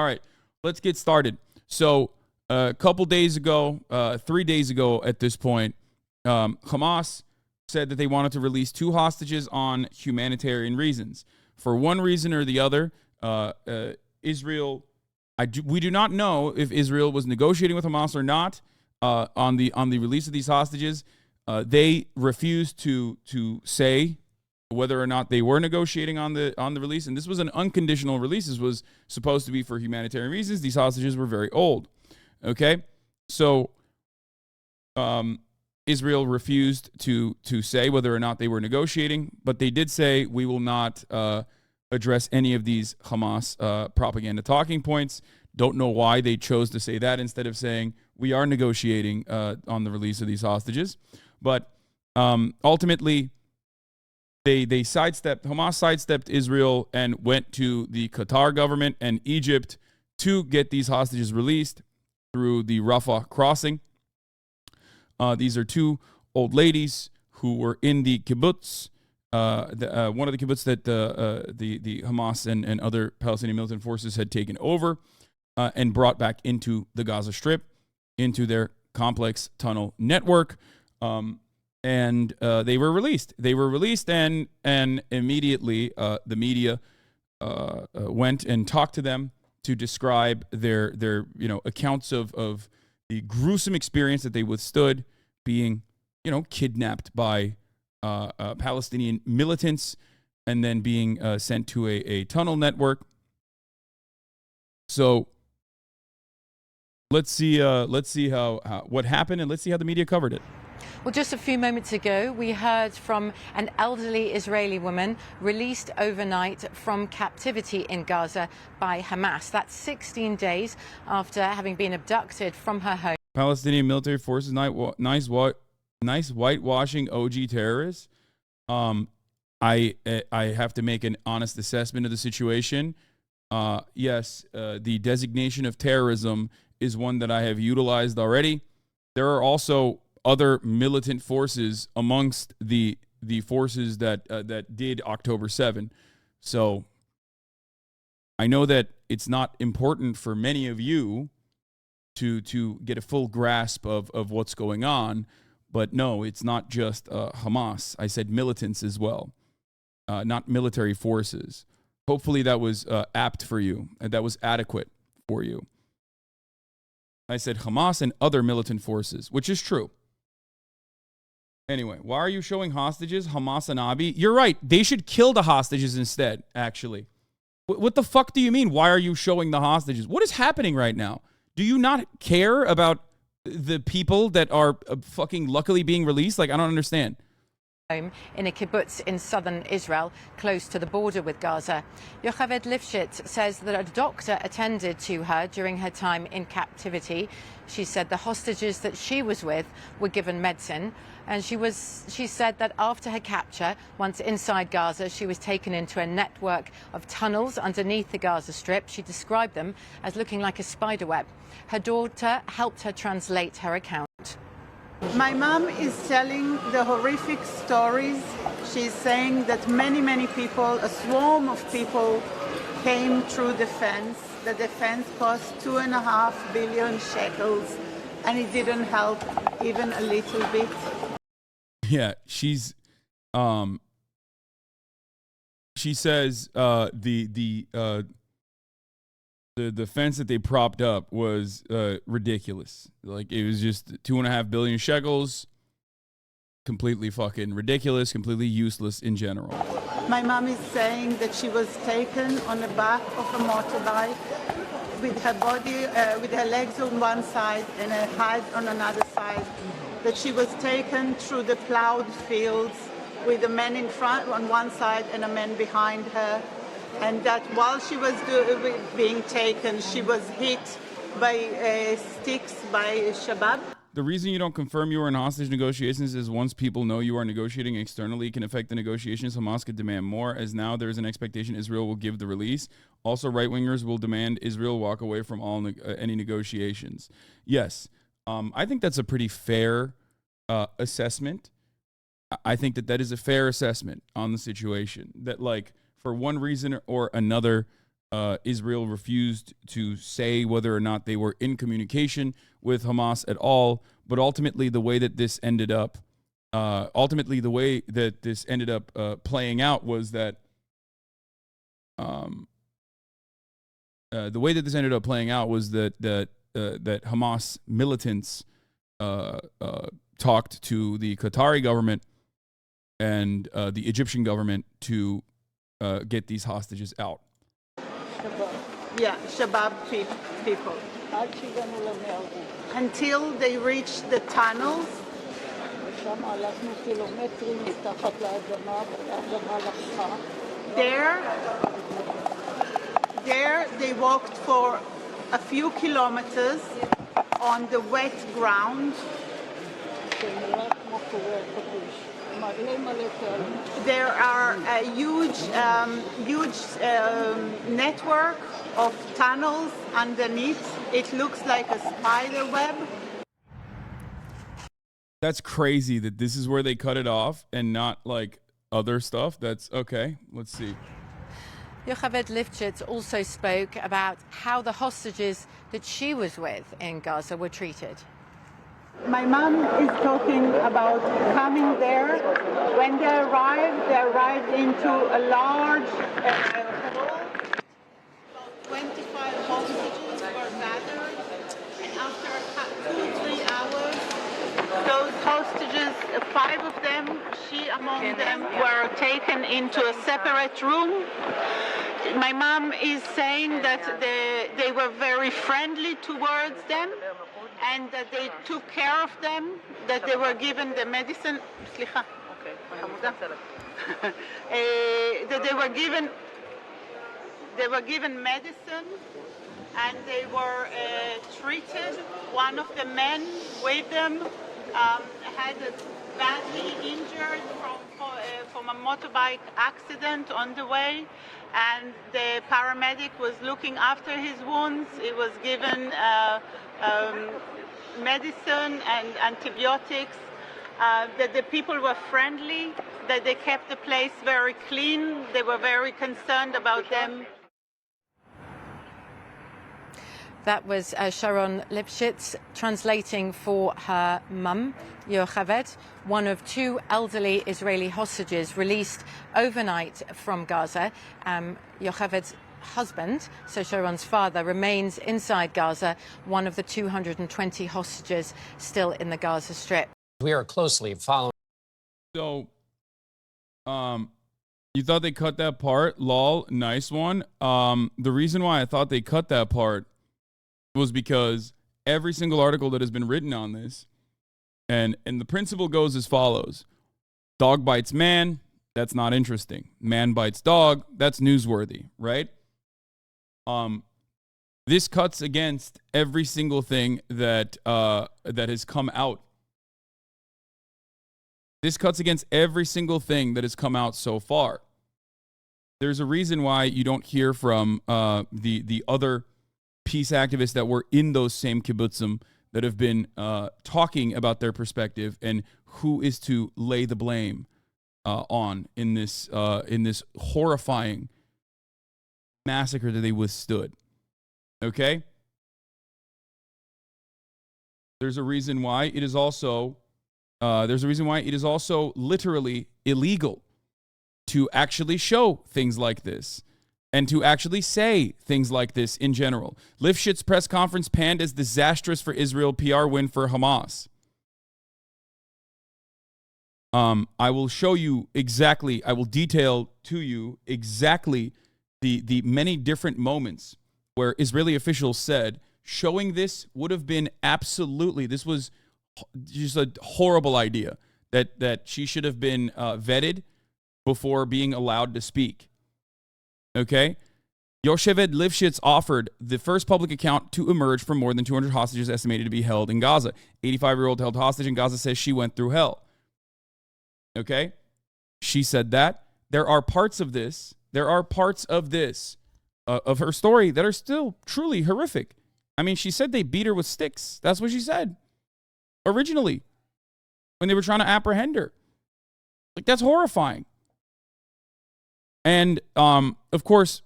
All right, let's get started. So a couple days ago, 3 days ago at this point, Hamas said that they wanted to release 2 hostages on humanitarian reasons. For one reason or the other, Israel, we do not know if Israel was negotiating with Hamas or not on the release of these hostages. They refused to say whether or not they were negotiating on the release, and this was an unconditional release. This was supposed to be for humanitarian reasons. These hostages were very old. Okay, so Israel refused to say whether or not they were negotiating, but they did say we will not address any of these Hamas propaganda talking points. Don't know why they chose to say that instead of saying we are negotiating on the release of these hostages. But ultimately, Hamas sidestepped Israel and went to the Qatar government and Egypt to get these hostages released through the Rafah crossing. These are 2 old ladies who were in the kibbutz, one of the kibbutz that the Hamas and other Palestinian militant forces had taken over and brought back into the Gaza Strip, into their complex tunnel network. And they were released. They were released, and immediately the media went and talked to them to describe their accounts of the gruesome experience that they withstood, being kidnapped by Palestinian militants and then being sent to a tunnel network. So let's see how what happened, and let's see how the media covered it. Well, just a few moments ago, we heard from an elderly Israeli woman released overnight from captivity in Gaza by Hamas. That's 16 days after having been abducted from her home. Palestinian military forces, nice whitewashing OG terrorists. I have to make an honest assessment of the situation. Yes, the designation of terrorism is one that I have utilized already. There are also other militant forces amongst the forces that did October 7. So I know that it's not important for many of you to get a full grasp of what's going on, but no, it's not just Hamas. I said militants as well, not military forces. Hopefully that was apt for you and that was adequate for you. I said Hamas and other militant forces, which is true. Anyway, why are you showing hostages? Hasanabi? You're right. They should kill the hostages instead, actually. What the fuck do you mean? Why are you showing the hostages? What is happening right now? Do you not care about the people that are fucking luckily being released? Like, I don't understand. In a kibbutz in southern Israel, close to the border with Gaza. Yocheved Lifshitz says that a doctor attended to her during her time in captivity. She said the hostages that she was with were given medicine, and she said that after her capture, once inside Gaza, she was taken into a network of tunnels underneath the Gaza Strip. She described them as looking like a spider web. Her daughter helped her translate her account. My mom is telling the horrific stories. She's saying that many people, a swarm of people, came through the fence. The defense cost 2.5 billion shekels, and it didn't help even a little bit. Yeah, she says the fence that they propped up was ridiculous. Like, it was just 2.5 billion shekels. Completely fucking ridiculous, completely useless in general. My mom is saying that she was taken on the back of a motorbike with her body, with her legs on one side and her head on another side. That she was taken through the plowed fields with a man in front on one side and a man behind her. And that while she was being taken, she was hit by sticks by Shabab. The reason you don't confirm you are in hostage negotiations is once people know you are negotiating externally, it can affect the negotiations. Hamas could demand more, as now there is an expectation Israel will give the release. Also, right-wingers will demand Israel walk away from all any negotiations. Yes, I think that's a pretty fair assessment. I think that is a fair assessment on the situation. That, like, for one reason or another, Israel refused to say whether or not they were in communication with Hamas at all. But ultimately, the way that this ended up, playing out was that, that Hamas militants talked to the Qatari government and the Egyptian government to get these hostages out. Yeah, Shabab people. Until they reach the tunnels. There they walked for a few kilometers on the wet ground. There are a huge network of tunnels underneath. It looks like a spider web. That's crazy that this is where they cut it off and not like other stuff. That's okay. Let's see. Yocheved Lifshitz also spoke about how the hostages that she was with in Gaza were treated. My mom is talking about coming there. When they arrived into a large hall. 25 hostages were gathered, and after 2-3 hours, those hostages, 5 of them, she among them, were taken into a separate room. My mom is saying that they were very friendly towards them, and that they took care of them, that they were given the medicine. That they were given medicine, and they were treated. One of the men with them had badly injured from a motorbike accident on the way, and the paramedic was looking after his wounds. He was given medicine and antibiotics, that the people were friendly, that they kept the place very clean. They were very concerned about them. That was Sharon Lifshitz translating for her mum, Yocheved, one of 2 elderly Israeli hostages released overnight from Gaza. Yocheved's husband, so Sharon's father, remains inside Gaza, one of the 220 hostages still in the Gaza Strip. We are closely following. So, you thought they cut that part? Lol, nice one. The reason why I thought they cut that part was because every single article that has been written on this, and the principle goes as follows: dog bites man, that's not interesting. Man bites dog, that's newsworthy, right? This cuts against every single thing that has come out. This cuts against every single thing that has come out so far. There's a reason why you don't hear from the other peace activists that were in those same kibbutzim that have been talking about their perspective and who is to lay the blame on in this horrifying massacre that they withstood. Okay? There's a reason why it is also literally illegal to actually show things like this and to actually say things like this in general. Lifshitz press conference panned as disastrous for Israel, PR win for Hamas. I will show you exactly, I will detail to you exactly the many different moments where Israeli officials said showing this would have been absolutely, this was just a horrible idea, that she should have been vetted before being allowed to speak. Okay? Yocheved Lifshitz offered the first public account to emerge from more than 200 hostages estimated to be held in Gaza. 85-year-old held hostage in Gaza says she went through hell. Okay? She said that. There are parts of this, of her story that are still truly horrific. I mean, she said they beat her with sticks. That's what she said originally when they were trying to apprehend her. Like, that's horrifying. And, of course,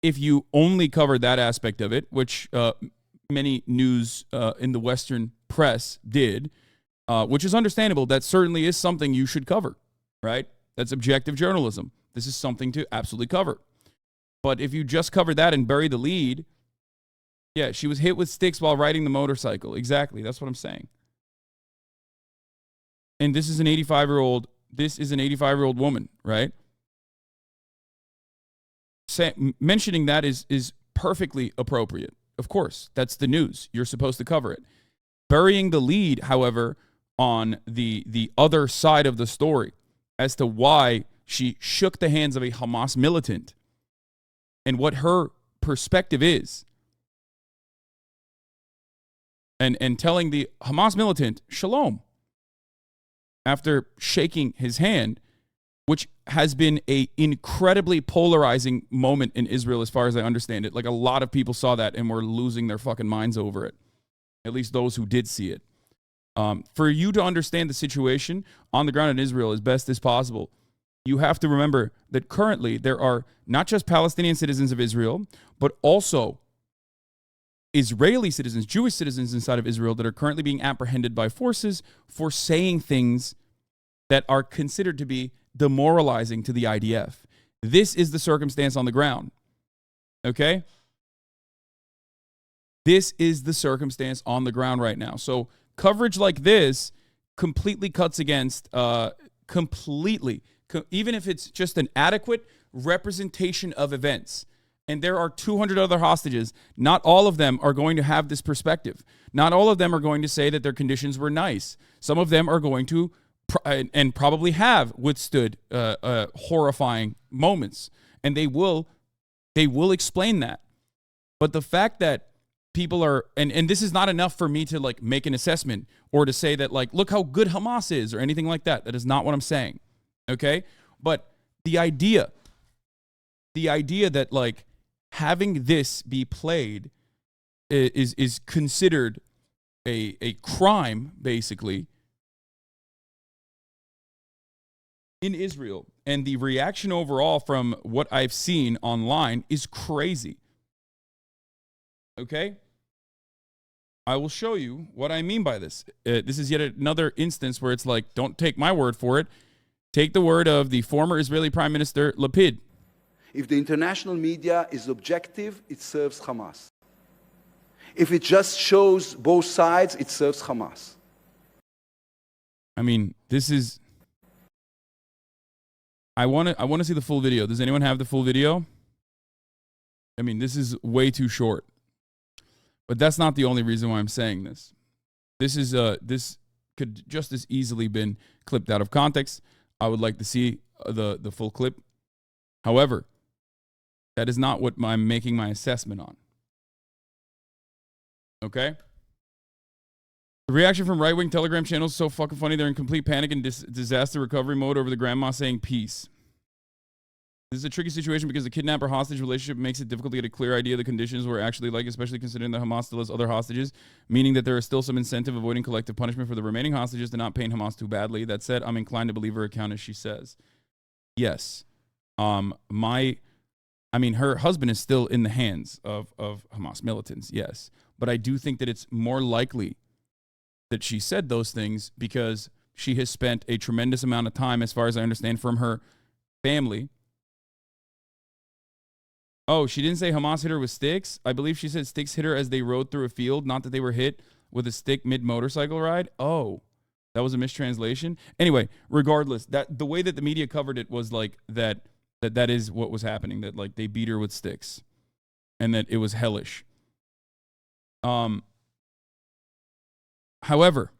if you only cover that aspect of it, which many news in the Western press did, which is understandable, that certainly is something you should cover, right? That's objective journalism. This is something to absolutely cover. But if you just cover that and bury the lead, yeah, she was hit with sticks while riding the motorcycle. Exactly. That's what I'm saying. And this is an 85-year-old woman, right? Mentioning that is perfectly appropriate. Of course, that's the news. You're supposed to cover it. Burying the lead, however, on the other side of the story as to why she shook the hands of a Hamas militant and what her perspective is. And telling the Hamas militant, shalom, after shaking his hand, which has been a incredibly polarizing moment in Israel as far as I understand it. Like, a lot of people saw that and were losing their fucking minds over it, at least those who did see it. For you to understand the situation on the ground in Israel as best as possible, you have to remember that currently there are not just Palestinian citizens of Israel, but also Israeli citizens, Jewish citizens inside of Israel that are currently being apprehended by forces for saying things that are considered to be demoralizing to the IDF. This is the circumstance on the ground. Okay? This is the circumstance on the ground right now. So coverage like this completely cuts against, even if it's just an adequate representation of events. And there are 200 other hostages. Not all of them are going to have this perspective. Not all of them are going to say that their conditions were nice. Some of them are going to, and probably have withstood horrifying moments. And they will explain that. But the fact that people are, and this is not enough for me to like make an assessment or to say that like, look how good Hamas is or anything like that. That is not what I'm saying. Okay? But the idea that like, having this be played is considered a crime, basically, in Israel. And the reaction overall from what I've seen online is crazy. Okay? I will show you what I mean by this. This is yet another instance where it's like, don't take my word for it. Take the word of the former Israeli Prime Minister Lapid. If the international media is objective, it serves Hamas. If it just shows both sides, it serves Hamas. I mean, this is... I want to see the full video. Does anyone have the full video? I mean, this is way too short. But that's not the only reason why I'm saying this. This could just as easily been clipped out of context. I would like to see the full clip. However, that is not what I'm making my assessment on. Okay? The reaction from right-wing Telegram channels is so fucking funny. They're in complete panic and disaster recovery mode over the grandma saying peace. This is a tricky situation because the kidnapper-hostage relationship makes it difficult to get a clear idea of the conditions we're actually like, especially considering that Hamas still has other hostages, meaning that there is still some incentive avoiding collective punishment for the remaining hostages to not pain Hamas too badly. That said, I'm inclined to believe her account as she says. Yes. Her husband is still in the hands of Hamas militants, yes. But I do think that it's more likely that she said those things because she has spent a tremendous amount of time, as far as I understand, from her family. Oh, she didn't say Hamas hit her with sticks? I believe she said sticks hit her as they rode through a field, not that they were hit with a stick mid-motorcycle ride. Oh, that was a mistranslation? Anyway, regardless, that the way that the media covered it was like that is what was happening, that like they beat her with sticks and that it was hellish. However,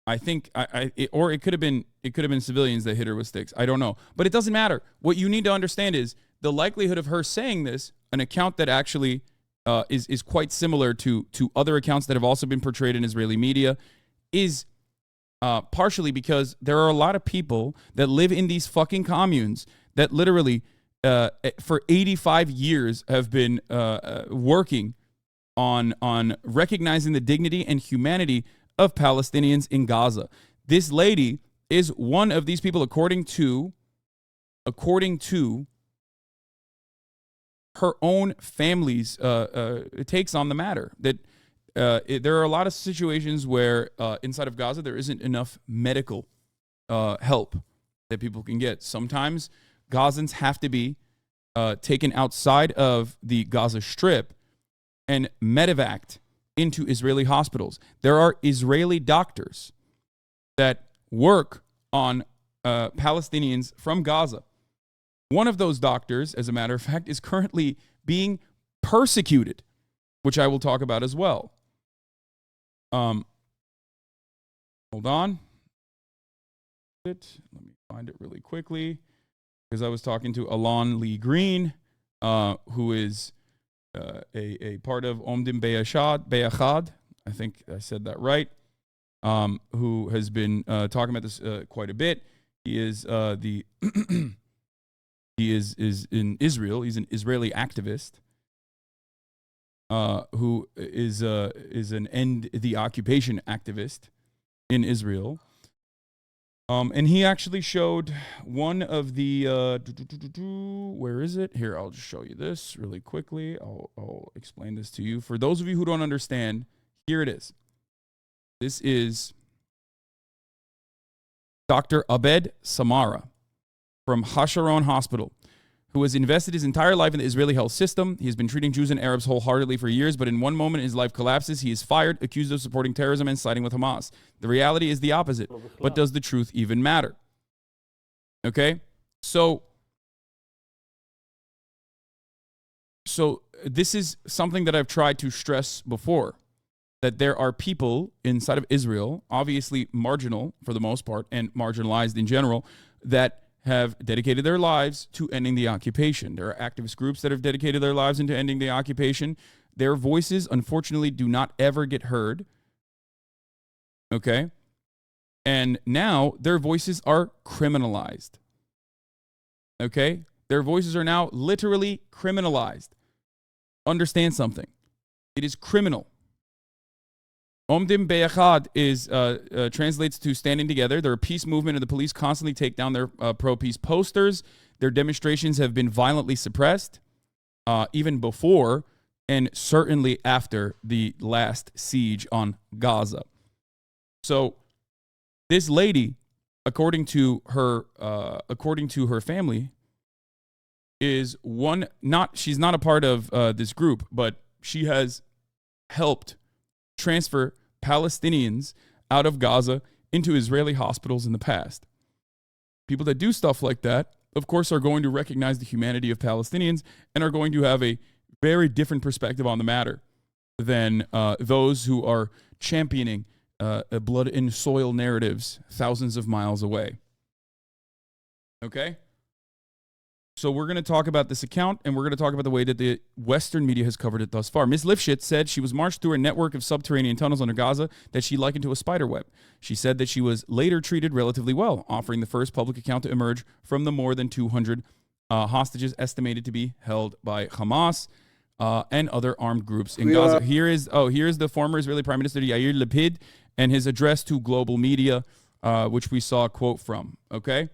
I think it could have been civilians that hit her with sticks. I don't know, but it doesn't matter. What you need to understand is the likelihood of her saying this, an account that actually is quite similar to other accounts that have also been portrayed in Israeli media, is partially because there are a lot of people that live in these fucking communes that literally for 85 years have been working on recognizing the dignity and humanity of Palestinians in Gaza. This lady is one of these people, according to her own family's takes on the matter. That there are a lot of situations where inside of Gaza there isn't enough medical help that people can get. Sometimes Gazans have to be taken outside of the Gaza Strip and medevaced into Israeli hospitals. There are Israeli doctors that work on Palestinians from Gaza. One of those doctors, as a matter of fact, is currently being persecuted, which I will talk about as well. Hold on. Let me find it really quickly, because I was talking to Alon Lee Green, who is a part of Omdim Beyachad. I think I said that right. Who has been talking about this quite a bit. He is he is in Israel. He's an Israeli activist who is an end the occupation activist in Israel. And he actually showed one of the where is it? Here, I'll just show you this really quickly. I'll explain this to you. For those of you who don't understand, here it is. This is Dr. Abed Samara from Hasharon Hospital, who has invested his entire life in the Israeli health system. He has been treating Jews and Arabs wholeheartedly for years, but in one moment his life collapses. He is fired, accused of supporting terrorism and siding with Hamas. The reality is the opposite. But does the truth even matter? Okay? So this is something that I've tried to stress before, that there are people inside of Israel, obviously marginal for the most part and marginalized in general, that have dedicated their lives to ending the occupation. There are activist groups that have dedicated their lives into ending the occupation. Their voices, unfortunately, do not ever get heard. Okay? And now their voices are criminalized. Okay? Their voices are now literally criminalized. Understand something. It is criminal. Omdim Beyachad translates to standing together. They're a peace movement, and the police constantly take down their pro-peace posters. Their demonstrations have been violently suppressed, even before and certainly after the last siege on Gaza. So this lady, according to her family, is she's not a part of this group, but she has helped transfer Palestinians out of Gaza into Israeli hospitals in the past. People that do stuff like that, of course, are going to recognize the humanity of Palestinians and are going to have a very different perspective on the matter than those who are championing blood and soil narratives thousands of miles away. Okay? So we're going to talk about this account, and we're going to talk about the way that the Western media has covered it thus far. Ms. Lifshitz said she was marched through a network of subterranean tunnels under Gaza that she likened to a spider web. She said that she was later treated relatively well, offering the first public account to emerge from the more than 200 hostages estimated to be held by Hamas and other armed groups in Gaza. Here's the former Israeli Prime Minister Yair Lapid and his address to global media, which we saw a quote from. Okay?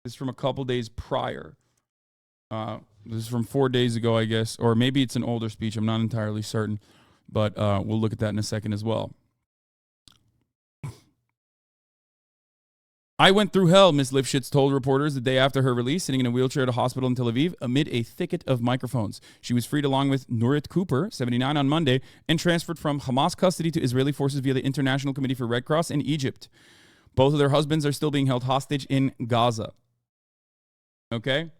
This is from a couple days prior. This is from 4 days ago, I guess, or maybe it's an older speech. I'm not entirely certain, but we'll look at that in a second as well. I went through hell, Ms. Lifshitz told reporters the day after her release, sitting in a wheelchair at a hospital in Tel Aviv amid a thicket of microphones. She was freed along with Nurit Cooper, 79, on Monday, and transferred from Hamas custody to Israeli forces via the International Committee for Red Cross in Egypt. Both of their husbands are still being held hostage in Gaza. Okay?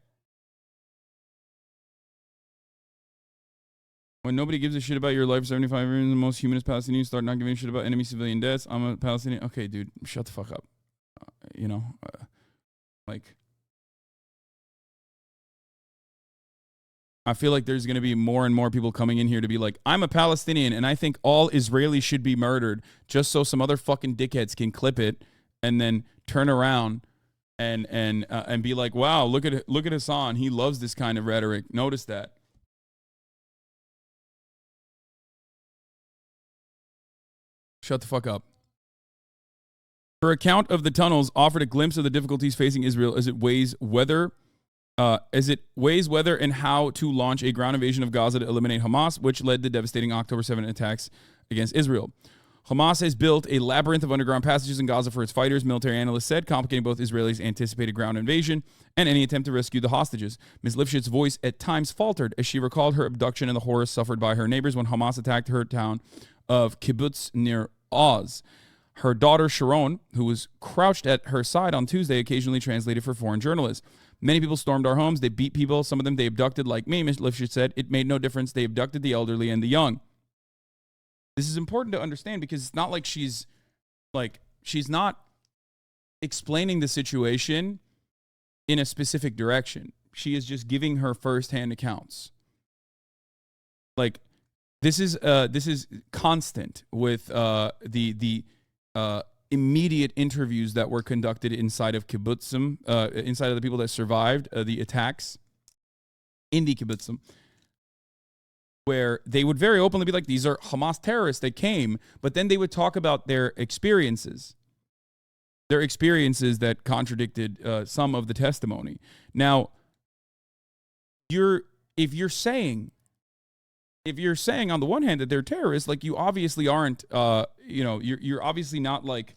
When nobody gives a shit about your life, 75 years, the most humanist Palestinians start not giving a shit about enemy civilian deaths. I'm a Palestinian. Okay, dude, shut the fuck up. I feel like there's going to be more and more people coming in here to be like, I'm a Palestinian, and I think all Israelis should be murdered, just so some other fucking dickheads can clip it and then turn around and be like, wow, look at Hassan. He loves this kind of rhetoric. Notice that. Shut the fuck up. Her account of the tunnels offered a glimpse of the difficulties facing Israel as it weighs whether as it weighs whether and how to launch a ground invasion of Gaza to eliminate Hamas, which led to devastating October 7 attacks against Israel. Hamas has built a labyrinth of underground passages in Gaza for its fighters, military analysts said, complicating both Israelis' anticipated ground invasion and any attempt to rescue the hostages. Ms. Lifshit's voice at times faltered as she recalled her abduction and the horrors suffered by her neighbors when Hamas attacked her town of Kibbutz near Oz. Her daughter, Sharon, who was crouched at her side on Tuesday, occasionally translated for foreign journalists. Many people stormed our homes. They beat people. Some of them they abducted like me, Ms. Lifshitz said. It made no difference. They abducted the elderly and the young. This is important to understand because it's not like she's not explaining the situation in a specific direction. She is just giving her firsthand accounts. Like this is constant with the immediate interviews that were conducted inside of kibbutzim, inside of the people that survived the attacks in the kibbutzim, where they would very openly be like, these are Hamas terrorists that came, but then they would talk about their experiences that contradicted some of the testimony. Now, if you're saying on the one hand that they're terrorists, like you obviously aren't, you're obviously not like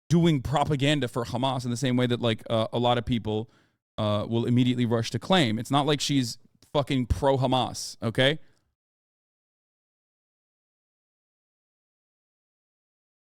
doing propaganda for Hamas in the same way that like a lot of people will immediately rush to claim. It's not like she's fucking pro Hamas, okay?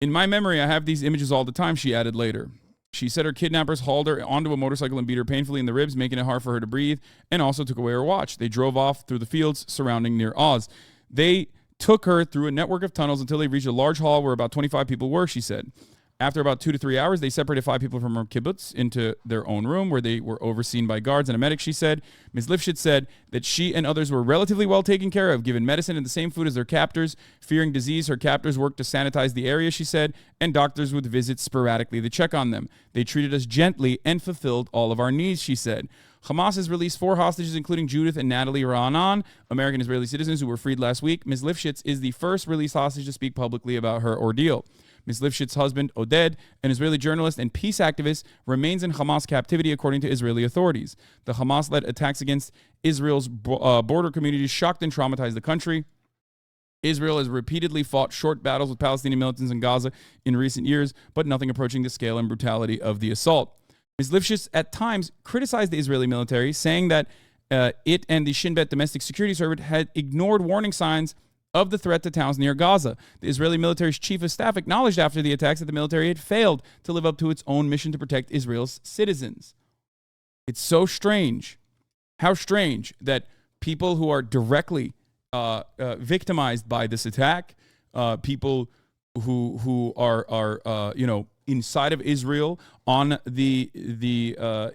In my memory, I have these images all the time, she added later. She said her kidnappers hauled her onto a motorcycle and beat her painfully in the ribs, making it hard for her to breathe, and also took away her watch. They drove off through the fields surrounding near Oz. They took her through a network of tunnels until they reached a large hall where about 25 people were, she said. After about 2 to 3 hours, they separated 5 people from her kibbutz into their own room where they were overseen by guards and a medic, she said. Ms. Lifshitz said that she and others were relatively well taken care of, given medicine and the same food as their captors. Fearing disease, her captors worked to sanitize the area, she said, and doctors would visit sporadically to check on them. They treated us gently and fulfilled all of our needs, she said. Hamas has released 4 hostages, including Judith and Natalie Ra'anan, American-Israeli citizens who were freed last week. Ms. Lifshitz is the first released hostage to speak publicly about her ordeal. Ms. Lifshitz's husband, Oded, an Israeli journalist and peace activist, remains in Hamas captivity, according to Israeli authorities. The Hamas-led attacks against Israel's border communities shocked and traumatized the country. Israel has repeatedly fought short battles with Palestinian militants in Gaza in recent years, but nothing approaching the scale and brutality of the assault. Ms. Lifshitz at times criticized the Israeli military, saying that it and the Shin Bet domestic security service had ignored warning signs of the threat to towns near Gaza. The Israeli military's chief of staff acknowledged after the attacks that the military had failed to live up to its own mission to protect Israel's citizens. It's so strange. How strange that people who are directly victimized by this attack, people who are inside of Israel on the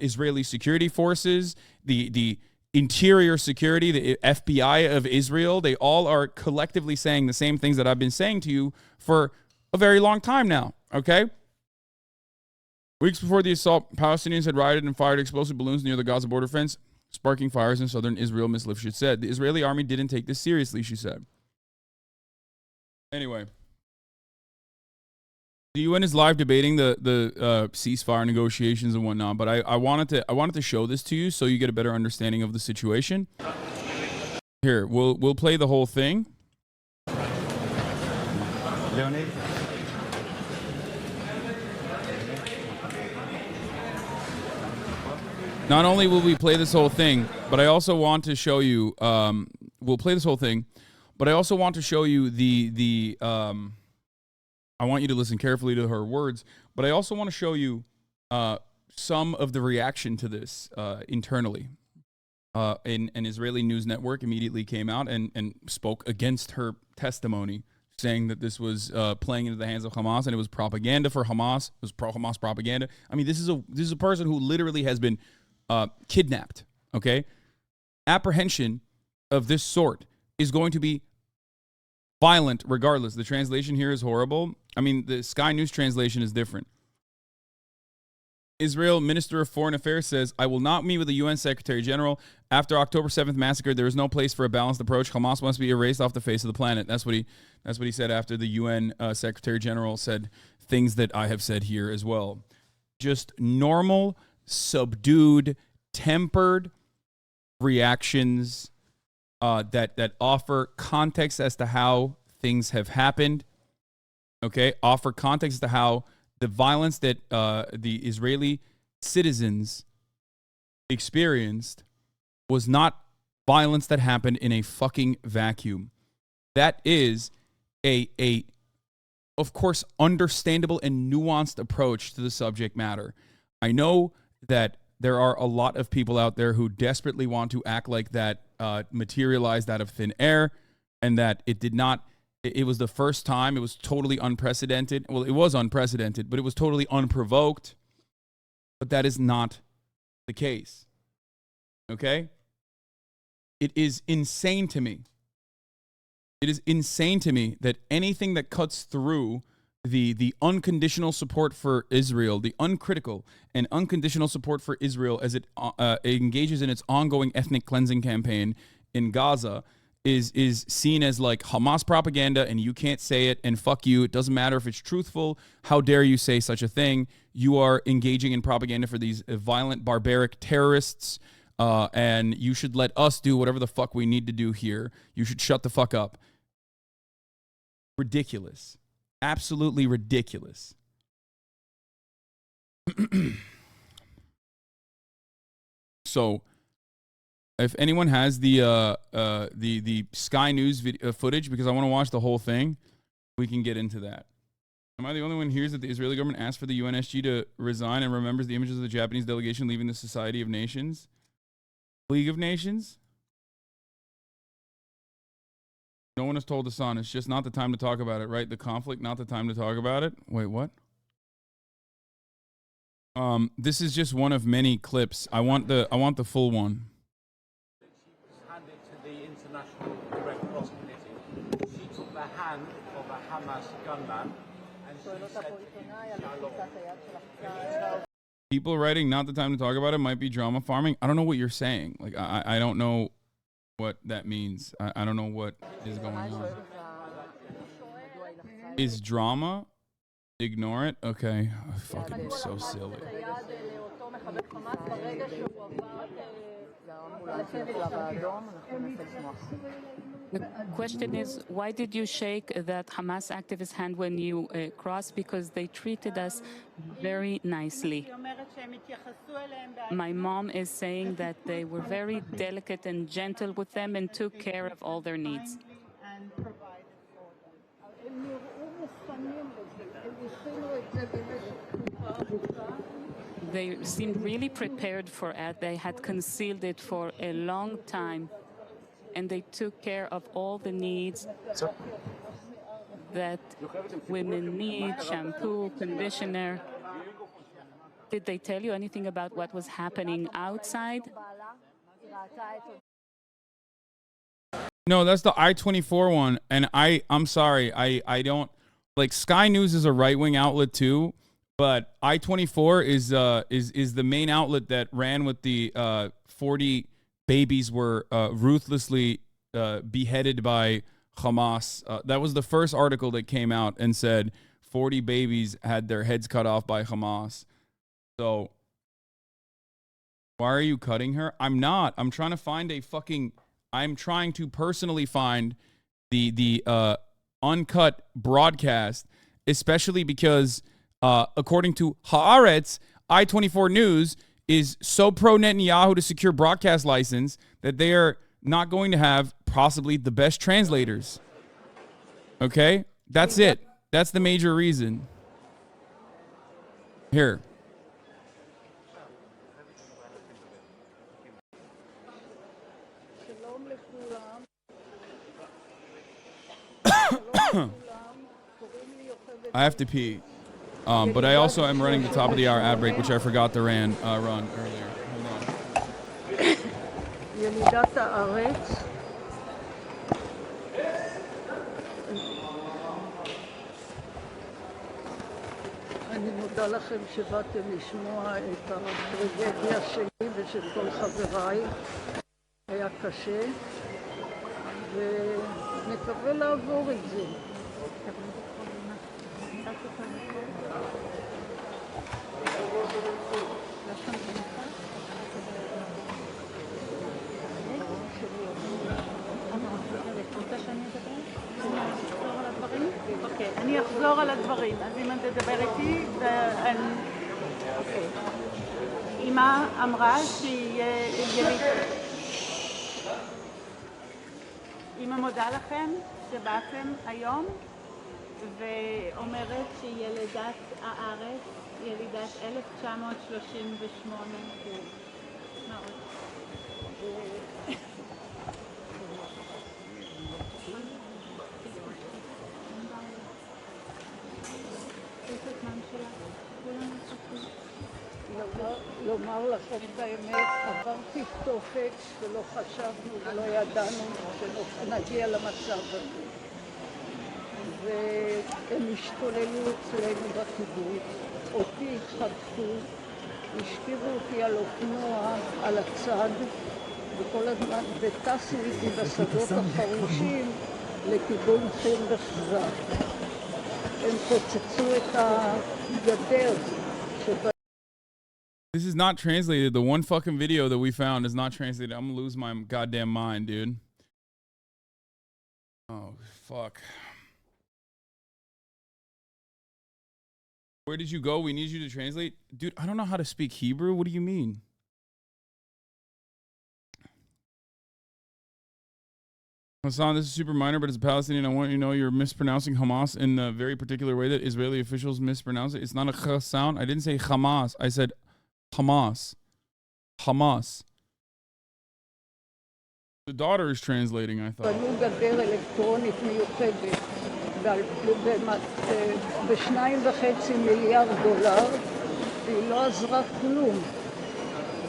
Israeli security forces, the interior security, the FBI of Israel, they all are collectively saying the same things that I've been saying to you for a very long time now, okay? Weeks before the assault, Palestinians had rioted and fired explosive balloons near the Gaza border fence, sparking fires in southern Israel, Ms. Lifshitz said. The Israeli army didn't take this seriously, she said. Anyway, the UN is live debating the ceasefire negotiations and whatnot, but I wanted to show this to you so you get a better understanding of the situation. Here, we'll play the whole thing. Leonid? Not only will we play this whole thing, but I also want to show you. We'll play this whole thing, but I also want to show you the. I want you to listen carefully to her words, but I also want to show you some of the reaction to this internally. An Israeli news network immediately came out and spoke against her testimony, saying that this was playing into the hands of Hamas and it was propaganda for Hamas. It was pro-Hamas propaganda. I mean, this is a person who literally has been kidnapped. Okay, apprehension of this sort is going to be violent regardless. The translation here is horrible. I mean, the Sky News translation is different. Israel Minister of Foreign Affairs says, I will not meet with the UN Secretary General. After October 7th massacre, there is no place for a balanced approach. Hamas must be erased off the face of the planet. That's what he said after the UN Secretary General said things that I have said here as well. Just normal, subdued, tempered reactions that offer context as to how things have happened. Okay, offer context as to how the violence that the Israeli citizens experienced was not violence that happened in a fucking vacuum. That is a of course, understandable and nuanced approach to the subject matter. I know that there are a lot of people out there who desperately want to act like that materialized out of thin air, and that it did not. It was the first time. It was totally unprecedented. Well, it was unprecedented, but it was totally unprovoked. But that is not the case. Okay? It is insane to me. It is insane to me that anything that cuts through the unconditional support for Israel, the uncritical and unconditional support for Israel as it engages in its ongoing ethnic cleansing campaign in Gaza, is seen as like Hamas propaganda, and you can't say it, and fuck you. It doesn't matter if it's truthful. How dare you say such a thing? You are engaging in propaganda for these violent, barbaric terrorists, and you should let us do whatever the fuck we need to do here. You should shut the fuck up. Ridiculous. Absolutely ridiculous. So, if anyone has the Sky News footage, because I want to watch the whole thing, we can get into that. Am I the only one who hears that the Israeli government asked for the UNSG to resign and remembers the images of the Japanese delegation leaving the Society of Nations? League of Nations? No one has told the Sun. It's just not the time to talk about it, right? The conflict, not the time to talk about it. Wait, what? This is just one of many clips. I want the full one. Handed to the International Red Cross Committee. She took the hand of a Hamas gunman and she said Shalom. People writing not the time to talk about it might be drama farming. I don't know what you're saying. Like, I don't know what that means. I don't know what is going on. Is drama? Ignore it? Okay. Fucking so silly. The question is, why did you shake that Hamas activist hand when you crossed? Because they treated us very nicely. My mom is saying that they were very delicate and gentle with them and took care of all their needs. They seemed really prepared for it. They had concealed it for a long time, and they took care of all the needs that women need: shampoo, conditioner. Did they tell you anything about what was happening outside? No, that's the I-24 one, and I'm sorry, I don't like. Sky News is a right-wing outlet too, but I-24 is the main outlet that ran with the 40 babies were ruthlessly beheaded by Hamas. That was the first article that came out and said 40 babies had their heads cut off by Hamas. So why are you cutting her? I'm not. I'm trying to find I'm trying to personally find the uncut broadcast, especially because according to Haaretz, I-24 News is so pro Netanyahu to secure broadcast license that they are not going to have possibly the best translators. Okay? That's it. That's the major reason. Here. I have to pee. But I also am running the top of the hour ad break, which I forgot to run earlier. Hold on. ילידת הארץ. אני מודה לכם שבאתם לשמוע את הטרגדיה שלי ושל כל חבריי. היה קשה, ונקווה לעבור את זה. אוקיי, אני אחזור על הדברים, אז אם את תדבר איתי, אוקיי. אמא אמרה שהיא ילידת... אמא מודה לכם שבאתם היום, ואומרת שהיא ילידת הארץ, ילידת 1938. מה עוד? לומר לכם את האמת, עברתי תופת ולא חשבנו ולא ידענו שנגיע למצב הזה. והם השתוללו אצלנו בקיבוץ, אותי התחבקו, השכיבו אותי על אופנוע, על הצד, וכל הזמן, וטסו איתי בשדות החרושים לכיוון חיר וחזק. הם פוצצו את הגדר שבה... This is not translated. The one fucking video that we found is not translated. I'm gonna lose my goddamn mind, dude. Oh, fuck. Where did you go? We need you to translate. Dude, I don't know how to speak Hebrew. What do you mean? Hassan, this is super minor, but as a Palestinian, I want you to know you're mispronouncing Hamas in a very particular way that Israeli officials mispronounce it. It's not a ch sound. I didn't say Hamas. I said Hamas. Hamas. The daughter is translating, I thought. בנו גדר אלקטרונית מיוחדת ב$2.5 מיליארד, והיא לא עזרה כלום.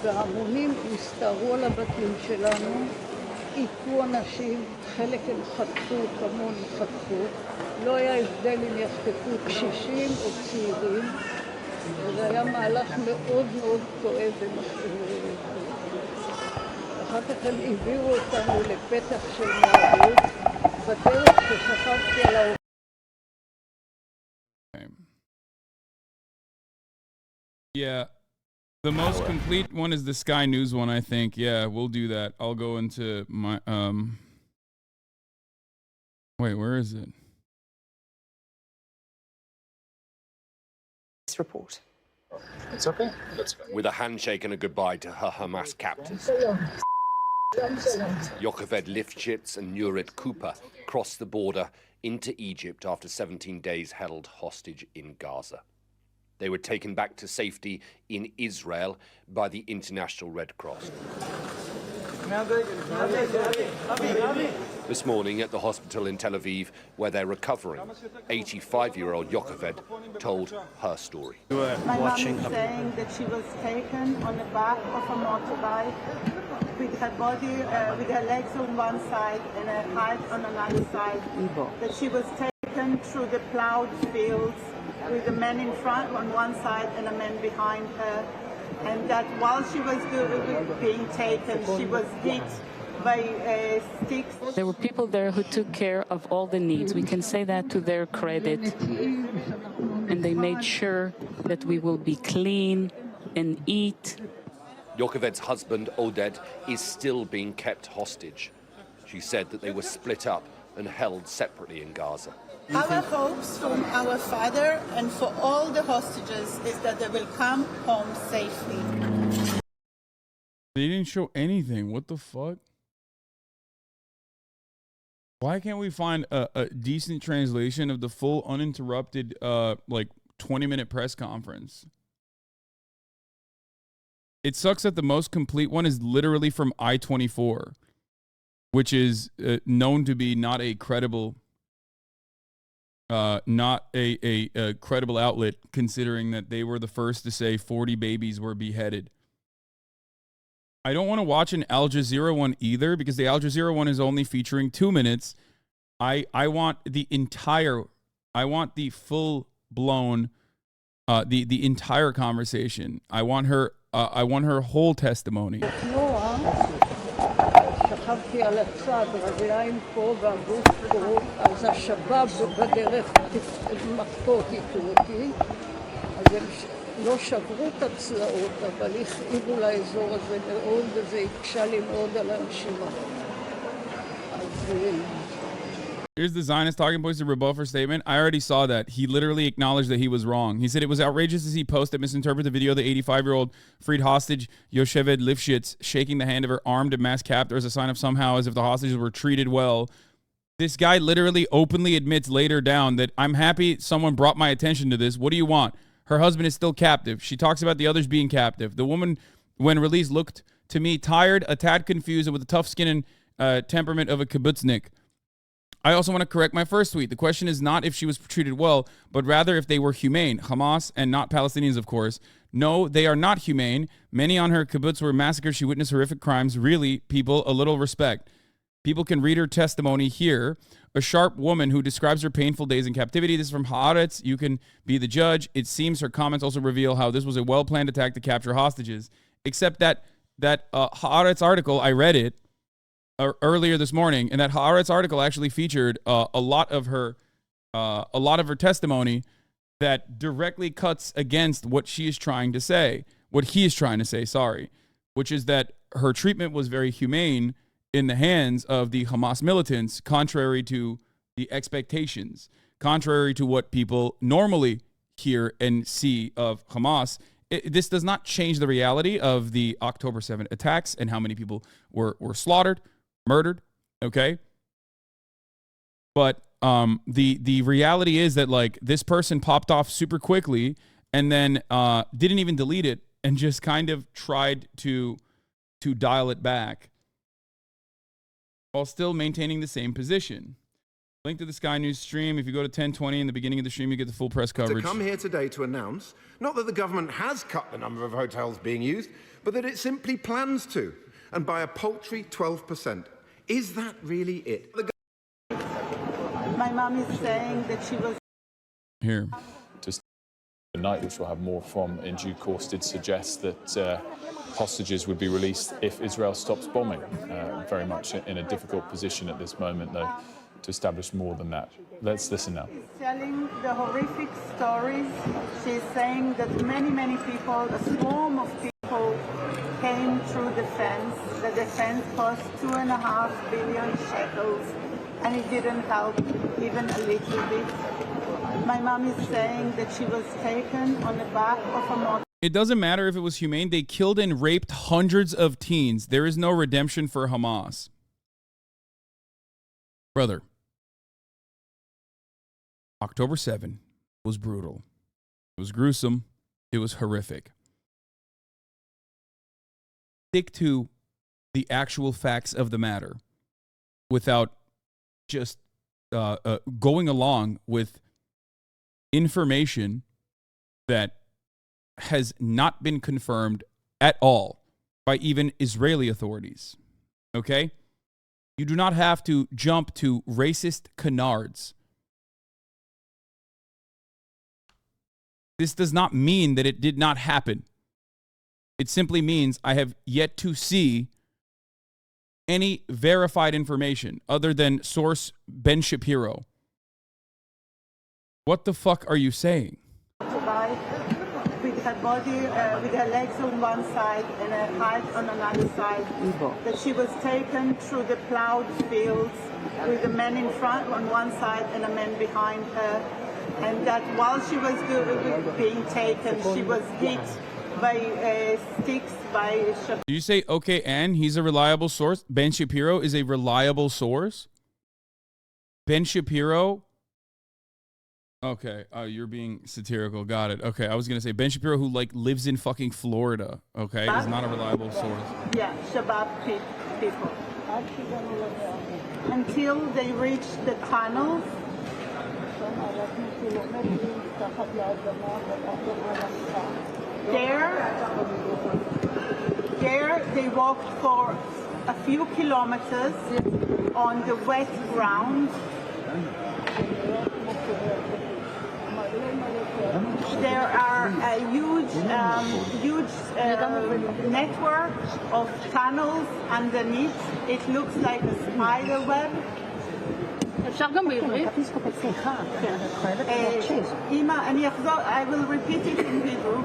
והמונים הסתערו על הבתים שלנו, עיקו אנשים, חלק הם חטפו, כמון חטפו. לא היה הבדל אם יחטפו קשישים או צעירים. וזה היה מהלך מאוד מאוד כואב ומחשב. אחר כך הם הביאו אותנו לפתח של מערות, בדרך ששכבתי על האופן. Yeah, the most complete one is the Sky News one, I think. Yeah, we'll do that. I'll go into my, wait, where is it? Report. It's okay. Let's go. With a handshake and a goodbye to her Hamas captors. Yocheved Lifshitz and Nurit Cooper crossed the border into Egypt after 17 days held hostage in Gaza. They were taken back to safety in Israel by the International Red Cross. This morning at the hospital in Tel Aviv, where they're recovering, 85-year-old Yocheved told her story. My mom is saying that she was taken on the back of a motorbike with her body, with her legs on one side and her head on another side. That she was taken through the plowed fields with a man in front on one side and a man behind her. And that while she was being taken, she was hit by sticks. There were people there who took care of all the needs. We can say that to their credit. And they made sure that we will be clean and eat. Yocheved's husband, Oded, is still being kept hostage. She said that they were split up and held separately in Gaza. Our hopes from our father and for all the hostages is that they will come home safely. They didn't show anything. What the fuck? Why can't we find a decent translation of the full uninterrupted, like 20-minute press conference? It sucks that the most complete one is literally from I-24, which is known to be not a credible, credible outlet, considering that they were the first to say 40 babies were beheaded. I don't want to watch an Al Jazeera one either, because the Al Jazeera one is only featuring 2 minutes. I want the entire, I want the full blown, the entire conversation. I want her whole testimony. שכבתי על הצד, רגליים פה והגוף פה, אז השב"ב בדרך מכות איתו אותי, אז הם לא שברו את הצלעות, אבל הכאיבו לאזור הזה מאוד, וזה הקשה לי מאוד על הנשימה. Here's the Zionist talking points to rebut her statement. I already saw that. He literally acknowledged that he was wrong. He said it was outrageous to see posts that misinterpret the video of the 85-year-old freed hostage Yocheved Lifshitz shaking the hand of her armed and masked captor as a sign of somehow as if the hostages were treated well. This guy literally openly admits later down that I'm happy someone brought my attention to this. What do you want? Her husband is still captive. She talks about the others being captive. The woman, when released, looked to me tired, a tad confused, and with the tough skin and temperament of a kibbutznik. I also want to correct my first tweet. The question is not if she was treated well, but rather if they were humane. Hamas and not Palestinians, of course. No, they are not humane. Many on her kibbutz were massacred. She witnessed horrific crimes. Really, people, a little respect. People can read her testimony here. A sharp woman who describes her painful days in captivity. This is from Haaretz. You can be the judge. It seems her comments also reveal how this was a well-planned attack to capture hostages. Except that Haaretz article, I read it earlier this morning, and that Haaretz article actually featured a lot of her testimony that directly cuts against what she is trying to say, what he is trying to say, which is that her treatment was very humane in the hands of the Hamas militants, contrary to the expectations, contrary to what people normally hear and see of Hamas. This does not change the reality of the October 7th attacks and how many people were slaughtered, murdered, okay? But the reality is that, like, this person popped off super quickly and then didn't even delete it and just kind of tried to dial it back while still maintaining the same position. Link to the Sky News stream. If you go to 10:20 in the beginning of the stream, you get the full press coverage. To come here today to announce, not that the government has cut the number of hotels being used, but that it simply plans to, and by a paltry 12%. Is that really it? My mom is saying that she was... Here. Tonight, which we'll have more from in due course, did suggest that hostages would be released if Israel stops bombing. Very much in a difficult position at this moment, though, to establish more than that. Let's listen now. She's telling the horrific stories. She's saying that many people, a swarm of people, came through the fence. The fence cost 2.5 billion shekels, and it didn't help even a little bit. My mom is saying that she was taken on the back of a motor. It doesn't matter if it was humane. They killed and raped hundreds of teens. There is no redemption for Hamas. Brother, October 7 was brutal. It was gruesome. It was horrific. Stick to the actual facts of the matter without just going along with information that has not been confirmed at all by even Israeli authorities. Okay? You do not have to jump to racist canards. This does not mean that it did not happen. It simply means I have yet to see any verified information other than source Ben Shapiro. What the fuck are you saying? With her body, with her legs on one side and her head on another side, that she was taken through the plowed fields with a man in front on one side and a man behind her, and that while she was being taken, she was hit by sticks by Shapiro. Did you say okay, and he's a reliable source? Ben Shapiro is a reliable source? Ben Shapiro? Okay, you're being satirical. Got it. Okay, I was going to say Ben Shapiro, who like lives in fucking Florida, okay, is not a reliable source. Yeah, Shabbat people. Until they reach the tunnels. There they walked for a few kilometers on the wet ground. There are a huge network of tunnels underneath. It looks like a spider web. I will repeat it in Hebrew.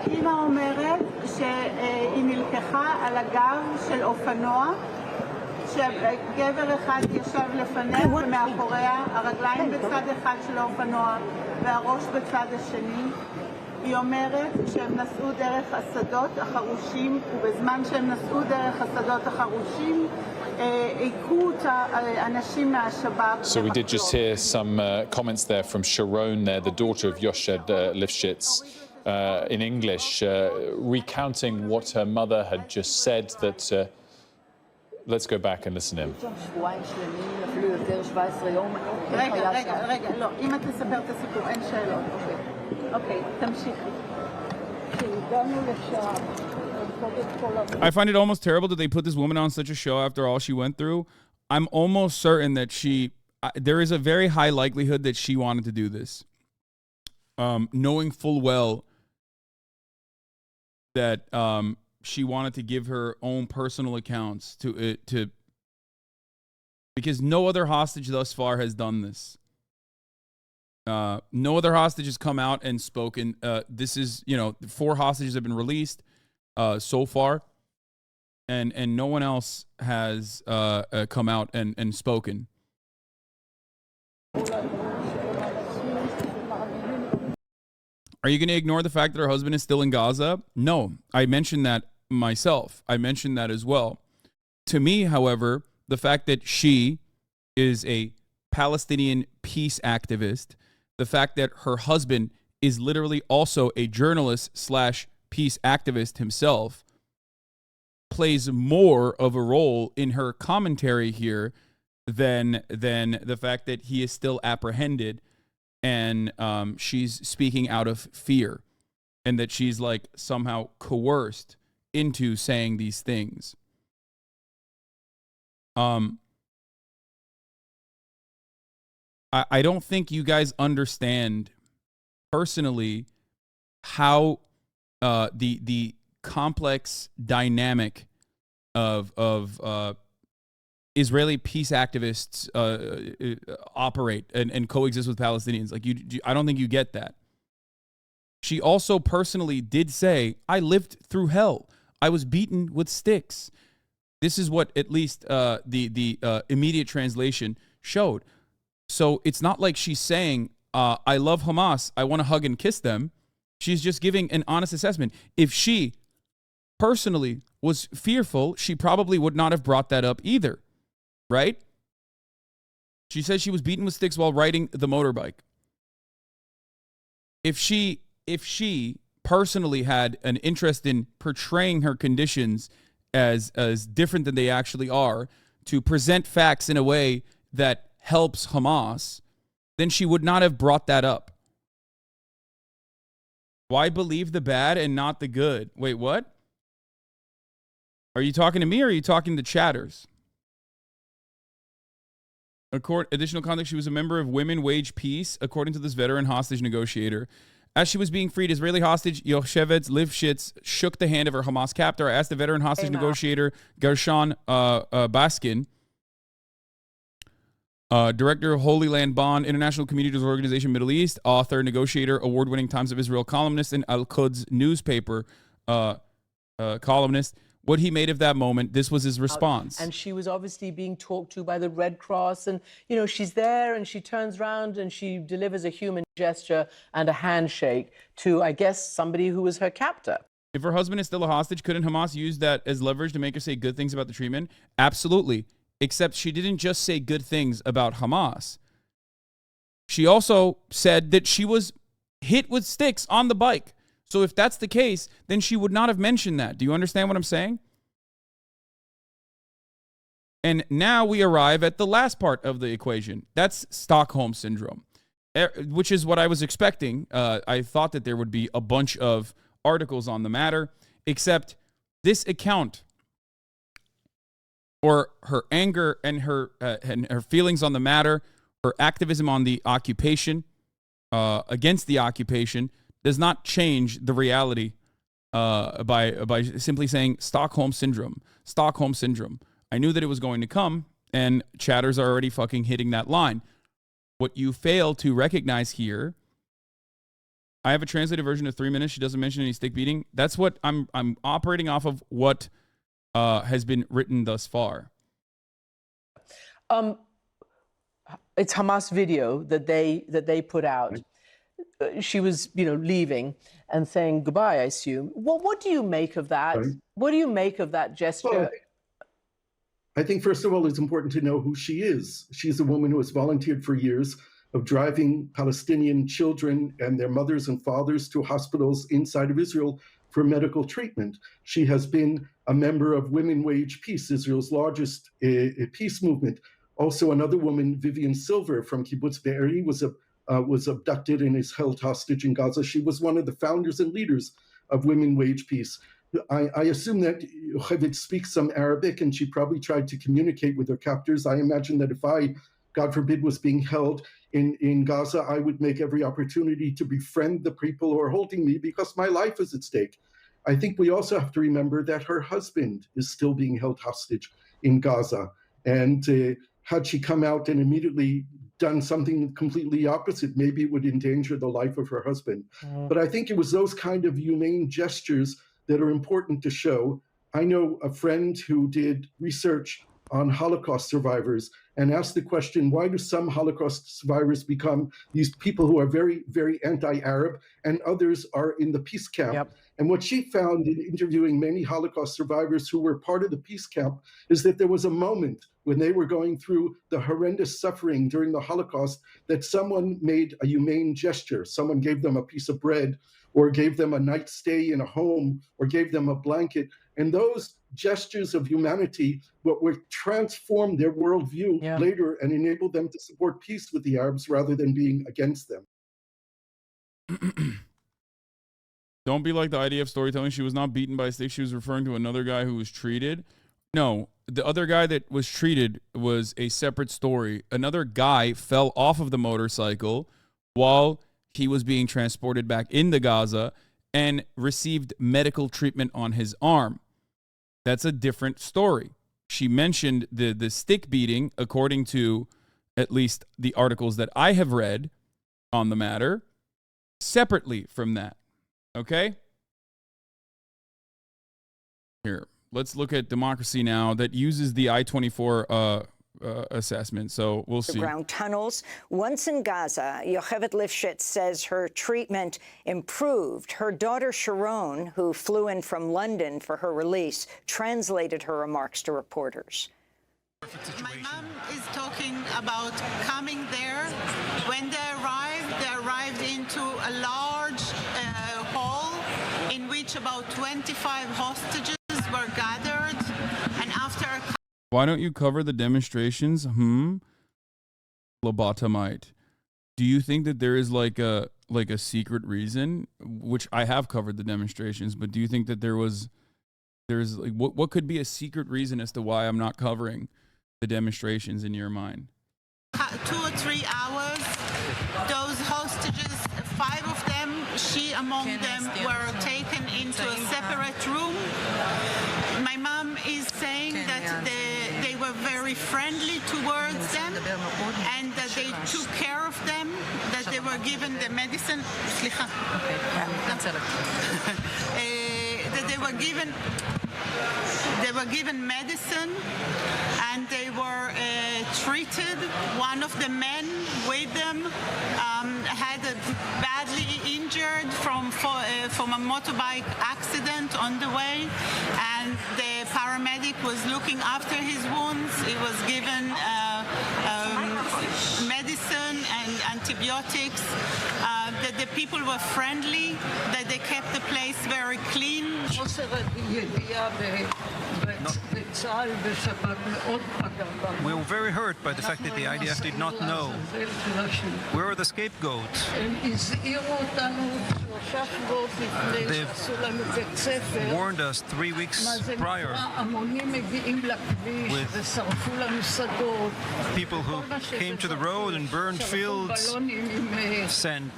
אמא אומרת שהיא נלקחה על הגב של אופנוע שגבר אחד יושב לפניה ומאחוריה, הרגליים בצד אחד של האופנוע והראש בצד השני. היא אומרת שהם נסעו דרך השדות החרושים, ובזמן שהם נסעו דרך השדות החרושים, הכו את האנשים מהשב"כ. So we did just hear some comments there from Sharon there, the daughter of Yoshed Lifshitz, in English, recounting what her mother had just said. That let's go back and listen in. רגע, לא, אם את תספר את הסיפור, אין שאלות. אוקיי, תמשיכי. כשהגענו לשם, I find it almost terrible that they put this woman on such a show after all she went through. I'm almost certain that there is a very high likelihood that she wanted to do this. Knowing full well that she wanted to give her own personal accounts to because no other hostage thus far has done this. No other hostage has come out and spoken. This is, 4 hostages have been released so far, and no one else has come out and spoken. Are you going to ignore the fact that her husband is still in Gaza? No, I mentioned that myself. I mentioned that as well. To me, however, the fact that she is a Palestinian peace activist, the fact that her husband is literally also a journalist / peace activist himself, plays more of a role in her commentary here than the fact that he is still apprehended and she's speaking out of fear and that she's like somehow coerced into saying these things. I don't think you guys understand personally how the complex dynamic of Israeli peace activists operate and coexist with Palestinians. Like I don't think you get that. She also personally did say, "I lived through hell. I was beaten with sticks." This is what at least the immediate translation showed. So it's not like she's saying, "I love Hamas. I want to hug and kiss them." She's just giving an honest assessment. If she personally was fearful, she probably would not have brought that up either, right? She says she was beaten with sticks while riding the motorbike. If she personally had an interest in portraying her conditions as different than they actually are, to present facts in a way that helps Hamas, then she would not have brought that up. Why believe the bad and not the good? Wait, what? Are you talking to me or are you talking to chatters? Additional context, she was a member of Women Wage Peace, according to this veteran hostage negotiator. As she was being freed, Israeli hostage Yoshevet Lifshitz shook the hand of her Hamas captor. I asked the veteran hostage negotiator Gershon Baskin, director of Holy Land Bond, International Communities Organization Middle East, author, negotiator, award-winning Times of Israel columnist, and Al-Quds newspaper columnist, what he made of that moment. This was his response. And she was obviously being talked to by the Red Cross. And, she's there and she turns around and she delivers a human gesture and a handshake to, I guess, somebody who was her captor. If her husband is still a hostage, couldn't Hamas use that as leverage to make her say good things about the treatment? Absolutely. Except she didn't just say good things about Hamas. She also said that she was hit with sticks on the bike. So if that's the case, then she would not have mentioned that. Do you understand what I'm saying? And now we arrive at the last part of the equation. That's Stockholm Syndrome, which is what I was expecting. I thought that there would be a bunch of articles on the matter, except this account, or her anger and her feelings on the matter, her activism on the occupation, against the occupation, does not change the reality by simply saying Stockholm Syndrome. Stockholm Syndrome. I knew that it was going to come, and chatters are already fucking hitting that line. What you fail to recognize here, I have a translated version of 3 minutes. She doesn't mention any stick beating. That's what I'm operating off of, what has been written thus far. It's Hamas video that they put out. She was, leaving and saying goodbye, I assume. Well, what do you make of that? Right. What do you make of that gesture? Well, I think, first of all, it's important to know who she is. She's a woman who has volunteered for years of driving Palestinian children and their mothers and fathers to hospitals inside of Israel for medical treatment. She has been a member of Women Wage Peace, Israel's largest peace movement. Also, another woman, Vivian Silver from Kibbutz Be'eri, was abducted and is held hostage in Gaza. She was one of the founders and leaders of Women Wage Peace. I assume that Yocheved speaks some Arabic, and she probably tried to communicate with her captors. I imagine that if I, God forbid, was being held in Gaza, I would make every opportunity to befriend the people who are holding me because my life is at stake. I think we also have to remember that her husband is still being held hostage in Gaza. And had she come out and immediately done something completely opposite, maybe it would endanger the life of her husband. But I think it was those kind of humane gestures that are important to show. I know a friend who did research on Holocaust survivors and asked the question, why do some Holocaust survivors become these people who are very, very anti-Arab and others are in the peace camp? Yep. And what she found in interviewing many Holocaust survivors who were part of the peace camp is that there was a moment when they were going through the horrendous suffering during the Holocaust that someone made a humane gesture. Someone gave them a piece of bread or gave them a night stay in a home or gave them a blanket. And those gestures of humanity would transform their worldview later and enable them to support peace with the Arabs rather than being against them. Don't be like the idea of storytelling. She was not beaten by a stick. She was referring to another guy who was treated. No, the other guy that was treated was a separate story. Another guy fell off of the motorcycle while he was being transported back into Gaza and received medical treatment on his arm. That's a different story. She mentioned the stick beating, according to at least the articles that I have read on the matter, separately from that. Okay? Here, let's look at Democracy Now! That uses the I-24 assessment, so we'll see. Ground tunnels. Once in Gaza, Yocheved Lifshitz says her treatment improved. Her daughter Sharon, who flew in from London for her release, translated her remarks to reporters. My mom is talking about coming there. When they arrived into a large hall in which about 25 hostages were gathered, and after a Why don't you cover the demonstrations? Lobotomite. Do you think that there is like a secret reason? Which I have covered the demonstrations, but do you think that there's like what could be a secret reason as to why I'm not covering the demonstrations in your mind? 2 or 3 hours, those hostages, 5 of them, she among them, were taken into a separate room. My mom is saying that they were very friendly towards them and that they took care of them, that they were given the medicine. That they were given medicine and they were treated. One of the men with them had a badly injured from a motorbike accident on the way, and the paramedic was looking after his wounds. He was given medicine and antibiotics. That the people were friendly, that they kept the place very clean. We were very hurt by the fact that the IDF did not know where are the scapegoats. They've warned us 3 weeks prior with people who came to the road and burned fields, sent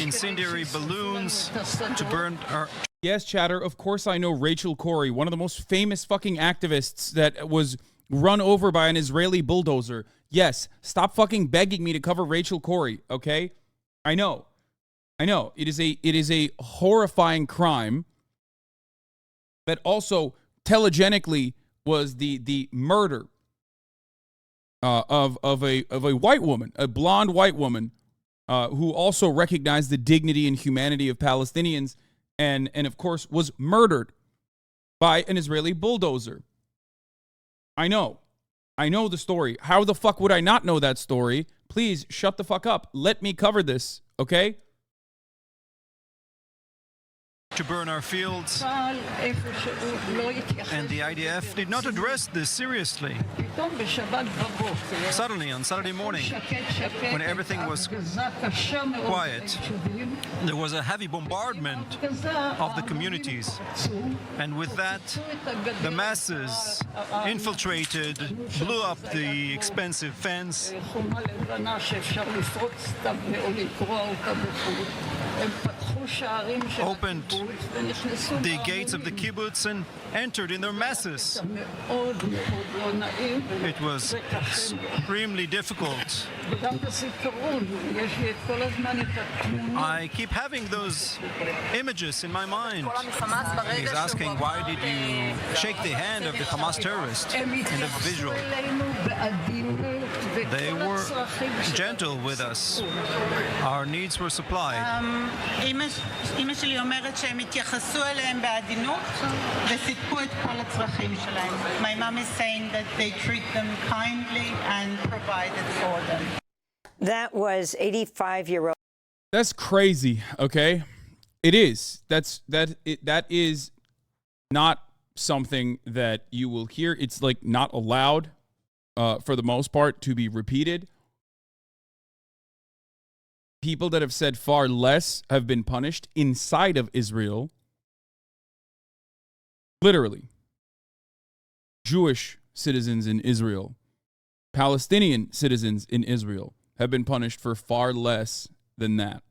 incendiary balloons to burn our... Yes, chatter. Of course I know Rachel Corrie, one of the most famous fucking activists that was run over by an Israeli bulldozer. Yes, stop fucking begging me to cover Rachel Corrie, okay? I know. It is a horrifying crime that also telegenically was the murder of a white woman, a blonde white woman, who also recognized the dignity and humanity of Palestinians, and of course was murdered by an Israeli bulldozer. I know the story. How the fuck would I not know that story? Please shut the fuck up. Let me cover this, okay? To burn our fields, and the IDF did not address this seriously. Suddenly, on Saturday morning, when everything was quiet, there was a heavy bombardment of the communities. And with that, the masses infiltrated, blew up the expensive fence, opened the gates of the kibbutz and entered in their masses. It was extremely difficult. I keep having those images in my mind. He's asking, why did you shake the hand of the Hamas terrorist in the visual? They were gentle with us. Our needs were supplied. אמא שלי אומרת שהם התייחסו אליהם בעדינות וסיפקו את כל הצרכים שלהם. My mom is saying that they treat them kindly and provided for them. That was 85-year-old. That's crazy, okay? It is. That is not something that you will hear. It's like not allowed for the most part to be repeated. People that have said far less have been punished inside of Israel. Literally. Jewish citizens in Israel, Palestinian citizens in Israel have been punished for far less than that.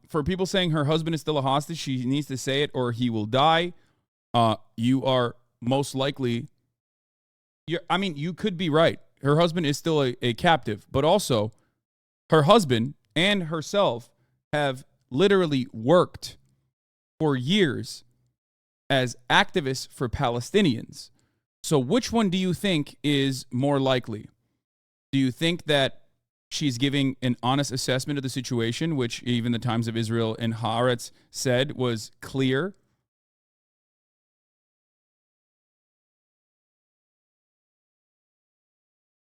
For people saying her husband is still a hostage, she needs to say it or he will die. You are most likely, you could be right. Her husband is still a captive, but also her husband and herself have literally worked for years as activists for Palestinians. So which one do you think is more likely? Do you think that she's giving an honest assessment of the situation, which even the Times of Israel and Haaretz said was clear?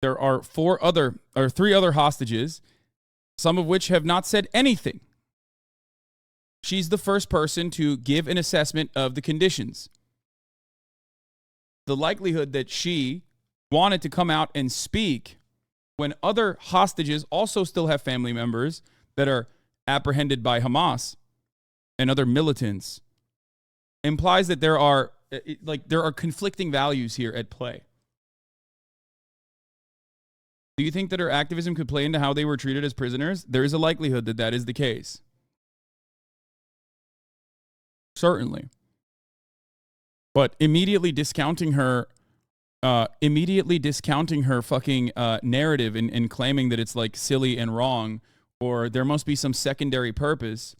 There are three other hostages, some of which have not said anything. She's the first person to give an assessment of the conditions. The likelihood that she wanted to come out and speak when other hostages also still have family members that are apprehended by Hamas and other militants implies that there are conflicting values here at play. Do you think that her activism could play into how they were treated as prisoners? There is a likelihood that that is the case. Certainly. But immediately discounting her fucking narrative and claiming that it's like silly and wrong, or there must be some secondary purpose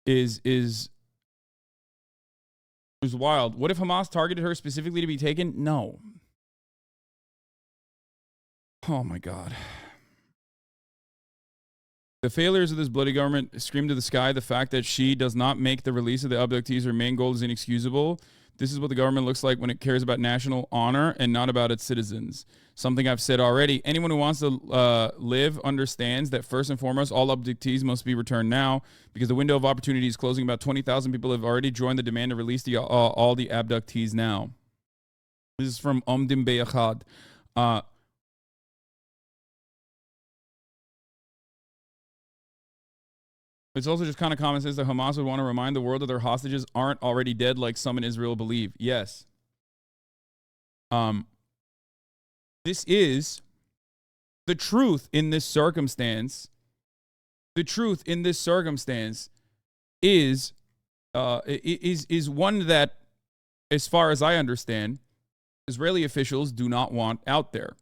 is wild. What if Hamas targeted her specifically to be taken? No. Oh my God. The failures of this bloody government scream to the sky. The fact that she does not make the release of the abductees her main goal is inexcusable. This is what the government looks like when it cares about national honor and not about its citizens. Something I've said already. Anyone who wants to live understands that first and foremost, all abductees must be returned now because the window of opportunity is closing. About 20,000 people have already joined the demand to release all the abductees now. This is from Omdim Beyachad. It's also just kind of common sense that Hamas would want to remind the world that their hostages aren't already dead like some in Israel believe. Yes. This is the truth in this circumstance. The truth in this circumstance is one that, as far as I understand, Israeli officials do not want out there.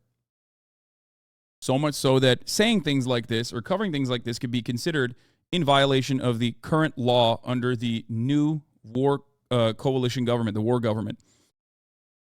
So much so that saying things like this or covering things like this could be considered in violation of the current law under the new war coalition government, the war government.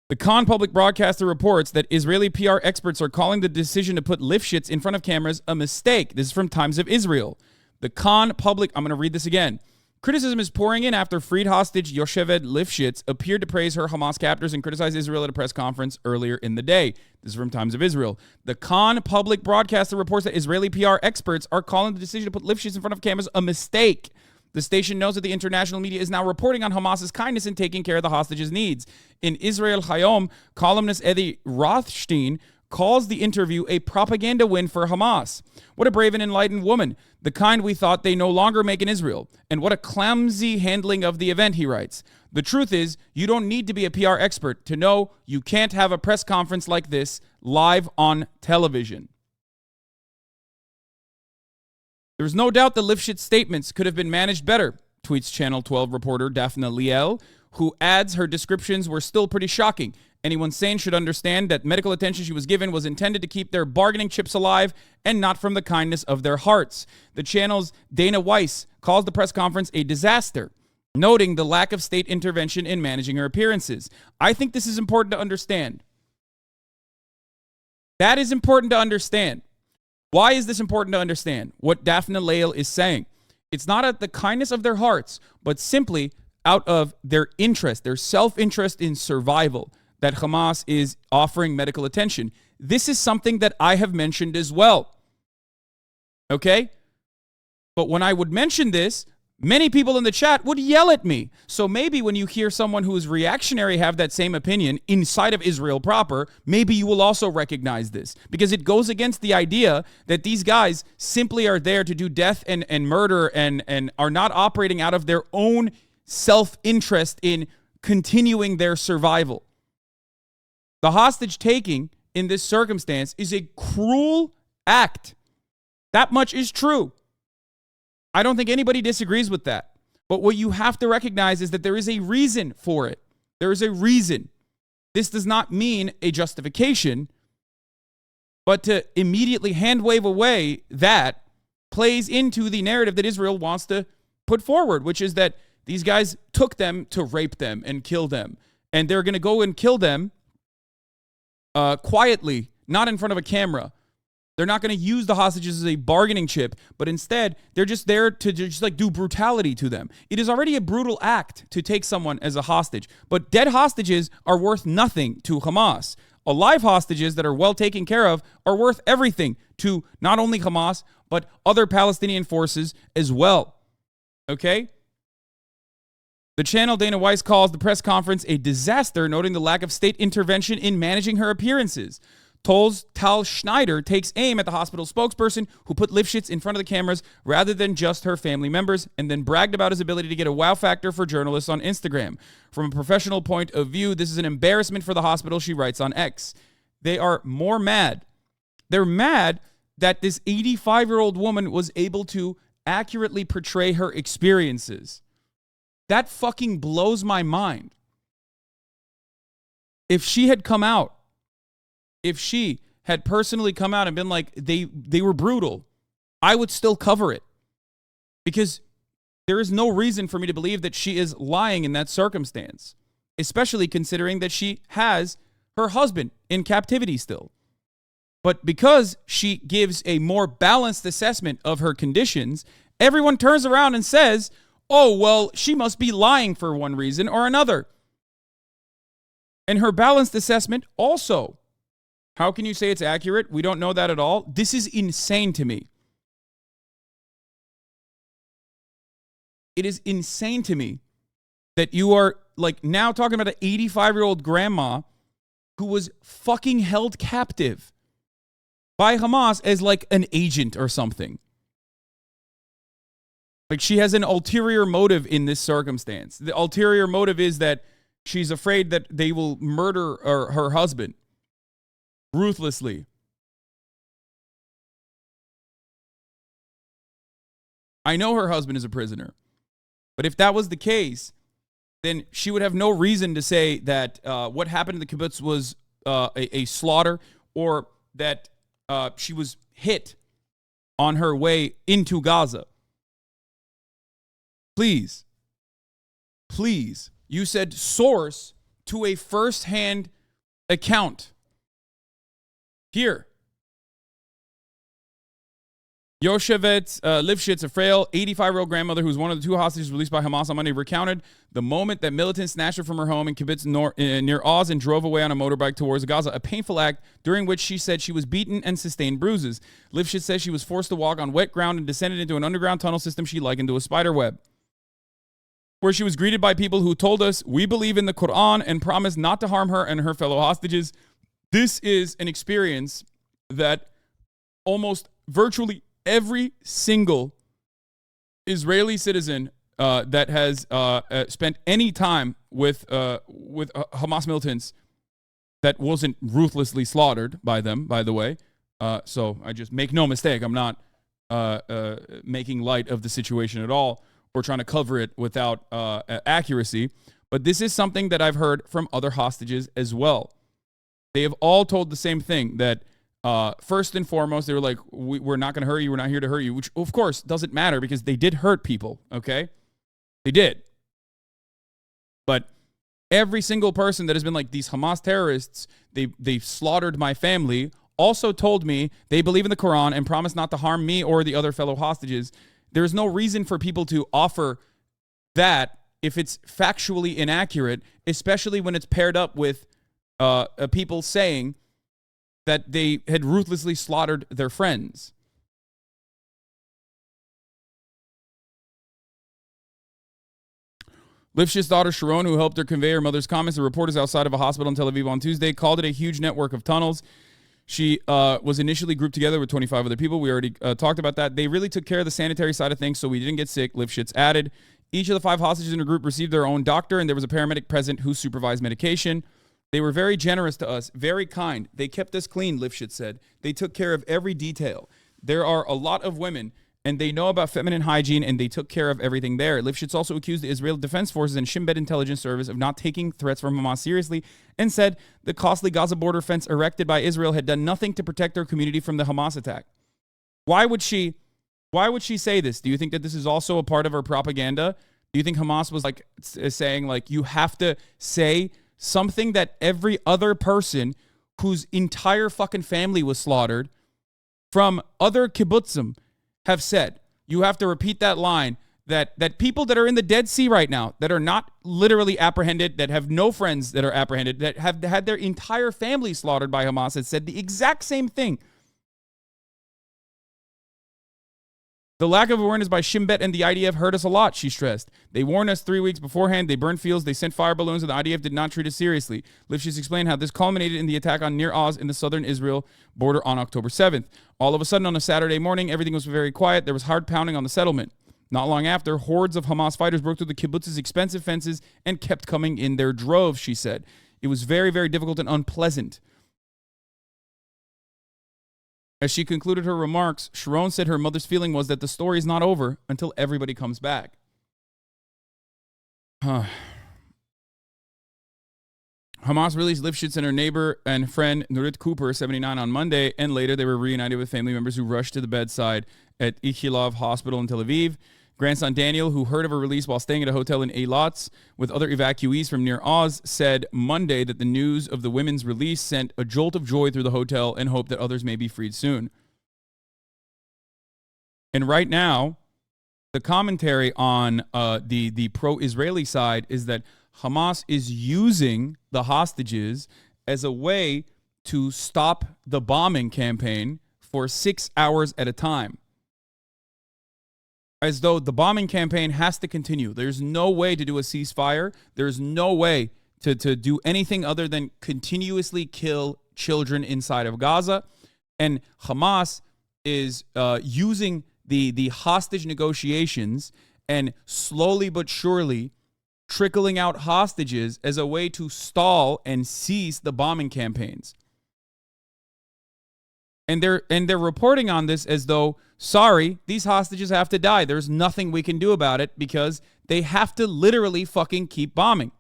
The Khan public broadcaster reports that Israeli PR experts are calling the decision to put Lifshitz in front of cameras a mistake. This is from Times of Israel. The Khan public, I'm going to read this again. Criticism is pouring in after freed hostage Yocheved Lifshitz appeared to praise her Hamas captors and criticize Israel at a press conference earlier in the day. This is from Times of Israel. The Khan public broadcaster reports that Israeli PR experts are calling the decision to put Lifshitz in front of cameras a mistake. The station knows that the international media is now reporting on Hamas's kindness in taking care of the hostages' needs. In Israel Hayom, columnist Eddie Rothstein calls the interview a propaganda win for Hamas. What a brave and enlightened woman, the kind we thought they no longer make in Israel. And what a clumsy handling of the event, he writes. The truth is, you don't need to be a PR expert to know you can't have a press conference like this live on television. There's no doubt the Lifshitz statements could have been managed better, tweets Channel 12 reporter Daphne Liel, who adds her descriptions were still pretty shocking. Anyone sane should understand that medical attention she was given was intended to keep their bargaining chips alive and not from the kindness of their hearts. The channel's Dana Weiss calls the press conference a disaster, noting the lack of state intervention in managing her appearances. I think this is important to understand. That is important to understand. Why is this important to understand? What Daphne Liel is saying. It's not at the kindness of their hearts, but simply out of their interest, their self-interest in survival, that Hamas is offering medical attention. This is something that I have mentioned as well. Okay? But when I would mention this, many people in the chat would yell at me. So maybe when you hear someone who is reactionary have that same opinion inside of Israel proper, maybe you will also recognize this. Because it goes against the idea that these guys simply are there to do death and murder and are not operating out of their own self-interest in continuing their survival. The hostage taking in this circumstance is a cruel act. That much is true. I don't think anybody disagrees with that. But what you have to recognize is that there is a reason for it. There is a reason. This does not mean a justification, but to immediately hand wave away that plays into the narrative that Israel wants to put forward, which is that these guys took them to rape them and kill them. And they're going to go and kill them quietly, not in front of a camera. They're not going to use the hostages as a bargaining chip, but instead, they're just there to just like do brutality to them. It is already a brutal act to take someone as a hostage, but dead hostages are worth nothing to Hamas. Alive hostages that are well taken care of are worth everything to not only Hamas, but other Palestinian forces as well. Okay? The channel Dana Weiss calls the press conference a disaster, noting the lack of state intervention in managing her appearances. Tal Schneider takes aim at the hospital spokesperson who put Lifshitz in front of the cameras rather than just her family members, and then bragged about his ability to get a wow factor for journalists on Instagram. From a professional point of view, this is an embarrassment for the hospital, she writes on X. They are more mad. They're mad that this 85-year-old woman was able to accurately portray her experiences. That fucking blows my mind. If she had come out, if she had personally come out and been like, they were brutal, I would still cover it. Because there is no reason for me to believe that she is lying in that circumstance, especially considering that she has her husband in captivity still. But because she gives a more balanced assessment of her conditions, everyone turns around and says, oh, well, she must be lying for one reason or another. And her balanced assessment also. How can you say it's accurate? We don't know that at all. This is insane to me. It is insane to me that you are like now talking about an 85-year-old grandma who was fucking held captive by Hamas as like an agent or something. Like she has an ulterior motive in this circumstance. The ulterior motive is that she's afraid that they will murder her husband ruthlessly. I know her husband is a prisoner, but if that was the case, then she would have no reason to say that what happened to the kibbutz was a slaughter, or that she was hit on her way into Gaza. Please, you said source to a first-hand account. Here. Yoshevet Lifshitz, a frail 85-year-old grandmother who was one of the 2 hostages released by Hamas on Monday, recounted the moment that militants snatched her from her home in Kibbutz near Oz and drove away on a motorbike towards Gaza, a painful act during which she said she was beaten and sustained bruises. Lifshitz says she was forced to walk on wet ground and descended into an underground tunnel system she likened to a spider web, where she was greeted by people who told us, "We believe in the Quran," and promised not to harm her and her fellow hostages. This is an experience that almost virtually every single Israeli citizen that has spent any time with Hamas militants that wasn't ruthlessly slaughtered by them, by the way. So I just make no mistake, I'm not making light of the situation at all or trying to cover it without accuracy. But this is something that I've heard from other hostages as well. They have all told the same thing, that first and foremost, they were like, we're not going to hurt you. We're not here to hurt you, which of course doesn't matter because they did hurt people. Okay. They did. But every single person that has been like, these Hamas terrorists, they slaughtered my family, also told me they believe in the Quran and promised not to harm me or the other fellow hostages. There's no reason for people to offer that if it's factually inaccurate, especially when it's paired up with people saying that they had ruthlessly slaughtered their friends. Lifshit's daughter Sharon, who helped her convey her mother's comments to reporters outside of a hospital in Tel Aviv on Tuesday, called it a huge network of tunnels. She was initially grouped together with 25 other people. We already talked about that. They really took care of the sanitary side of things, so we didn't get sick, Lifshitz added. Each of the 5 hostages in her group received their own doctor, and there was a paramedic present who supervised medication. They were very generous to us, very kind. They kept us clean, Lifshitz said. They took care of every detail. There are a lot of women, and they know about feminine hygiene, and they took care of everything there. Lifshitz also accused the Israel Defense Forces and Shin Bet Intelligence Service of not taking threats from Hamas seriously and said the costly Gaza border fence erected by Israel had done nothing to protect their community from the Hamas attack. Why would she say this? Do you think that this is also a part of her propaganda? Do you think Hamas was like saying, like, you have to say something that every other person whose entire fucking family was slaughtered from other kibbutzim have said? You have to repeat that line that people that are in the Dead Sea right now, that are not literally apprehended, that have no friends that are apprehended, that have had their entire family slaughtered by Hamas, has said the exact same thing. The lack of awareness by Shin Bet and the IDF hurt us a lot, she stressed. They warned us 3 weeks beforehand. They burned fields. They sent fire balloons, and the IDF did not treat us seriously. Lifshitz explained how this culminated in the attack on Nir Oz in the southern Israel border on October 7th. All of a sudden, on a Saturday morning, everything was very quiet. There was hard pounding on the settlement. Not long after, hordes of Hamas fighters broke through the kibbutz's expensive fences and kept coming in their droves, she said. It was very, very difficult and unpleasant. As she concluded her remarks, Sharon said her mother's feeling was that the story is not over until everybody comes back. Hamas released Lifshitz and her neighbor and friend Nurit Cooper, 79, on Monday, and later they were reunited with family members who rushed to the bedside at Ichilov Hospital in Tel Aviv. Grandson Daniel, who heard of her release while staying at a hotel in Eilat with other evacuees from near Oz, said Monday that the news of the women's release sent a jolt of joy through the hotel and hoped that others may be freed soon. And right now, the commentary on the pro-Israeli side is that Hamas is using the hostages as a way to stop the bombing campaign for 6 hours at a time. As though the bombing campaign has to continue. There's no way to do a ceasefire. There's no way to do anything other than continuously kill children inside of Gaza. And Hamas is using the hostage negotiations and slowly but surely trickling out hostages as a way to stall and cease the bombing campaigns. And they're reporting on this as though, sorry, these hostages have to die. There's nothing we can do about it because they have to literally fucking keep bombing.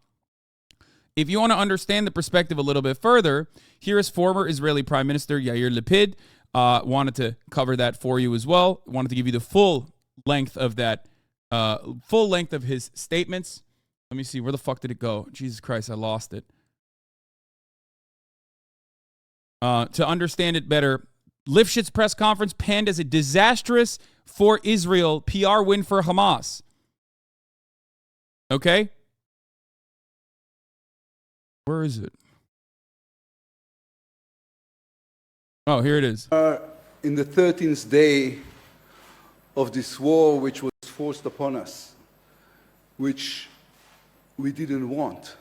If you want to understand the perspective a little bit further, here is former Israeli Prime Minister Yair Lapid. Wanted to cover that for you as well. Wanted to give you the full length of that, full length of his statements. Let me see. Where the fuck did it go? Jesus Christ, I lost it. to understand it better, Lifshitz press conference panned as a disastrous for Israel PR win for Hamas. Okay? Where is it? Oh, here it is. In the 13th day of this war, which was forced upon us, which we didn't want,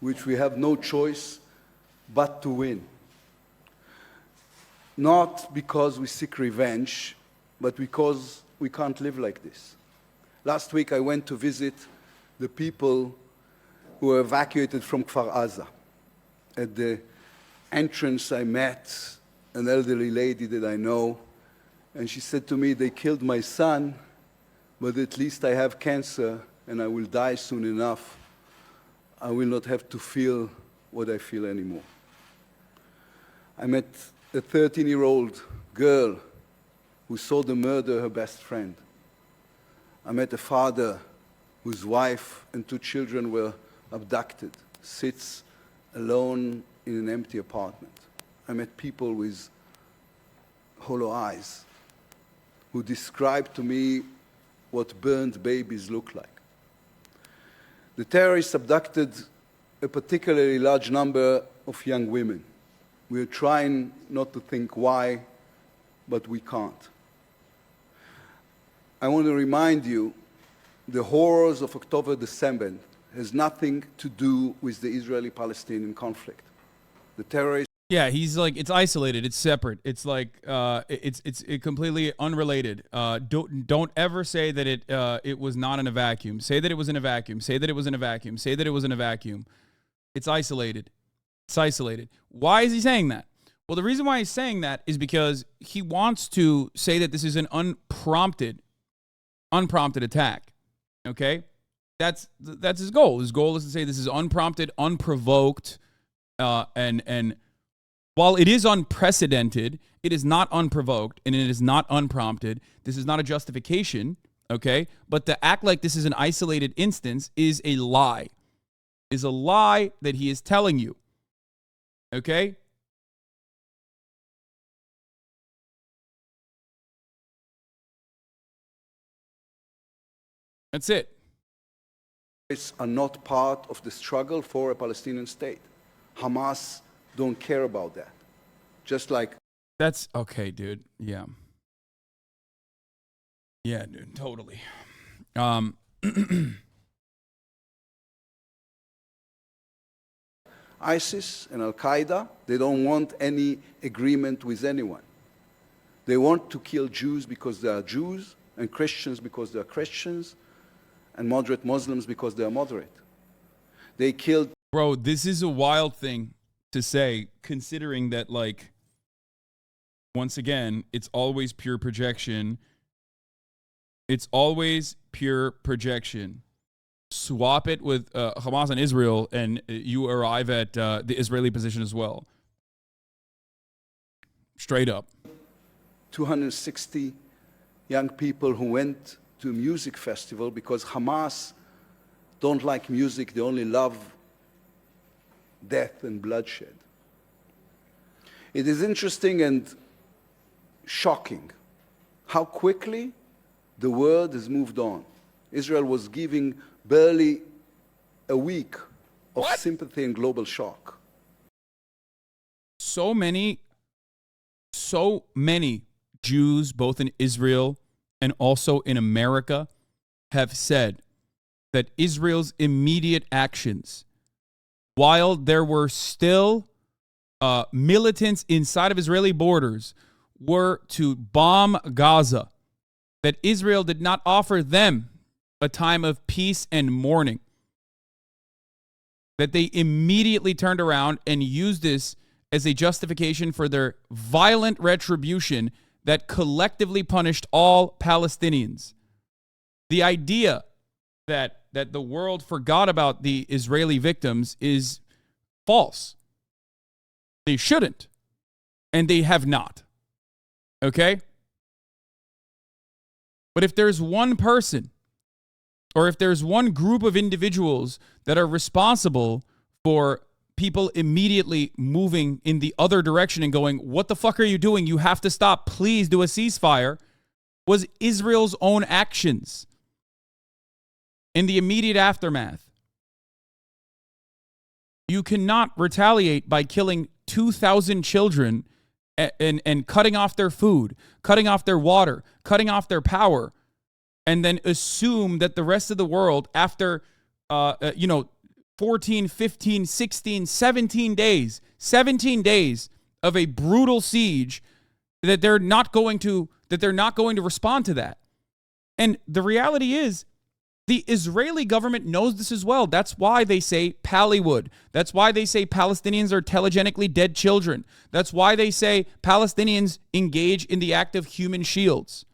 which we have no choice but to win. Not because we seek revenge, but because we can't live like this. Last week I went to visit the people who were evacuated from Kfar Aza. At the entrance I met an elderly lady that I know, and she said to me, they killed my son, but at least I have cancer and I will die soon enough. I will not have to feel what I feel anymore. I met a 13-year-old girl who saw the murder of her best friend. I met a father whose wife and 2 children were abducted, sits alone in an empty apartment. I met people with hollow eyes who described to me what burned babies look like. The terrorists abducted a particularly large number of young women. We are trying not to think why, but we can't. I want to remind you, the horrors of October the 7th has nothing to do with the Israeli-Palestinian conflict. The terrorists. Yeah, he's like, it's isolated, it's separate, it's like it's completely unrelated. Don't ever say that it was not in a vacuum. Say that it was in a vacuum. Say that it was in a vacuum. Say that it was in a vacuum. It's isolated. It's isolated. Why is he saying that? Well, the reason why he's saying that is because he wants to say that this is an unprompted attack. Okay, that's his goal. His goal is to say this is unprompted, unprovoked, and while it is unprecedented, it is not unprovoked and it is not unprompted. This is not a justification, okay? But to act like this is an isolated instance is a lie. Is a lie that he is telling you, okay? That's it. Are not part of the struggle for a Palestinian state. Hamas don't care about that. Just like... That's okay, dude. Yeah. Yeah, dude, totally. ISIS and Al-Qaeda, they don't want any agreement with anyone. They want to kill Jews because they are Jews, and Christians because they are Christians, and moderate Muslims because they are moderate. They killed... Bro, this is a wild thing to say, considering that, like, once again, it's always pure projection. It's always pure projection. Swap it with Hamas and Israel, and you arrive at the Israeli position as well. Straight up. 260 young people who went to a music festival because Hamas don't like music, they only love death and bloodshed. It is interesting and shocking how quickly the world has moved on. Israel was giving barely a week of sympathy and global shock. So many Jews, both in Israel and also in America, have said that Israel's immediate actions, while there were still militants inside of Israeli borders, were to bomb Gaza, that Israel did not offer them a time of peace and mourning, that they immediately turned around and used this as a justification for their violent retribution that collectively punished all Palestinians. The idea that the world forgot about the Israeli victims is false. They shouldn't, and they have not. Okay? But if there's one person, or if there's one group of individuals that are responsible for people immediately moving in the other direction and going, what the fuck are you doing? You have to stop. Please do a ceasefire, was Israel's own actions in the immediate aftermath. You cannot retaliate by killing 2,000 children and cutting off their food, cutting off their water, cutting off their power, and then assume that the rest of the world, after 14, 15, 16, 17 days of a brutal siege, that they're not going to respond to that. And the reality is, the Israeli government knows this as well. That's why they say Pallywood. That's why they say Palestinians are telegenically dead children. That's why they say Palestinians engage in the act of human shields.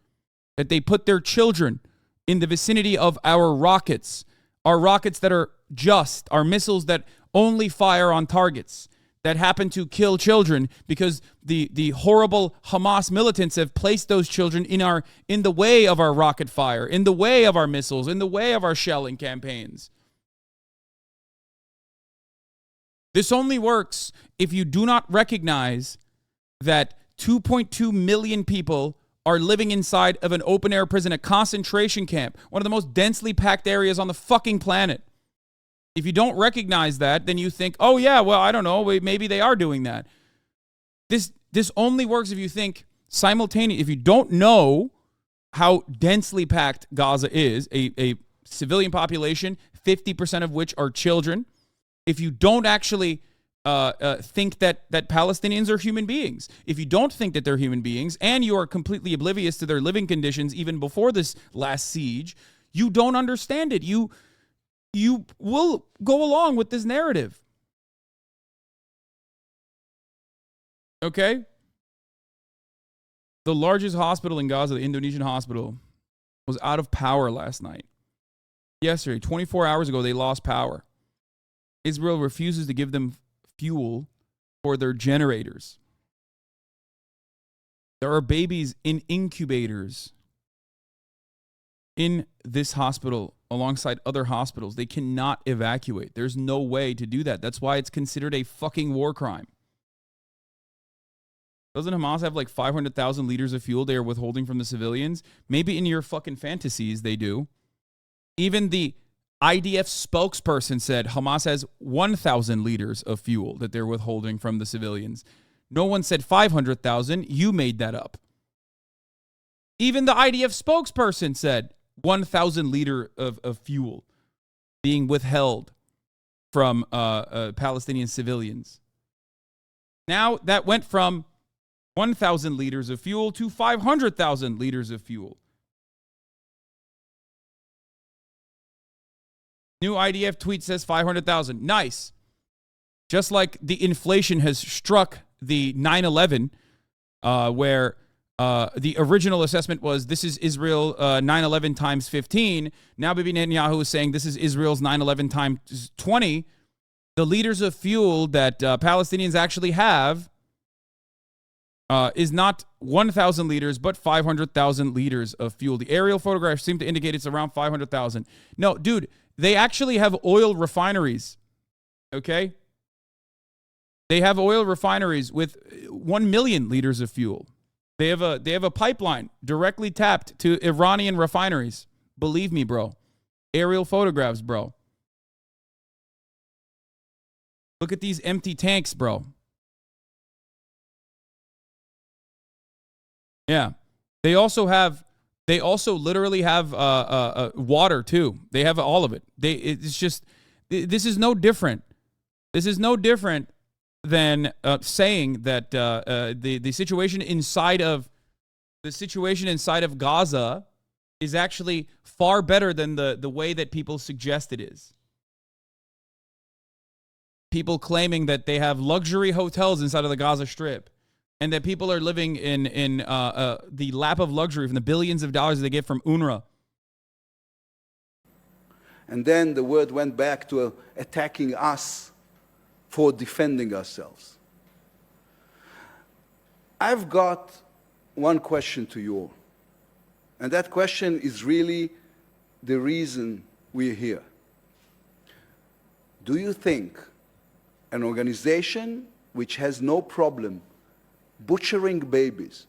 That they put their children in the vicinity of our rockets that are just, our missiles that only fire on targets, that happen to kill children because the horrible Hamas militants have placed those children in the way of our rocket fire, in the way of our missiles, in the way of our shelling campaigns. This only works if you do not recognize that 2.2 million people are living inside of an open-air prison, a concentration camp, one of the most densely packed areas on the fucking planet. If you don't recognize that, then you think, oh yeah, well, I don't know, maybe they are doing that. This only works if you think simultaneously, if you don't know how densely packed Gaza is, a civilian population, 50% of which are children. If you don't actually think that Palestinians are human beings, if you don't think that they're human beings, and you are completely oblivious to their living conditions even before this last siege, you don't understand it. You will go along with this narrative. Okay? The largest hospital in Gaza, the Indonesian hospital, was out of power last night. Yesterday, 24 hours ago, they lost power. Israel refuses to give them fuel for their generators. There are babies in incubators in this hospital alongside other hospitals. They cannot evacuate. There's no way to do that. That's why it's considered a fucking war crime. Doesn't Hamas have like 500,000 liters of fuel they are withholding from the civilians? Maybe in your fucking fantasies they do. Even the IDF spokesperson said Hamas has 1,000 liters of fuel that they're withholding from the civilians. No one said 500,000. You made that up. Even the IDF spokesperson said 1,000 liter of fuel being withheld from Palestinian civilians. Now that went from 1,000 liters of fuel to 500,000 liters of fuel. New IDF tweet says 500,000. Nice. Just like the inflation has struck the 9/11, where the original assessment was this is Israel 9/11 times 15. Now Bibi Netanyahu is saying this is Israel's 9/11 times 20. The liters of fuel that Palestinians actually have is not 1,000 liters, but 500,000 liters of fuel. The aerial photographs seem to indicate it's around 500,000. No, dude, they actually have oil refineries, okay? They have oil refineries with 1 million liters of fuel. They have a pipeline directly tapped to Iranian refineries. Believe me, bro. Aerial photographs, bro. Look at these empty tanks, bro. Yeah. They also literally have water too. They have all of it. It's just, this is no different. This is no different than saying that the situation inside of Gaza is actually far better than the way that people suggest it is. People claiming that they have luxury hotels inside of the Gaza Strip, and that people are living in the lap of luxury from the billions of dollars they get from UNRWA. And then the word went back to attacking us for defending ourselves. I've got one question to you all. And that question is really the reason we're here. Do you think an organization which has no problem butchering babies,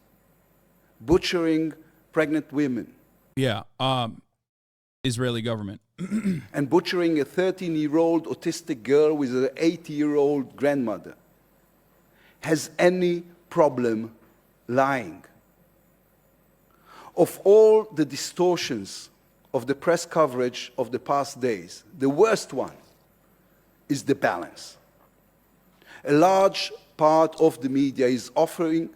butchering pregnant women. Yeah, Israeli government. And butchering a 13-year-old autistic girl with an 80-year-old grandmother has any problem lying. Of all the distortions of the press coverage of the past days, the worst one is the balance. A large part of the media is offering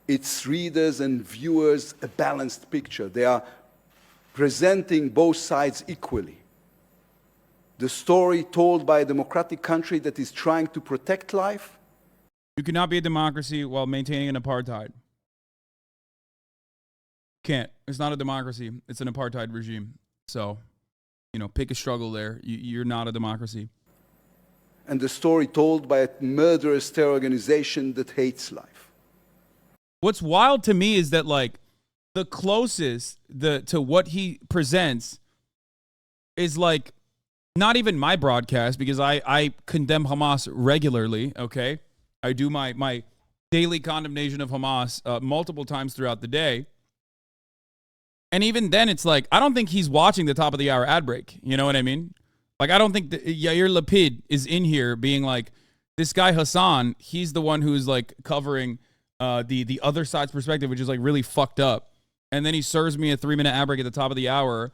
its readers and viewers a balanced picture. They are presenting both sides equally. The story told by a democratic country that is trying to protect life. You cannot be a democracy while maintaining an apartheid. Can't. It's not a democracy. It's an apartheid regime. So, pick a struggle there. You're not a democracy. And the story told by a murderous terror organization that hates life. What's wild to me is that, the closest to what he presents is, not even my broadcast, because I condemn Hamas regularly, okay? I do my daily condemnation of Hamas multiple times throughout the day. And even then, it's I don't think he's watching the top of the hour ad break. You know what I mean? I don't think that Yair Lapid is in here being this guy Hassan, he's the one who's covering the other side's perspective, which is really fucked up. And then he serves me a 3-minute ad break at the top of the hour.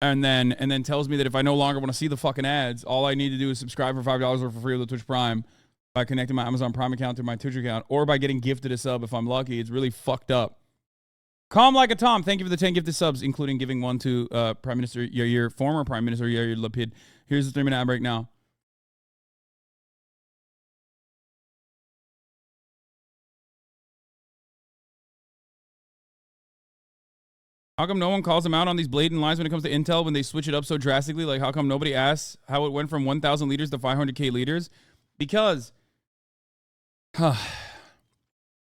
And then tells me that if I no longer want to see the fucking ads, all I need to do is subscribe for $5 or for free with the Twitch Prime by connecting my Amazon Prime account to my Twitch account, or by getting gifted a sub if I'm lucky. It's really fucked up. Calm like a Tom, thank you for the 10 gifted subs, including giving one to Prime Minister Yair, former Prime Minister Yair Lapid. Here's the 3-minute ad break now. How come no one calls them out on these blatant lies when it comes to intel when they switch it up so drastically? How come nobody asks how it went from 1,000 liters to 500K liters? Because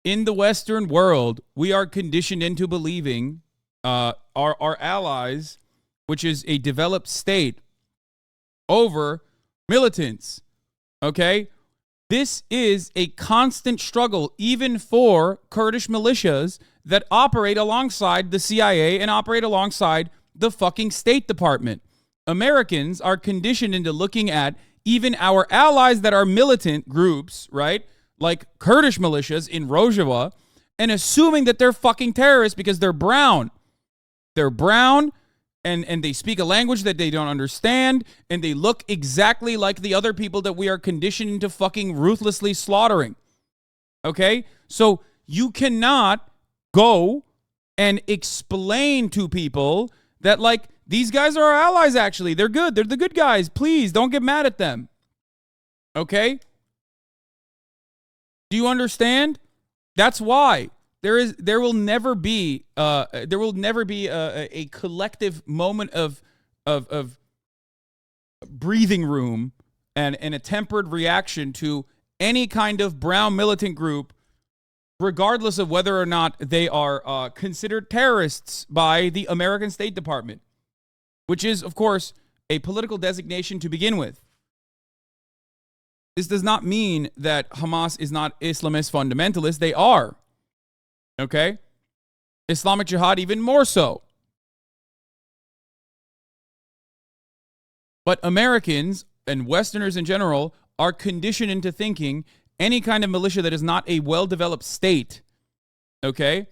in the Western world, we are conditioned into believing our allies, which is a developed state, over militants. Okay? This is a constant struggle, even for Kurdish militias that operate alongside the CIA and operate alongside the fucking State Department. Americans are conditioned into looking at even our allies that are militant groups, right? Like Kurdish militias in Rojava, and assuming that they're fucking terrorists because they're brown. They're brown, and they speak a language that they don't understand, and they look exactly like the other people that we are conditioned into fucking ruthlessly slaughtering. Okay? So you cannot go and explain to people that, these guys are our allies, actually. They're good. They're the good guys. Please, don't get mad at them. Okay? Do you understand? That's why there will never be a collective moment of breathing room and a tempered reaction to any kind of brown militant group, regardless of whether or not they are considered terrorists by the American State Department, which is, of course, a political designation to begin with. This does not mean that Hamas is not Islamist fundamentalists. They are. Okay? Islamic Jihad even more so. But Americans and Westerners in general are conditioned into thinking any kind of militia that is not a well-developed state, okay?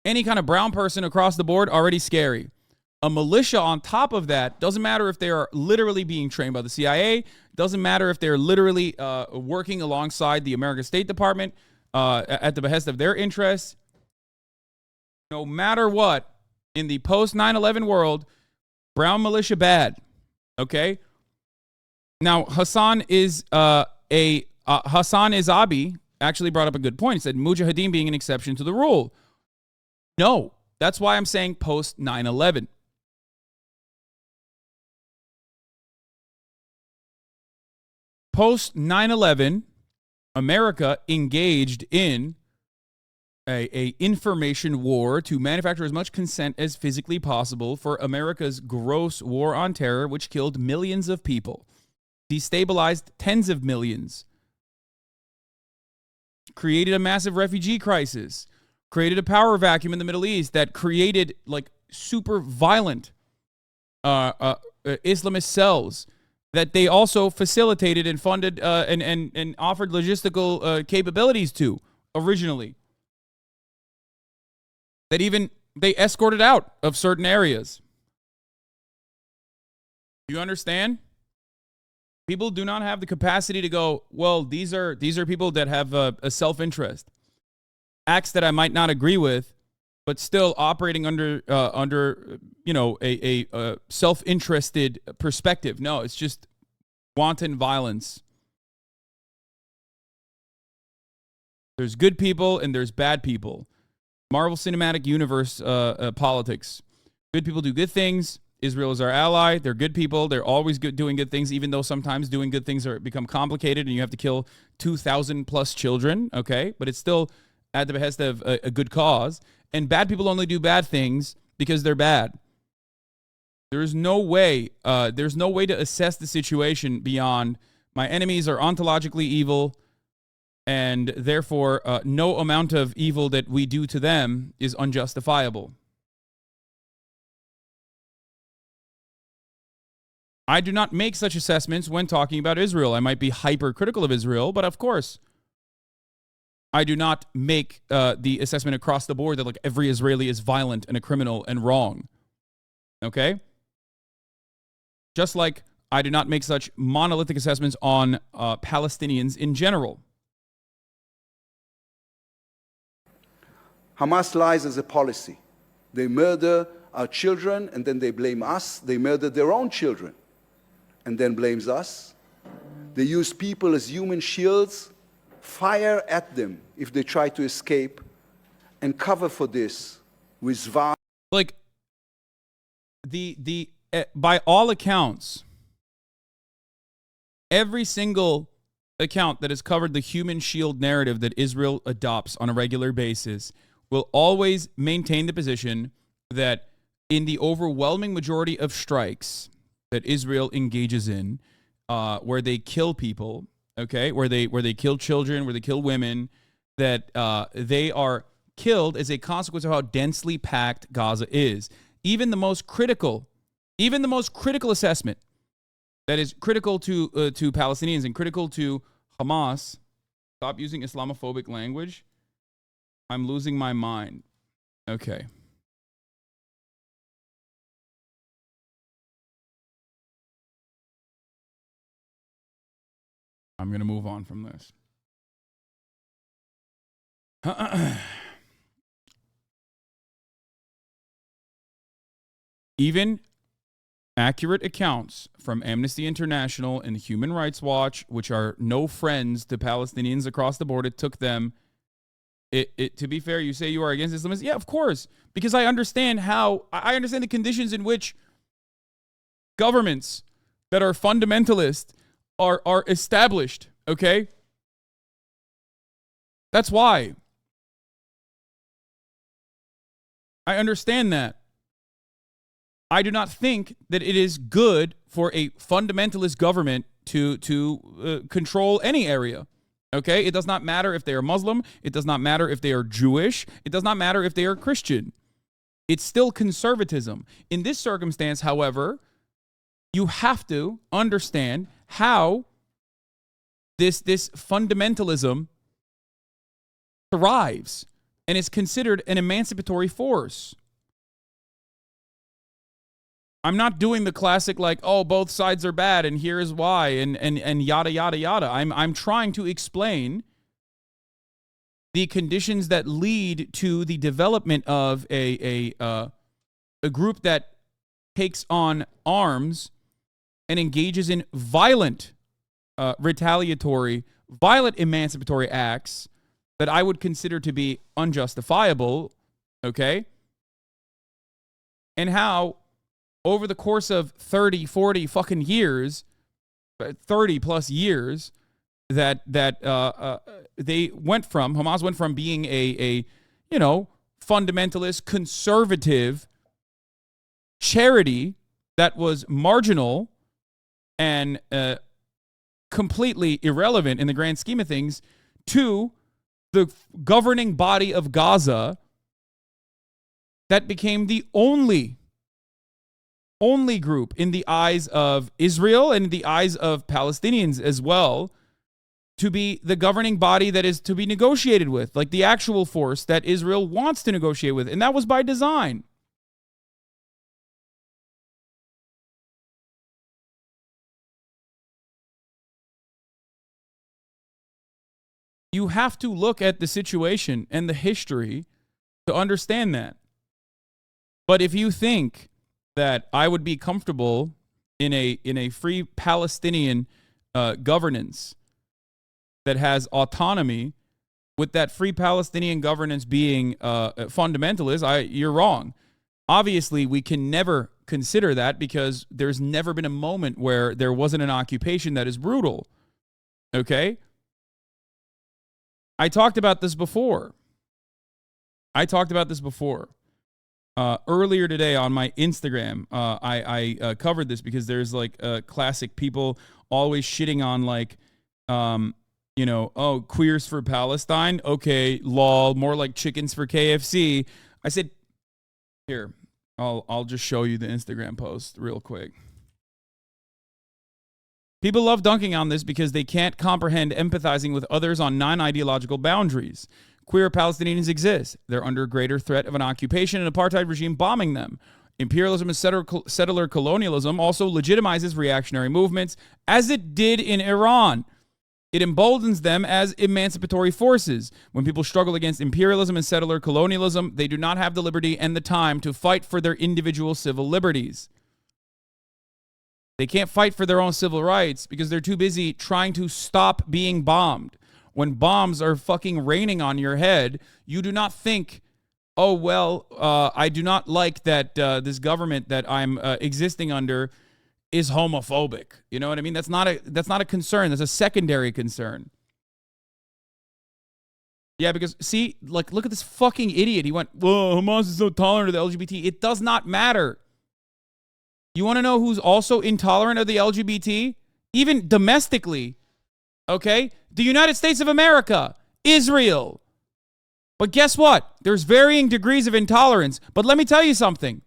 Any kind of brown person across the board, already scary. A militia on top of that, doesn't matter if they are literally being trained by the CIA, doesn't matter if they're literally working alongside the American State Department at the behest of their interests. No matter what, in the post-9/11 world, brown militia bad, okay? Now, Hassan Izabi actually brought up a good point. He said, Mujahideen being an exception to the rule. No, that's why I'm saying post 9/11. Post 9/11, America engaged in a information war to manufacture as much consent as physically possible for America's gross war on terror, which killed millions of people. destabilized tens of millions, created a massive refugee crisis, created a power vacuum in the Middle East that created like super violent Islamist cells that they also facilitated and funded and offered logistical capabilities to originally. That even they escorted out of certain areas. You understand? People do not have the capacity to go, well, these are people that have a self-interest. Acts that I might not agree with, but still operating under a self-interested perspective. No, it's just wanton violence. There's good people and there's bad people. Marvel Cinematic Universe politics. Good people do good things. Israel is our ally. They're good people. They're always doing good things, even though sometimes doing good things become complicated and you have to kill 2,000 plus children. Okay, but it's still at the behest of a good cause. And bad people only do bad things because they're bad. There's no way to assess the situation beyond my enemies are ontologically evil, and therefore no amount of evil that we do to them is unjustifiable. I do not make such assessments when talking about Israel. I might be hypercritical of Israel, but of course, I do not make the assessment across the board that like every Israeli is violent and a criminal and wrong. Okay? Just like I do not make such monolithic assessments on Palestinians in general. Hamas lies as a policy. They murder our children and then they blame us. They murder their own children and then blames us. They use people as human shields, fire at them if they try to escape, and cover for this with violence. Like, by all accounts, every single account that has covered the human shield narrative that Israel adopts on a regular basis will always maintain the position that in the overwhelming majority of strikes that Israel engages in, where they kill people, okay, where they kill children, where they kill women, that they are killed as a consequence of how densely packed Gaza is. Even the most critical assessment that is critical to Palestinians and critical to Hamas. Stop using Islamophobic language. I'm losing my mind. Okay. I'm going to move on from this. Even accurate accounts from Amnesty International and Human Rights Watch, which are no friends to Palestinians across the board, it took them... to be fair, you say you are against Islamists? Yeah, of course. Because I understand the conditions in which governments that are fundamentalist are established, okay? That's why. I understand that. I do not think that it is good for a fundamentalist government to control any area. Okay? It does not matter if they are Muslim. It does not matter if they are Jewish. It does not matter if they are Christian. It's still conservatism. In this circumstance, however, you have to understand how this fundamentalism thrives and is considered an emancipatory force. I'm not doing the classic like, oh, both sides are bad and here is why and yada yada yada. I'm trying to explain the conditions that lead to the development of a group that takes on arms and engages in violent retaliatory, violent emancipatory acts that I would consider to be unjustifiable, okay? And how over the course of 30, 40 fucking years, 30 plus years, that Hamas went from being a fundamentalist, conservative charity that was marginal and completely irrelevant in the grand scheme of things to the governing body of Gaza that became the only group in the eyes of Israel and in the eyes of Palestinians as well to be the governing body that is to be negotiated with, like the actual force that Israel wants to negotiate with. And that was by design. You have to look at the situation and the history to understand that. But if you think that I would be comfortable in a free Palestinian governance that has autonomy, with that free Palestinian governance being fundamentalist, you're wrong. Obviously, we can never consider that because there's never been a moment where there wasn't an occupation that is brutal. Okay? I talked about this before. Earlier today on my Instagram, I covered this because there's like classic people always shitting on like, oh, queers for Palestine. Okay, lol, more like chickens for KFC. I said, here, I'll just show you the Instagram post real quick. People love dunking on this because they can't comprehend empathizing with others on non-ideological boundaries. Queer Palestinians exist. They're under greater threat of an occupation and apartheid regime bombing them. Imperialism and settler colonialism also legitimizes reactionary movements, as it did in Iran. It emboldens them as emancipatory forces. When people struggle against imperialism and settler colonialism, they do not have the liberty and the time to fight for their individual civil liberties. They can't fight for their own civil rights because they're too busy trying to stop being bombed. When bombs are fucking raining on your head, you do not think, oh, well, I do not like that this government that I'm existing under is homophobic. You know what I mean? That's not a concern. That's a secondary concern. Yeah, because, see, like, look at this fucking idiot. He went, whoa, Hamas is so tolerant of the LGBT. It does not matter. You want to know who's also intolerant of the LGBT? Even domestically, okay? The United States of America, Israel. But guess what? There's varying degrees of intolerance. But let me tell you something.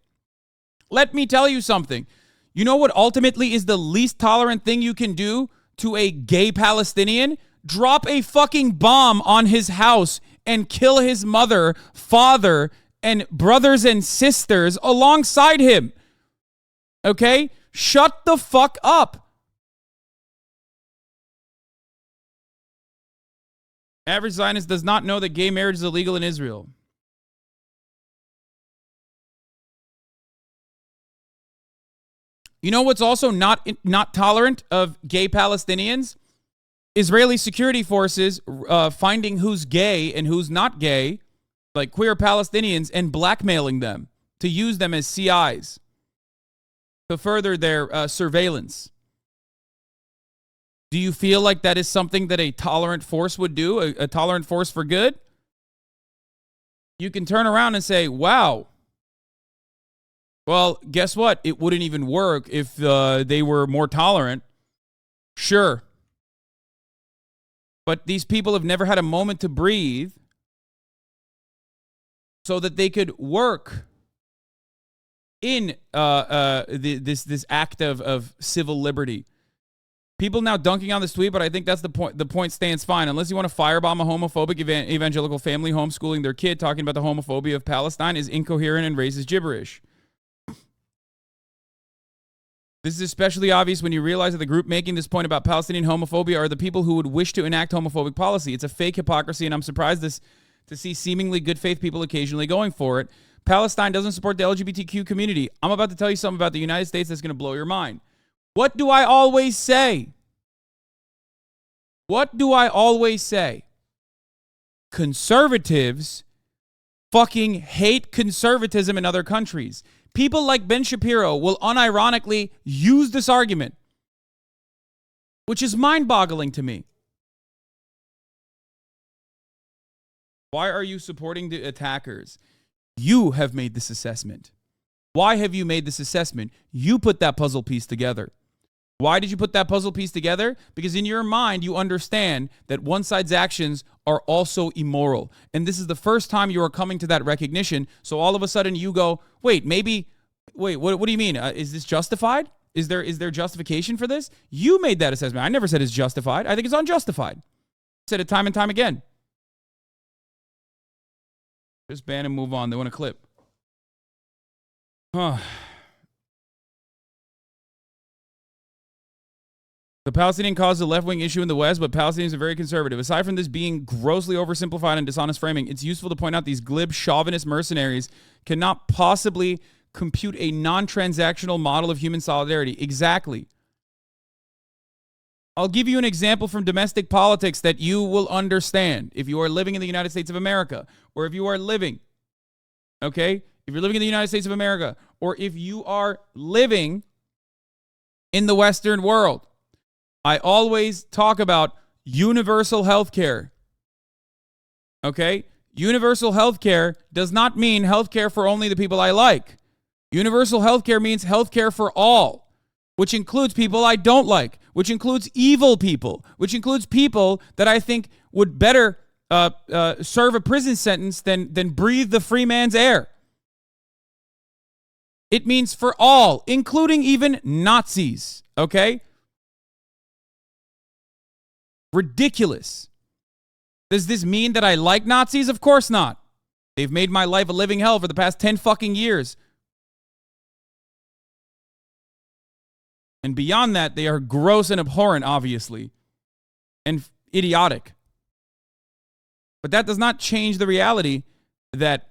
You know what ultimately is the least tolerant thing you can do to a gay Palestinian? Drop a fucking bomb on his house and kill his mother, father, and brothers and sisters alongside him. Okay? Shut the fuck up. Average Zionist does not know that gay marriage is illegal in Israel. You know what's also not tolerant of gay Palestinians? Israeli security forces finding who's gay and who's not gay, like queer Palestinians, and blackmailing them to use them as CIs to further their surveillance. Do you feel like that is something that a tolerant force would do, a tolerant force for good? You can turn around and say, wow, well, guess what? It wouldn't even work if they were more tolerant. Sure. But these people have never had a moment to breathe so that they could work in this act of civil liberty. People now dunking on this tweet, but I think that's the point. The point stands fine. Unless you want to firebomb a homophobic evangelical family homeschooling their kid, talking about the homophobia of Palestine is incoherent and racist gibberish. This is especially obvious when you realize that the group making this point about Palestinian homophobia are the people who would wish to enact homophobic policy. It's a fake hypocrisy, and I'm surprised to see seemingly good faith people occasionally going for it. Palestine doesn't support the LGBTQ community. I'm about to tell you something about the United States that's going to blow your mind. What do I always say? Conservatives fucking hate conservatism in other countries. People like Ben Shapiro will unironically use this argument, which is mind-boggling to me. Why are you supporting the attackers? You have made this assessment. Why have you made this assessment? You put that puzzle piece together. Why did you put that puzzle piece together? Because in your mind, you understand that one side's actions are also immoral. And this is the first time you are coming to that recognition. So all of a sudden you go, wait, what do you mean? Is this justified? Is there justification for this? You made that assessment. I never said it's justified. I think it's unjustified. I said it time and time again. Just ban and move on. They want a clip. The Palestinian cause is a left-wing issue in the West, but Palestinians are very conservative. Aside from this being grossly oversimplified and dishonest framing, it's useful to point out these glib, chauvinist mercenaries cannot possibly compute a non-transactional model of human solidarity. Exactly. I'll give you an example from domestic politics that you will understand if you are living in the United States of America, or if you are living, okay? If you're living in the United States of America, or if you are living in the Western world. I always talk about universal health care. Okay? Universal health care does not mean health care for only the people I like. Universal health care means health care for all, which includes people I don't like, which includes evil people, which includes people that I think would better serve a prison sentence than breathe the free man's air. It means for all, including even Nazis. Okay? Ridiculous. Does this mean that I like Nazis? Of course not. They've made my life a living hell for the past 10 fucking years. And beyond that, they are gross and abhorrent, obviously, and idiotic. But that does not change the reality that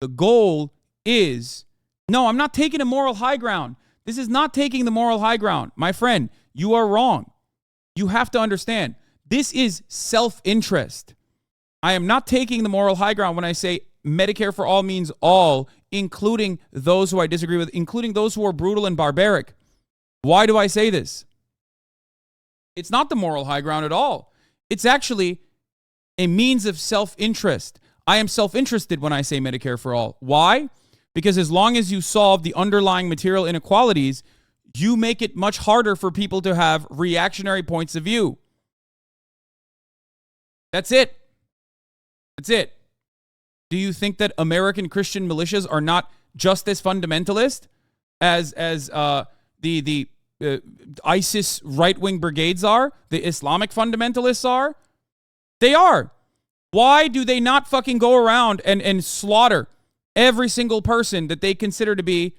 the goal is, no, I'm not taking a moral high ground. This is not taking the moral high ground. My friend, you are wrong. You have to understand. This is self-interest. I am not taking the moral high ground when I say Medicare for all means all, including those who I disagree with, including those who are brutal and barbaric. Why do I say this? It's not the moral high ground at all. It's actually a means of self-interest. I am self-interested when I say Medicare for all. Why? Because as long as you solve the underlying material inequalities, you make it much harder for people to have reactionary points of view. That's it. That's it. Do you think that American Christian militias are not just as fundamentalist as the ISIS right-wing brigades are? The Islamic fundamentalists are? They are. Why do they not fucking go around and slaughter every single person that they consider to be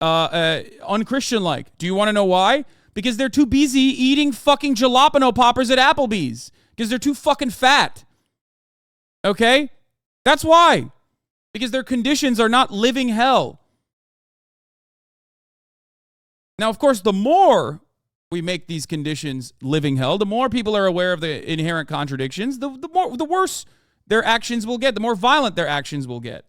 unchristian-like? Do you want to know why? Because they're too busy eating fucking jalapeno poppers at Applebee's. Because they're too fucking fat. Okay? That's why. Because their conditions are not living hell. Now, of course, the more we make these conditions living hell, the more people are aware of the inherent contradictions, the worse their actions will get, the more violent their actions will get.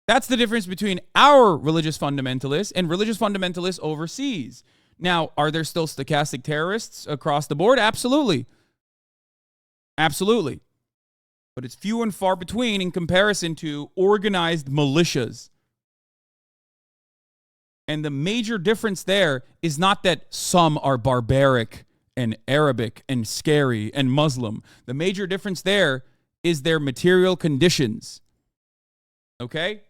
That's the difference between our religious fundamentalists and religious fundamentalists overseas. Now, are there still stochastic terrorists across the board? Absolutely. Absolutely. But it's few and far between in comparison to organized militias. And the major difference there is not that some are barbaric and Arabic and scary and Muslim. The major difference there is their material conditions. Okay?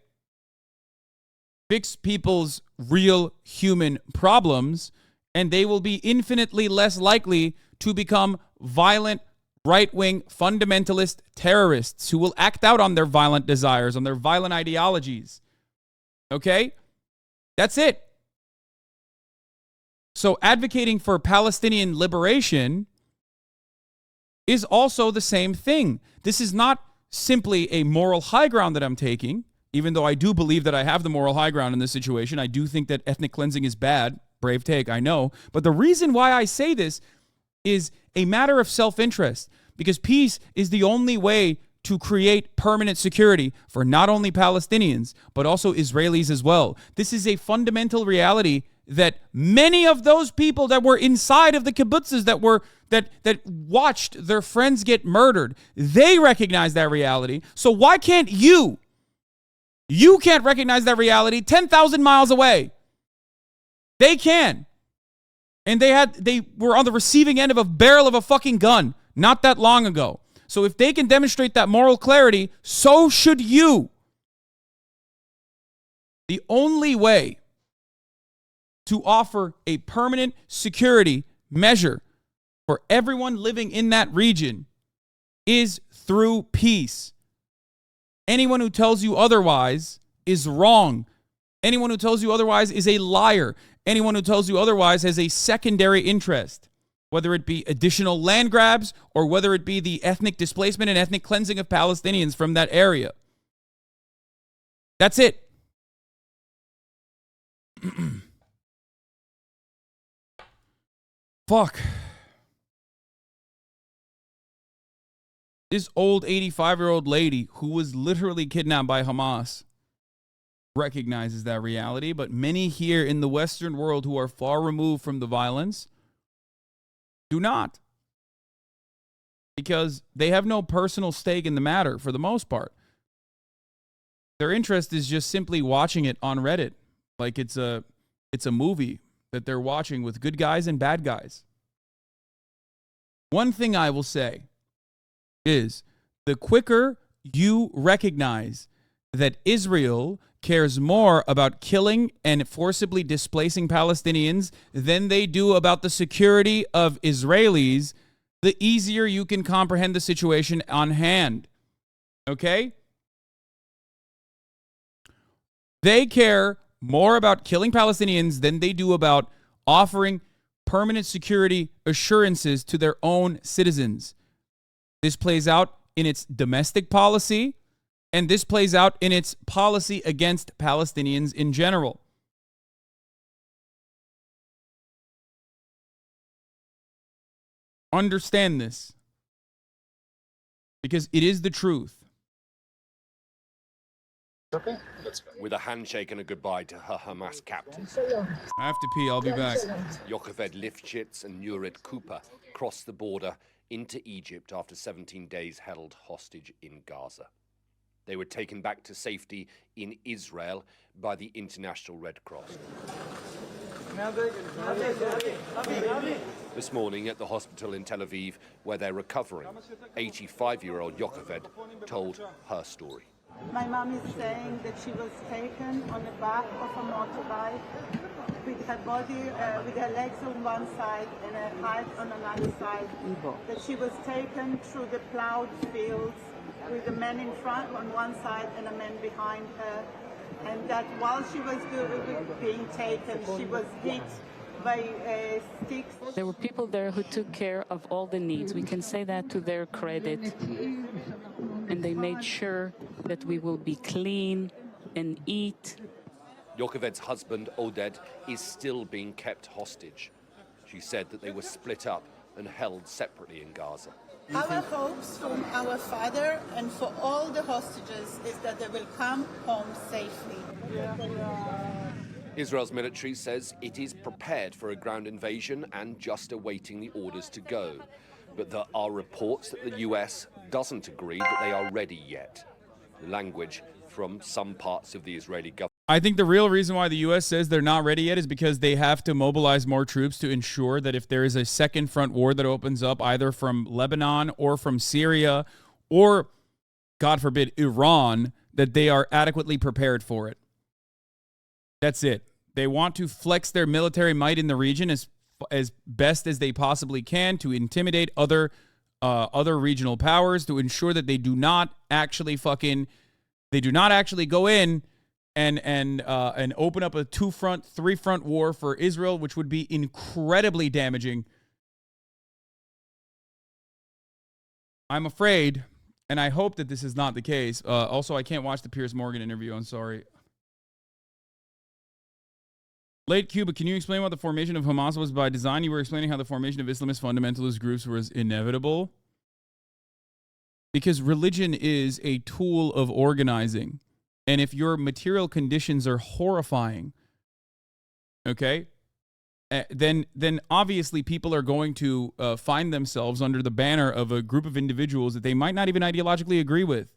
Fix people's real human problems, and they will be infinitely less likely to become violent, right-wing, fundamentalist terrorists who will act out on their violent desires, on their violent ideologies. Okay? That's it. So advocating for Palestinian liberation is also the same thing. This is not simply a moral high ground that I'm taking. Even though I do believe that I have the moral high ground in this situation, I do think that ethnic cleansing is bad. Brave take, I know. But the reason why I say this is a matter of self-interest, because peace is the only way to create permanent security for not only Palestinians, but also Israelis as well. This is a fundamental reality that many of those people that were inside of the kibbutzes that watched their friends get murdered, they recognize that reality. So why can't you? You can't recognize that reality 10,000 miles away. They can. And they were on the receiving end of a barrel of a fucking gun not that long ago. So if they can demonstrate that moral clarity, so should you. The only way to offer a permanent security measure for everyone living in that region is through peace. Anyone who tells you otherwise is wrong. Anyone who tells you otherwise is a liar. Anyone who tells you otherwise has a secondary interest, whether it be additional land grabs or whether it be the ethnic displacement and ethnic cleansing of Palestinians from that area. That's it. Fuck. This old 85-year-old lady who was literally kidnapped by Hamas recognizes that reality, but many here in the Western world who are far removed from the violence do not. Because they have no personal stake in the matter for the most part. Their interest is just simply watching it on Reddit. Like it's a movie that they're watching with good guys and bad guys. One thing I will say is the quicker you recognize that Israel cares more about killing and forcibly displacing Palestinians than they do about the security of Israelis, the easier you can comprehend the situation on hand. Okay? They care more about killing Palestinians than they do about offering permanent security assurances to their own citizens. This plays out in its domestic policy, and this plays out in its policy against Palestinians in general. Understand this, because it is the truth. Okay, let's go. With a handshake and a goodbye to her Hamas captors. I have to pee. I'll be back. Yocheved Lifshitz and Nurit Cooper crossed the border into Egypt after 17 days held hostage in Gaza. They were taken back to safety in Israel by the International Red Cross. This morning at the hospital in Tel Aviv, where they're recovering, 85-year-old Yocheved told her story. My mom is saying that she was taken on the back of a motorbike with her body, with her legs on one side and her head on another side. That she was taken through the plowed fields with a man in front on one side and a man behind her. And that while she was being taken, she was hit by sticks. There were people there who took care of all the needs. We can say that to their credit. And they made sure that we will be clean and eat. Yocheved's husband, Oded, is still being kept hostage. She said that they were split up and held separately in Gaza. Our hopes from our father and for all the hostages is that they will come home safely. Israel's military says it is prepared for a ground invasion and just awaiting the orders to go. But there are reports that the US doesn't agree that they are ready yet. Language from some parts of the Israeli government. I think the real reason why the U.S. says they're not ready yet is because they have to mobilize more troops to ensure that if there is a second front war that opens up either from Lebanon or from Syria or, God forbid, Iran, that they are adequately prepared for it. That's it. They want to flex their military might in the region as best as they possibly can to intimidate other regional powers, to ensure that they do not actually go in and open up a 2-front, 3-front war for Israel, which would be incredibly damaging. I'm afraid, and I hope that this is not the case. Also, I can't watch the Piers Morgan interview. I'm sorry. Late Cuba, can you explain what the formation of Hamas was by design? You were explaining how the formation of Islamist fundamentalist groups was inevitable. Because religion is a tool of organizing. And if your material conditions are horrifying, okay, then obviously people are going to find themselves under the banner of a group of individuals that they might not even ideologically agree with.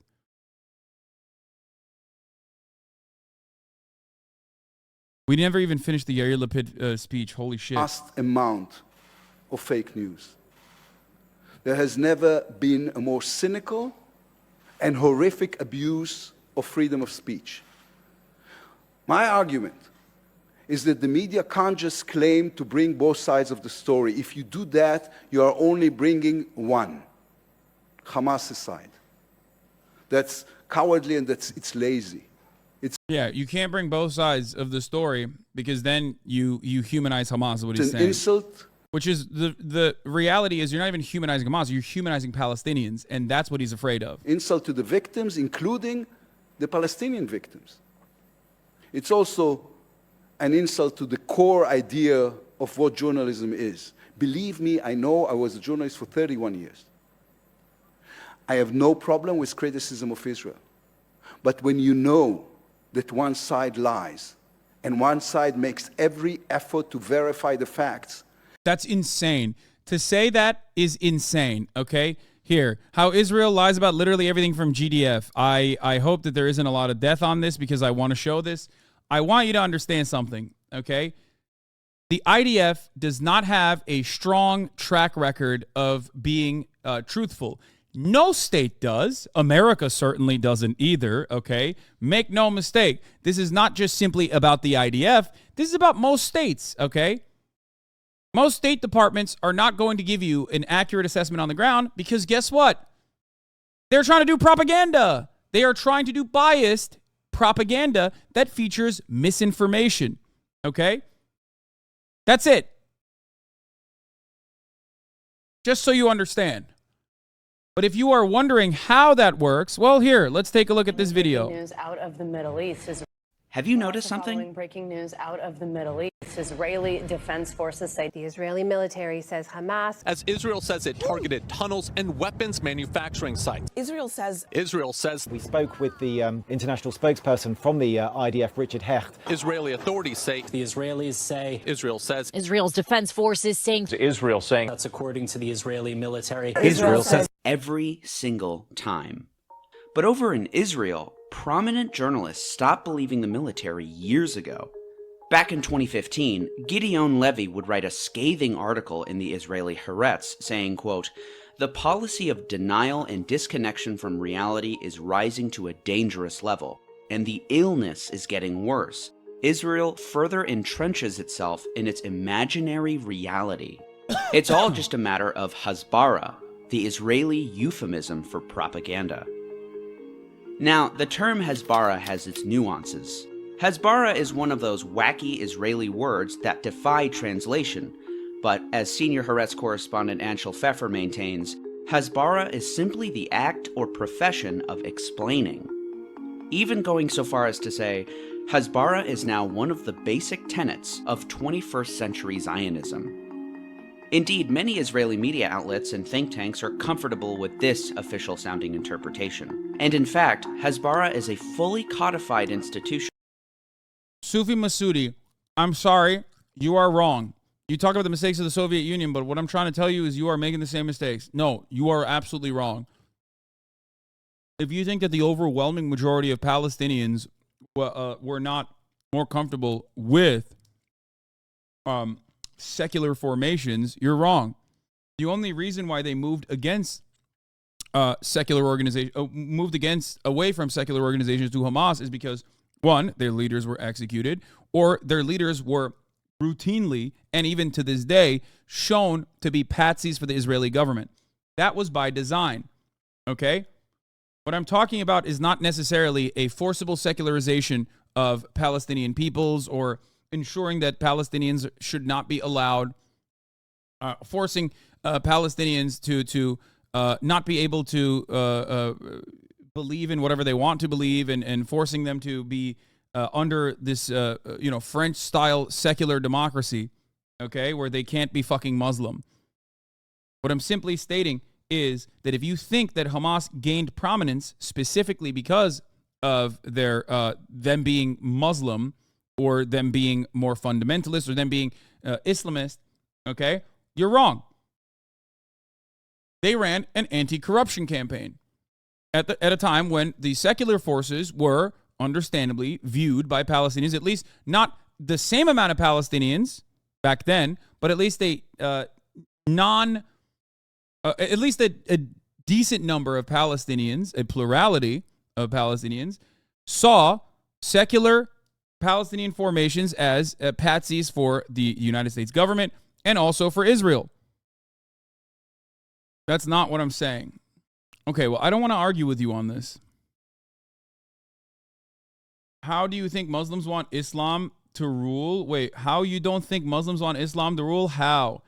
We never even finished the Yair Lapid speech. Holy shit. Vast amount of fake news. There has never been a more cynical and horrific abuse of freedom of speech. My argument is that the media can't just claim to bring both sides of the story. If you do that, you are only bringing one, Hamas' side. That's cowardly and it's lazy. Yeah, you can't bring both sides of the story because then you humanize Hamas, is what he's It's an saying. insult. Which is the reality is you're not even humanizing Hamas, you're humanizing Palestinians, and that's what he's afraid of. Insult to the victims, including the Palestinian victims. It's also an insult to the core idea of what journalism is. Believe me, I know I was a journalist for 31 years. I have no problem with criticism of Israel. But when you know that one side lies and one side makes every effort to verify the facts, that's insane. To say that is insane, okay? Here, how Israel lies about literally everything from GDF. I hope that there isn't a lot of death on this because I want to show this. I want you to understand something, okay? The IDF does not have a strong track record of being truthful. No state does. America certainly doesn't either, okay? Make no mistake. This is not just simply about the IDF. This is about most states, okay? Most state departments are not going to give you an accurate assessment on the ground because guess what? They're trying to do propaganda. They are trying to do biased propaganda that features misinformation, okay? That's it. Just so you understand. But if you are wondering how that works, well, here, let's take a look at this video. News out of the Middle East. Have you noticed something? Breaking news out of the Middle East. Israeli Defense Forces say the Israeli military says Hamas. As Israel says it targeted tunnels and weapons manufacturing sites. Israel says. We spoke with the international spokesperson from the IDF, Richard Hecht. Israeli authorities say. The Israelis say. Israel says. Israel's defense forces saying. Israel saying. That's according to the Israeli military. Israel says. Every single time. But over in Israel, prominent journalists stopped believing the military years ago. Back in 2015, Gideon Levy would write a scathing article in the Israeli Haaretz saying, quote, "The policy of denial and disconnection from reality is rising to a dangerous level, and the illness is getting worse. Israel further entrenches itself in its imaginary reality. It's all just a matter of Hasbara, the Israeli euphemism for propaganda." Now, the term Hasbara has its nuances. Hasbara is one of those wacky Israeli words that defy translation, but as senior Haaretz correspondent Anshel Pfeffer maintains, Hasbara is simply the act or profession of explaining. Even going so far as to say, Hasbara is now one of the basic tenets of 21st century Zionism. Indeed, many Israeli media outlets and think tanks are comfortable with this official-sounding interpretation. And in fact, Hasbara is a fully codified institution. Sufi Masoudi, I'm sorry, you are wrong. You talk about the mistakes of the Soviet Union, but what I'm trying to tell you is you are making the same mistakes. No, you are absolutely wrong. If you think that the overwhelming majority of Palestinians were not more comfortable with secular formations, you're wrong. The only reason why they moved against secular organization, away from secular organizations to Hamas is because, one, their leaders were executed, or their leaders were routinely, and even to this day, shown to be patsies for the Israeli government. That was by design, okay? What I'm talking about is not necessarily a forcible secularization of Palestinian peoples or ensuring that Palestinians should not be allowed, forcing Palestinians to not be able to believe in whatever they want to believe and forcing them to be under this, French-style secular democracy, okay, where they can't be fucking Muslim. What I'm simply stating is that if you think that Hamas gained prominence specifically because of their them being Muslim or them being more fundamentalist or them being Islamist, okay, you're wrong. They ran an anti-corruption campaign at a time when the secular forces were understandably viewed by Palestinians, at least not the same amount of Palestinians back then, but at least at least a decent number of Palestinians, a plurality of Palestinians, saw secular Palestinian formations as patsies for the United States government and also for Israel. That's not what I'm saying. Okay, well, I don't want to argue with you on this. How do you think Muslims want Islam to rule? Wait, how you don't think Muslims want Islam to rule? How?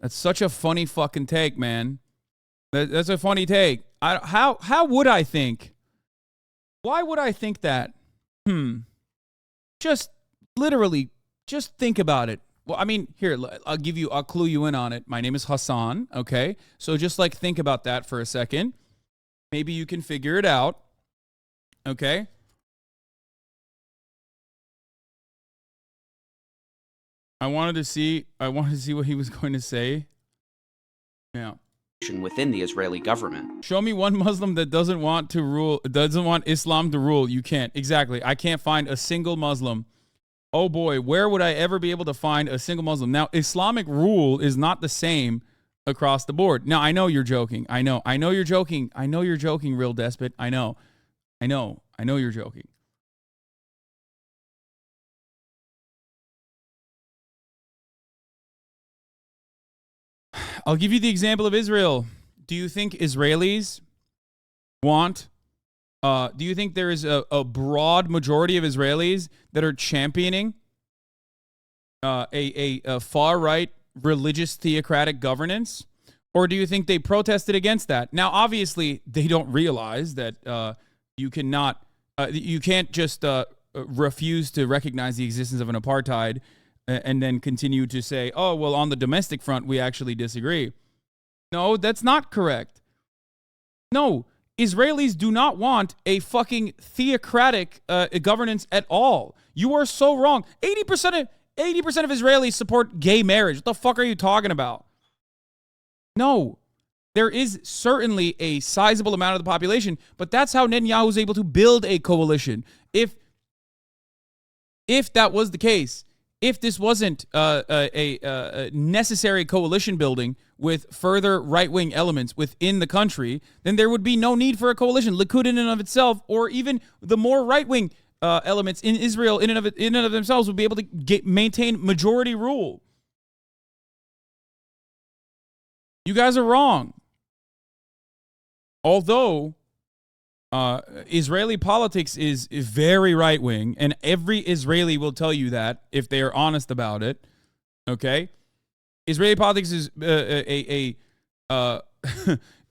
That's such a funny fucking take, man. That's a funny take. How would I think? Why would I think that? Just literally, just think about it. Well, I mean, here, I'll clue you in on it. My name is Hassan, okay? So just like think about that for a second. Maybe you can figure it out, okay? I wanted to see what he was going to say. Yeah. Within the Israeli government. Show me one Muslim that doesn't want Islam to rule. You can't. Exactly. I can't find a single Muslim. Oh boy, where would I ever be able to find a single Muslim? Now, Islamic rule is not the same across the board. Now, I know you're joking. I know you're joking. I know you're joking, real despot. I know you're joking. I'll give you the example of Israel. Do you think Israelis want, do you think there is a broad majority of Israelis that are championing a far-right religious theocratic governance? Or do you think they protested against that? Now, obviously, they don't realize that you can't just refuse to recognize the existence of an apartheid and then continue to say, oh, well, on the domestic front, we actually disagree. No, that's not correct. No, Israelis do not want a fucking theocratic governance at all. You are so wrong. 80% of Israelis support gay marriage. What the fuck are you talking about? No, there is certainly a sizable amount of the population, but that's how Netanyahu was able to build a coalition. If that was the case, if this wasn't a necessary coalition building with further right-wing elements within the country, then there would be no need for a coalition. Likud in and of itself, or even the more right-wing elements in Israel in and of themselves would be able to maintain majority rule. You guys are wrong. Although Israeli politics is very right-wing, and every Israeli will tell you that if they are honest about it, okay? Israeli politics is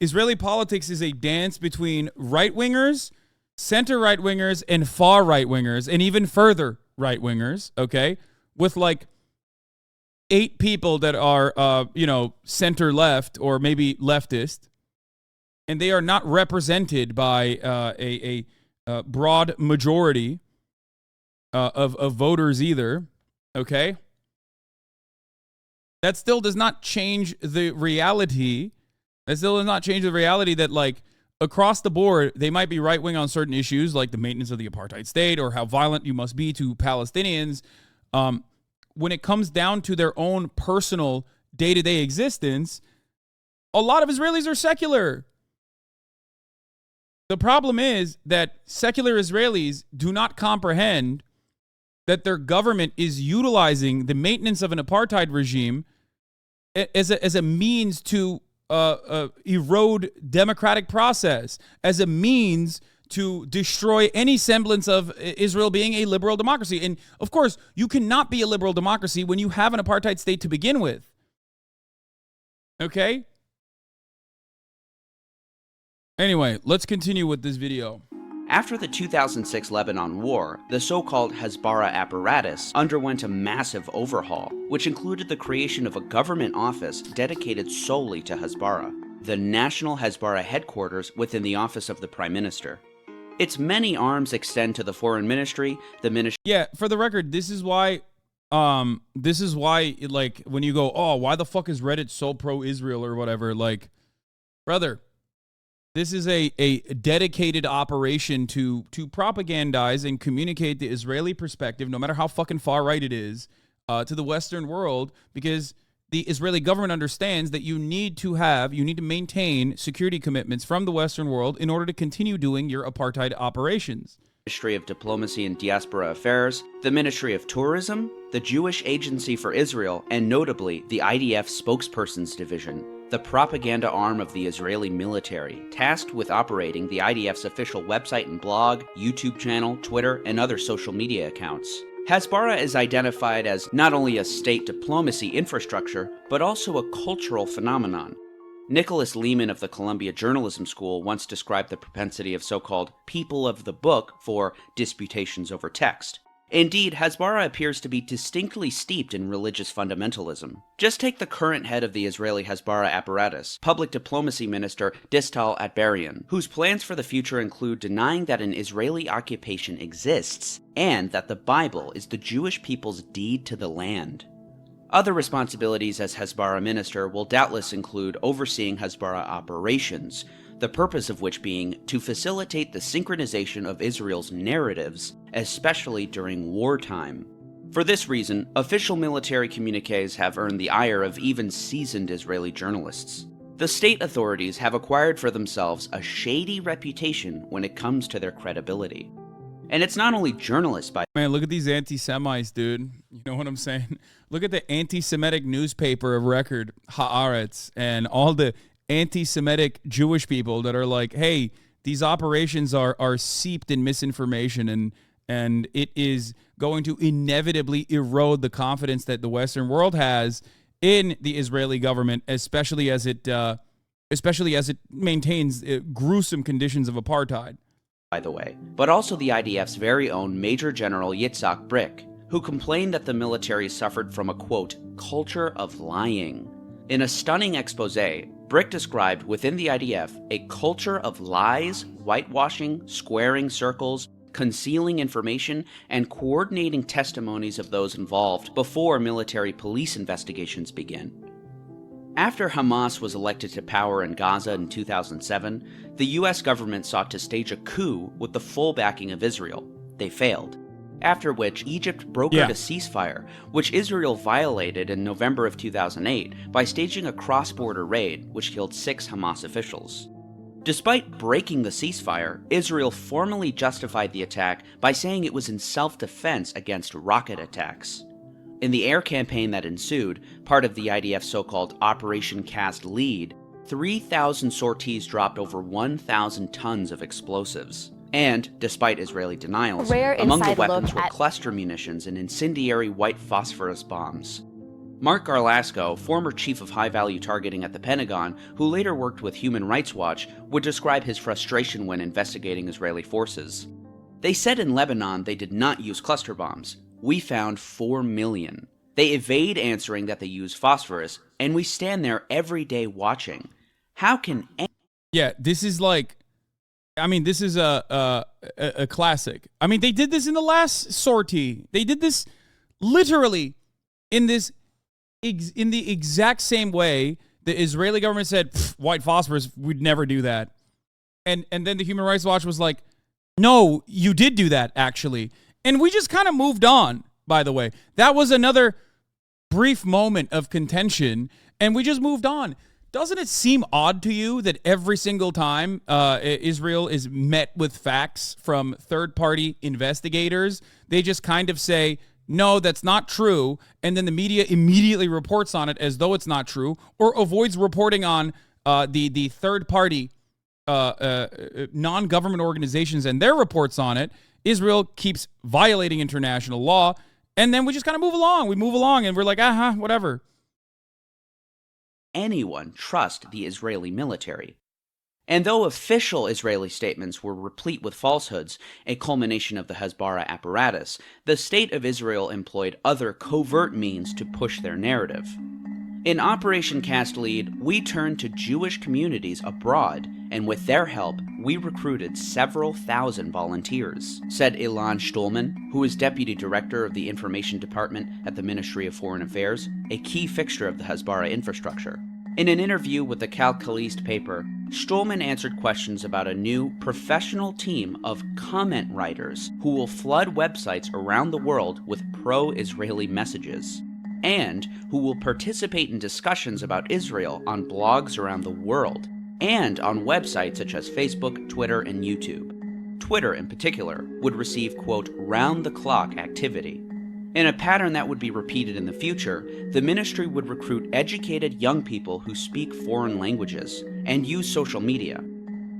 Israeli politics is a dance between right-wingers, center right-wingers, and far right-wingers, and even further right-wingers, okay? With like 8 people that are, center left or maybe leftist. And they are not represented by a broad majority of voters either, okay? That still does not change the reality. That still does not change the reality that, like, across the board, they might be right-wing on certain issues, like the maintenance of the apartheid state or how violent you must be to Palestinians. When it comes down to their own personal day-to-day existence, a lot of Israelis are secular. The problem is that secular Israelis do not comprehend that their government is utilizing the maintenance of an apartheid regime as a means to erode democratic process, as a means to destroy any semblance of Israel being a liberal democracy. And of course, you cannot be a liberal democracy when you have an apartheid state to begin with. Okay? Anyway, let's continue with this video. After the 2006 Lebanon War, the so-called Hasbara apparatus underwent a massive overhaul, which included the creation of a government office dedicated solely to Hasbara, the National Hasbara headquarters within the office of the Prime Minister. Its many arms extend to the Foreign Ministry, the Ministry... Yeah, for the record, this is why, like, when you go, oh, why the fuck is Reddit so pro-Israel or whatever, like, brother... This is a dedicated operation to propagandize and communicate the Israeli perspective, no matter how fucking far right it is, to the Western world, because the Israeli government understands that you need to maintain security commitments from the Western world in order to continue doing your apartheid operations. Ministry of Diplomacy and Diaspora Affairs, the Ministry of Tourism, the Jewish Agency for Israel, and notably the IDF Spokesperson's Division, the propaganda arm of the Israeli military, tasked with operating the IDF's official website and blog, YouTube channel, Twitter, and other social media accounts. Hasbara is identified as not only a state diplomacy infrastructure, but also a cultural phenomenon. Nicholas Lehman of the Columbia Journalism School once described the propensity of so-called people of the book for disputations over text. Indeed, Hasbara appears to be distinctly steeped in religious fundamentalism. Just take the current head of the Israeli Hasbara apparatus, public diplomacy minister Distal Atbarian, whose plans for the future include denying that an Israeli occupation exists and that the Bible is the Jewish people's deed to the land. Other responsibilities as Hasbara minister will doubtless include overseeing Hasbara operations, the purpose of which being to facilitate the synchronization of Israel's narratives, especially during wartime. For this reason, official military communiques have earned the ire of even seasoned Israeli journalists. The state authorities have acquired for themselves a shady reputation when it comes to their credibility. And it's not only journalists by— Man, look at these anti-Semites, dude. You know what I'm saying? Look at the anti-Semitic newspaper of record, Haaretz, and all the anti-Semitic Jewish people that are like, hey, these operations are seeped in misinformation, and it is going to inevitably erode the confidence that the Western world has in the Israeli government, especially as it maintains gruesome conditions of apartheid. By the way, but also the IDF's very own Major General Yitzhak Brick, who complained that the military suffered from a, quote, culture of lying. In a stunning expose, Brick described within the IDF a culture of lies, whitewashing, squaring circles, concealing information, and coordinating testimonies of those involved before military police investigations begin. After Hamas was elected to power in Gaza in 2007, the US government sought to stage a coup with the full backing of Israel. They failed. After which, Egypt brokered a ceasefire, which Israel violated in November of 2008 by staging a cross-border raid, which killed 6 Hamas officials. Despite breaking the ceasefire, Israel formally justified the attack by saying it was in self-defense against rocket attacks. In the air campaign that ensued, part of the IDF's so-called Operation Cast Lead, 3,000 sorties dropped over 1,000 tons of explosives. And, despite Israeli denials, among the weapons were cluster munitions and incendiary white phosphorus bombs. Mark Garlasco, former chief of high-value targeting at the Pentagon, who later worked with Human Rights Watch, would describe his frustration when investigating Israeli forces. They said in Lebanon they did not use cluster bombs. We found 4 million. They evade answering that they use phosphorus, and we stand there every day watching. How can— Yeah, this is like, I mean, this is a classic. I mean, they did this in the last sortie. They did this literally in the exact same way. The Israeli government said, white phosphorus, we'd never do that. And then the Human Rights Watch was like, no, you did do that, actually. And we just kind of moved on, by the way. That was another brief moment of contention, and we just moved on. Doesn't it seem odd to you that every single time Israel is met with facts from third-party investigators, they just kind of say, no, that's not true, and then the media immediately reports on it as though it's not true, or avoids reporting on the third-party non-government organizations and their reports on it? Israel keeps violating international law, and then we just kind of move along. We move along, and we're like, whatever. Anyone trust the Israeli military? And though official Israeli statements were replete with falsehoods, a culmination of the Hasbara apparatus, the state of Israel employed other covert means to push their narrative. In Operation Cast Lead, we turned to Jewish communities abroad, and with their help, we recruited several thousand volunteers, said Ilan Stolman, who is Deputy Director of the Information Department at the Ministry of Foreign Affairs, a key fixture of the Hasbara infrastructure. In an interview with the Calcalist paper, Stolman answered questions about a new professional team of comment writers who will flood websites around the world with pro-Israeli messages, and who will participate in discussions about Israel on blogs around the world, and on websites such as Facebook, Twitter, and YouTube. Twitter, in particular, would receive, quote, round-the-clock activity. In a pattern that would be repeated in the future, the ministry would recruit educated young people who speak foreign languages and use social media.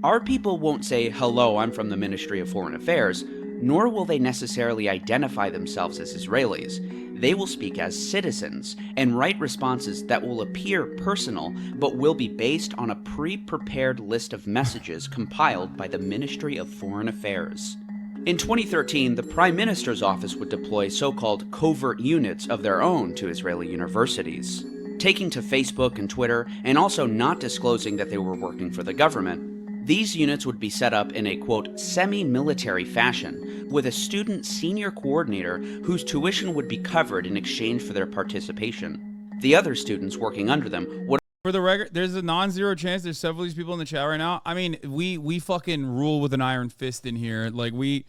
Our people won't say, hello, I'm from the Ministry of Foreign Affairs, nor will they necessarily identify themselves as Israelis. They will speak as citizens and write responses that will appear personal, but will be based on a pre-prepared list of messages compiled by the Ministry of Foreign Affairs. In 2013, the Prime Minister's office would deploy so-called covert units of their own to Israeli universities. Taking to Facebook and Twitter, and also not disclosing that they were working for the government, these units would be set up in a, quote, semi-military fashion, with a student senior coordinator whose tuition would be covered in exchange for their participation. The other students working under them would... For the record, there's a non-zero chance there's several of these people in the chat right now. I mean, we fucking rule with an iron fist in here. Like, we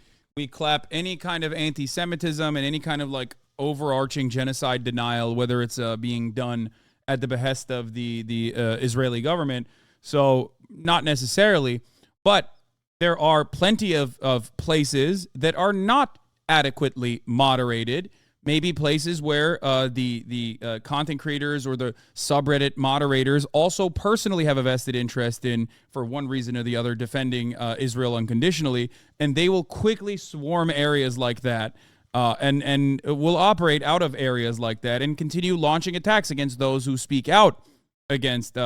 clap any kind of anti-Semitism and any kind of, like, overarching genocide denial, whether it's being done at the behest of the Israeli government. So, not necessarily. But there are plenty of places that are not adequately moderated. Maybe places where the content creators or the subreddit moderators also personally have a vested interest in, for one reason or the other, defending Israel unconditionally, and they will quickly swarm areas like that and will operate out of areas like that and continue launching attacks against those who speak out against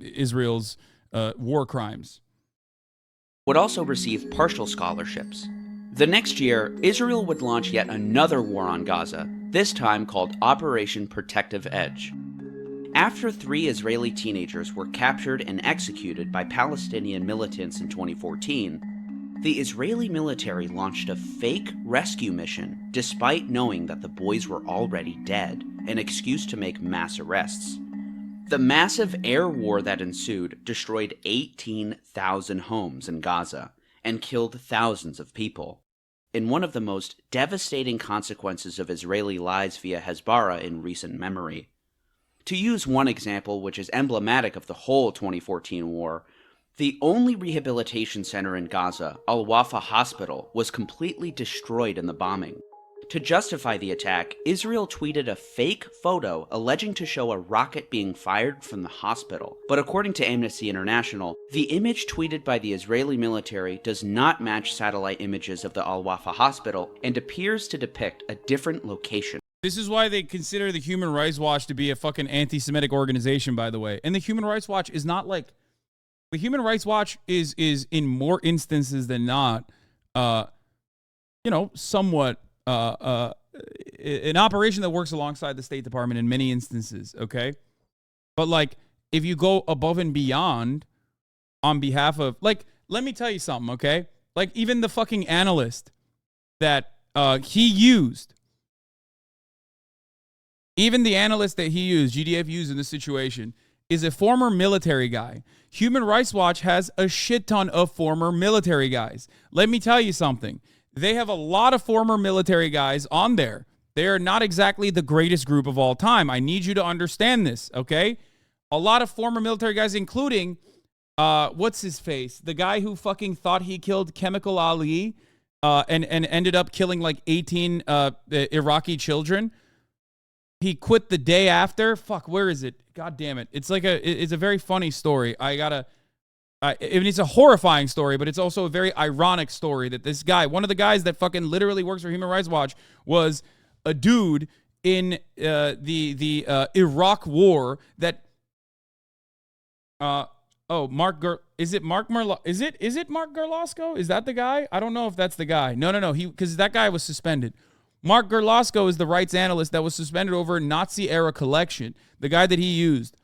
Israel's war crimes. Would also receive partial scholarships. The next year, Israel would launch yet another war on Gaza, this time called Operation Protective Edge. After 3 Israeli teenagers were captured and executed by Palestinian militants in 2014, the Israeli military launched a fake rescue mission despite knowing that the boys were already dead, an excuse to make mass arrests. The massive air war that ensued destroyed 18,000 homes in Gaza and killed thousands of people, in one of the most devastating consequences of Israeli lies via Hezbollah in recent memory. To use one example which is emblematic of the whole 2014 war, the only rehabilitation center in Gaza, Al-Wafa Hospital, was completely destroyed in the bombing. To justify the attack, Israel tweeted a fake photo alleging to show a rocket being fired from the hospital. But according to Amnesty International, the image tweeted by the Israeli military does not match satellite images of the Al-Wafa Hospital and appears to depict a different location. This is why they consider the Human Rights Watch to be a fucking anti-Semitic organization, by the way. And the Human Rights Watch is not like... The Human Rights Watch is in more instances than not, somewhat... an operation that works alongside the State Department in many instances, okay? But, like, if you go above and beyond on behalf of... Like, let me tell you something, okay? Like, even the fucking analyst that he used... Even the analyst that he used, GDF used in this situation, is a former military guy. Human Rights Watch has a shit ton of former military guys. Let me tell you something. They have a lot of former military guys on there. They are not exactly the greatest group of all time. I need you to understand this, okay? A lot of former military guys, including, what's his face? The guy who fucking thought he killed Chemical Ali and ended up killing like 18 Iraqi children. He quit the day after. Fuck, where is it? God damn it. It's like it's a very funny story. It's a horrifying story, but it's also a very ironic story that this guy, one of the guys that fucking literally works for Human Rights Watch, was a dude in the Iraq War that is it Mark Gerlasco? Is that the guy? I don't know if that's the guy. No. Because that guy was suspended. Mark Gerlasco is the rights analyst that was suspended over a Nazi-era collection, the guy that he used.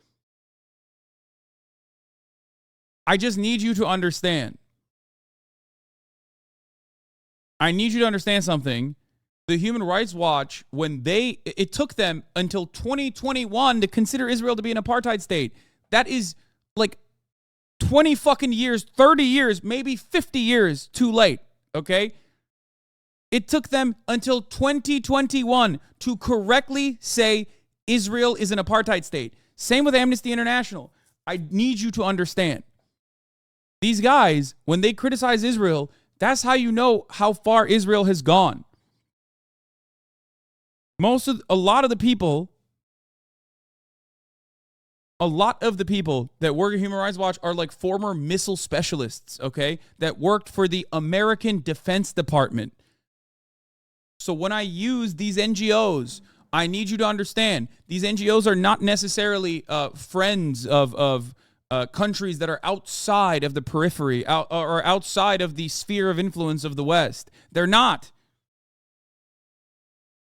I just need you to understand. I need you to understand something. The Human Rights Watch, it took them until 2021 to consider Israel to be an apartheid state. That is like 20 fucking years, 30 years, maybe 50 years too late, okay? It took them until 2021 to correctly say Israel is an apartheid state. Same with Amnesty International. I need you to understand. These guys, when they criticize Israel, that's how you know how far Israel has gone. A lot of the people that work at Human Rights Watch are like former missile specialists, okay, that worked for the American Defense Department. So when I use these NGOs, I need you to understand these NGOs are not necessarily friends of countries that are outside of the periphery or outside of the sphere of influence of the West. They're not.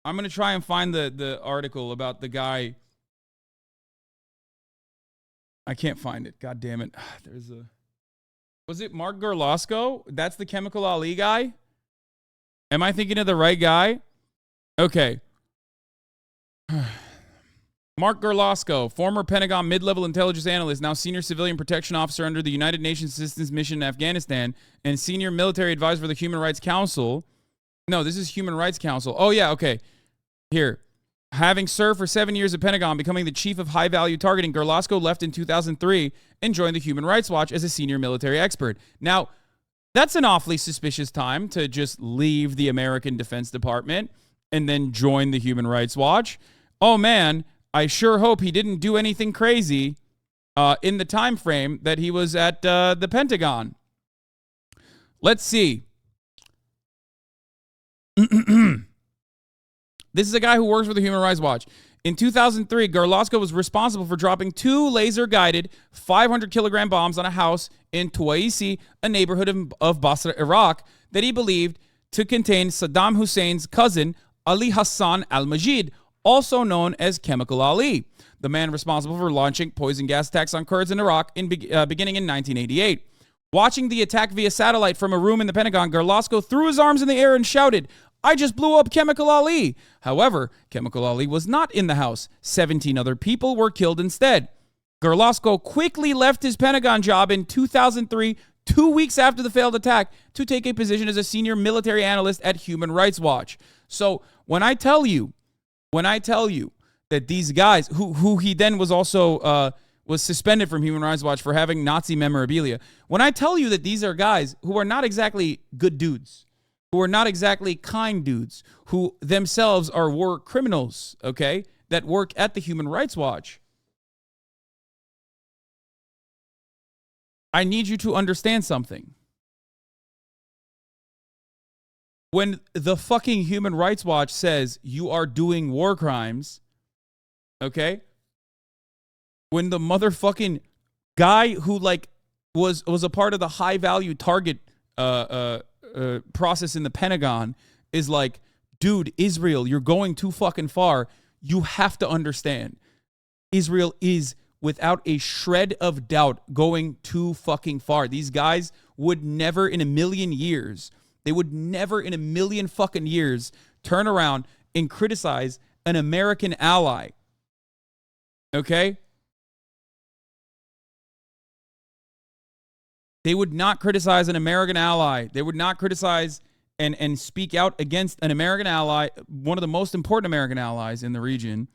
I'm going to try and find the article about the guy. I can't find it. God damn it. Was it Mark Gerlasco? That's the Chemical Ali guy? Am I thinking of the right guy? Okay. Mark Gerlasco, former Pentagon mid-level intelligence analyst, now senior civilian protection officer under the United Nations Assistance Mission in Afghanistan, and senior military advisor for the Human Rights Council. No, this is Human Rights Council. Oh, yeah, okay. Here. Having served for 7 years at Pentagon, becoming the chief of high-value targeting, Gerlasco left in 2003 and joined the Human Rights Watch as a senior military expert. Now, that's an awfully suspicious time to just leave the American Defense Department and then join the Human Rights Watch. Oh, man, I sure hope he didn't do anything crazy in the time frame that he was at the Pentagon. Let's see. This is a guy who works for the Human Rights Watch. In 2003, Gerlasco was responsible for dropping 2 laser-guided 500-kilogram bombs on a house in Tuwaisi, a neighborhood of Basra, Iraq, that he believed to contain Saddam Hussein's cousin, Ali Hassan al-Majid, also known as Chemical Ali, the man responsible for launching poison gas attacks on Kurds in Iraq beginning in 1988. Watching the attack via satellite from a room in the Pentagon, Gerlasco threw his arms in the air and shouted, "I just blew up Chemical Ali." However, Chemical Ali was not in the house. 17 other people were killed instead. Gerlasco quickly left his Pentagon job in 2003, 2 weeks after the failed attack, to take a position as a senior military analyst at Human Rights Watch. So when I tell you that these guys, who he then was also was suspended from Human Rights Watch for having Nazi memorabilia, when I tell you that these are guys who are not exactly good dudes, who are not exactly kind dudes, who themselves are war criminals, okay, that work at the Human Rights Watch, I need you to understand something. When the fucking Human Rights Watch says you are doing war crimes, okay, when the motherfucking guy who like was a part of the high value target process in the Pentagon is like, dude, Israel, you're going too fucking far. You have to understand, Israel is without a shred of doubt going too fucking far. These guys would never in a million years, they would never in a million fucking years turn around and criticize an American ally. Okay? They would not criticize an American ally. They would not criticize and speak out against an American ally, one of the most important American allies in the region,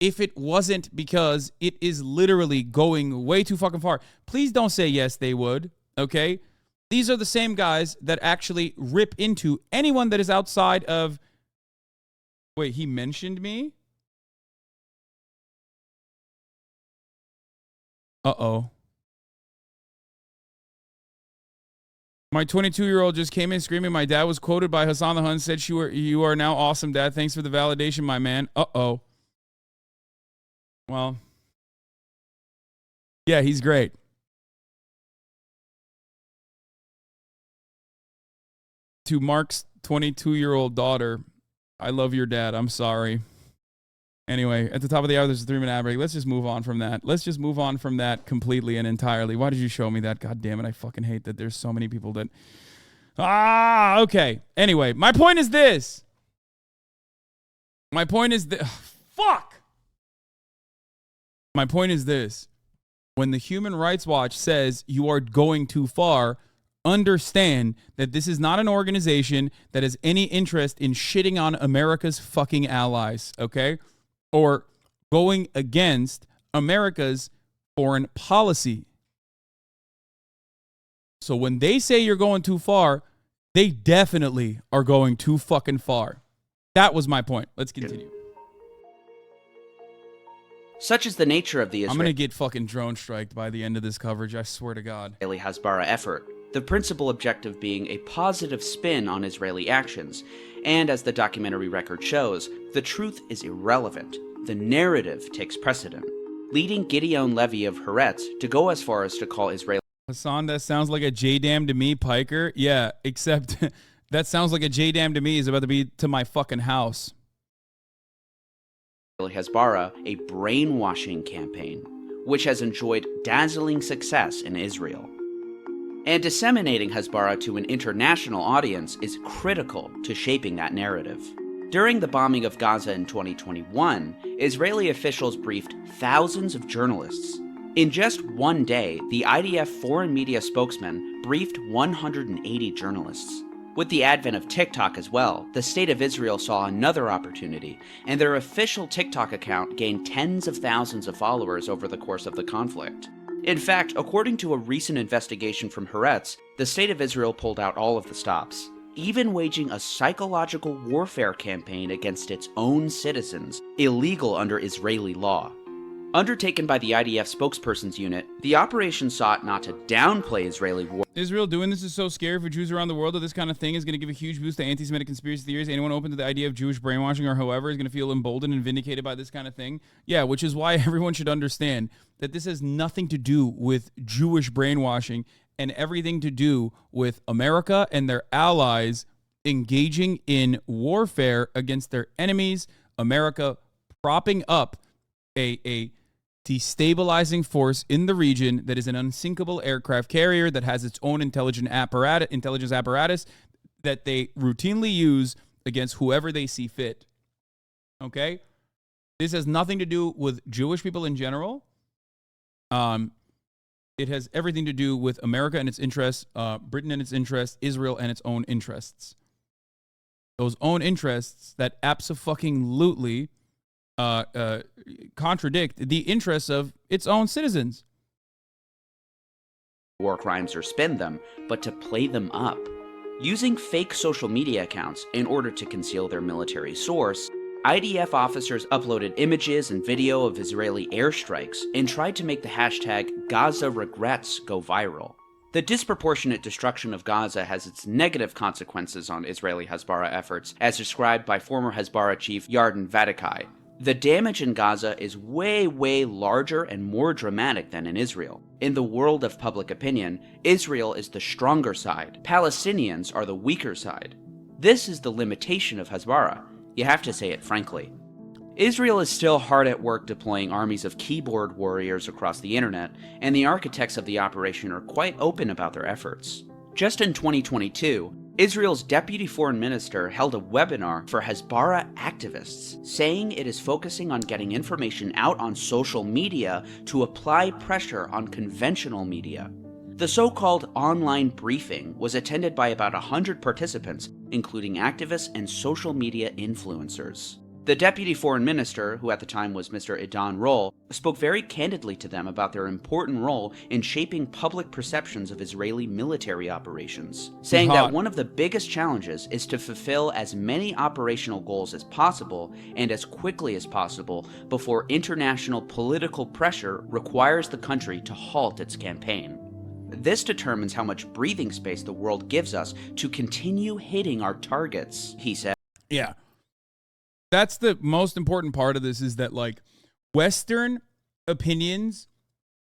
if it wasn't because it is literally going way too fucking far. Please don't say yes, they would, okay? These are the same guys that actually rip into anyone that is outside of... Wait, he mentioned me? Uh-oh. My 22-year-old just came in screaming, "My dad was quoted by Hassan the Hun, said you are now awesome, Dad. Thanks for the validation, my man." Uh-oh. Well, yeah, he's great. To Mark's 22-year-old daughter, I love your dad. I'm sorry. Anyway, at the top of the hour, there's a 3-minute ad break. Let's just move on from that. Let's just move on from that completely and entirely. Why did you show me that? God damn it. I fucking hate that there's so many people that... okay. Anyway, my point is this. My point is this. Fuck! My point is this. when the Human Rights Watch says you are going too far, understand that this is not an organization that has any interest in shitting on America's fucking allies, okay? Or going against America's foreign policy. So when they say you're going too far, they definitely are going too fucking far. That was my point. Let's continue. Such is the nature of the I'm going to get fucking drone striked by the end of this coverage, I swear to God. Israeli-Hasbara effort, the principal objective being a positive spin on Israeli actions. And as the documentary record shows, the truth is irrelevant. The narrative takes precedent, leading Gideon Levy of Haaretz to go as far as to call Israel. Hassan, that sounds like a J-Dam to me, Piker. Yeah, except that sounds like a J-Dam to me is about to be to my fucking house. Hasbara, a brainwashing campaign, which has enjoyed dazzling success in Israel. And disseminating Hasbara to an international audience is critical to shaping that narrative. During the bombing of Gaza in 2021, Israeli officials briefed thousands of journalists. In just one day, the IDF foreign media spokesman briefed 180 journalists. With the advent of TikTok as well, the State of Israel saw another opportunity, and their official TikTok account gained tens of thousands of followers over the course of the conflict. In fact, according to a recent investigation from Haaretz, the State of Israel pulled out all of the stops, even waging a psychological warfare campaign against its own citizens, illegal under Israeli law. Undertaken by the IDF spokesperson's unit, the operation sought not to downplay Israeli war. Israel doing this is so scary for Jews around the world that this kind of thing is going to give a huge boost to anti-Semitic conspiracy theories. Anyone open to the idea of Jewish brainwashing or however is going to feel emboldened and vindicated by this kind of thing. Yeah, which is why everyone should understand that this has nothing to do with Jewish brainwashing and everything to do with America and their allies engaging in warfare against their enemies, America propping up a destabilizing force in the region that is an unsinkable aircraft carrier that has its own intelligence apparatus that they routinely use against whoever they see fit. Okay? This has nothing to do with Jewish people in general. It has everything to do with America and its interests, Britain and its interests, Israel and its own interests. Those own interests that abso-fucking-lutely contradict the interests of its own citizens. War crimes or spin them, but to play them up. Using fake social media accounts in order to conceal their military source, IDF officers uploaded images and video of Israeli airstrikes and tried to make the hashtag Gaza Regrets go viral. The disproportionate destruction of Gaza has its negative consequences on Israeli Hasbara efforts, as described by former Hasbara chief Yarden Vadikai. The damage in Gaza is way, way larger and more dramatic than in Israel. In the world of public opinion, Israel is the stronger side. Palestinians are the weaker side. This is the limitation of Hasbara. You have to say it frankly. Israel is still hard at work deploying armies of keyboard warriors across the internet, and the architects of the operation are quite open about their efforts. Just in 2022, Israel's deputy foreign minister held a webinar for Hasbara activists, saying it is focusing on getting information out on social media to apply pressure on conventional media. The so-called online briefing was attended by about 100 participants, including activists and social media influencers. The deputy foreign minister, who at the time was Mr. Idan Roll, spoke very candidly to them about their important role in shaping public perceptions of Israeli military operations, saying that one of the biggest challenges is to fulfill as many operational goals as possible and as quickly as possible before international political pressure requires the country to halt its campaign. This determines how much breathing space the world gives us to continue hitting our targets, he said. Yeah. That's the most important part of this, is that, like, Western opinions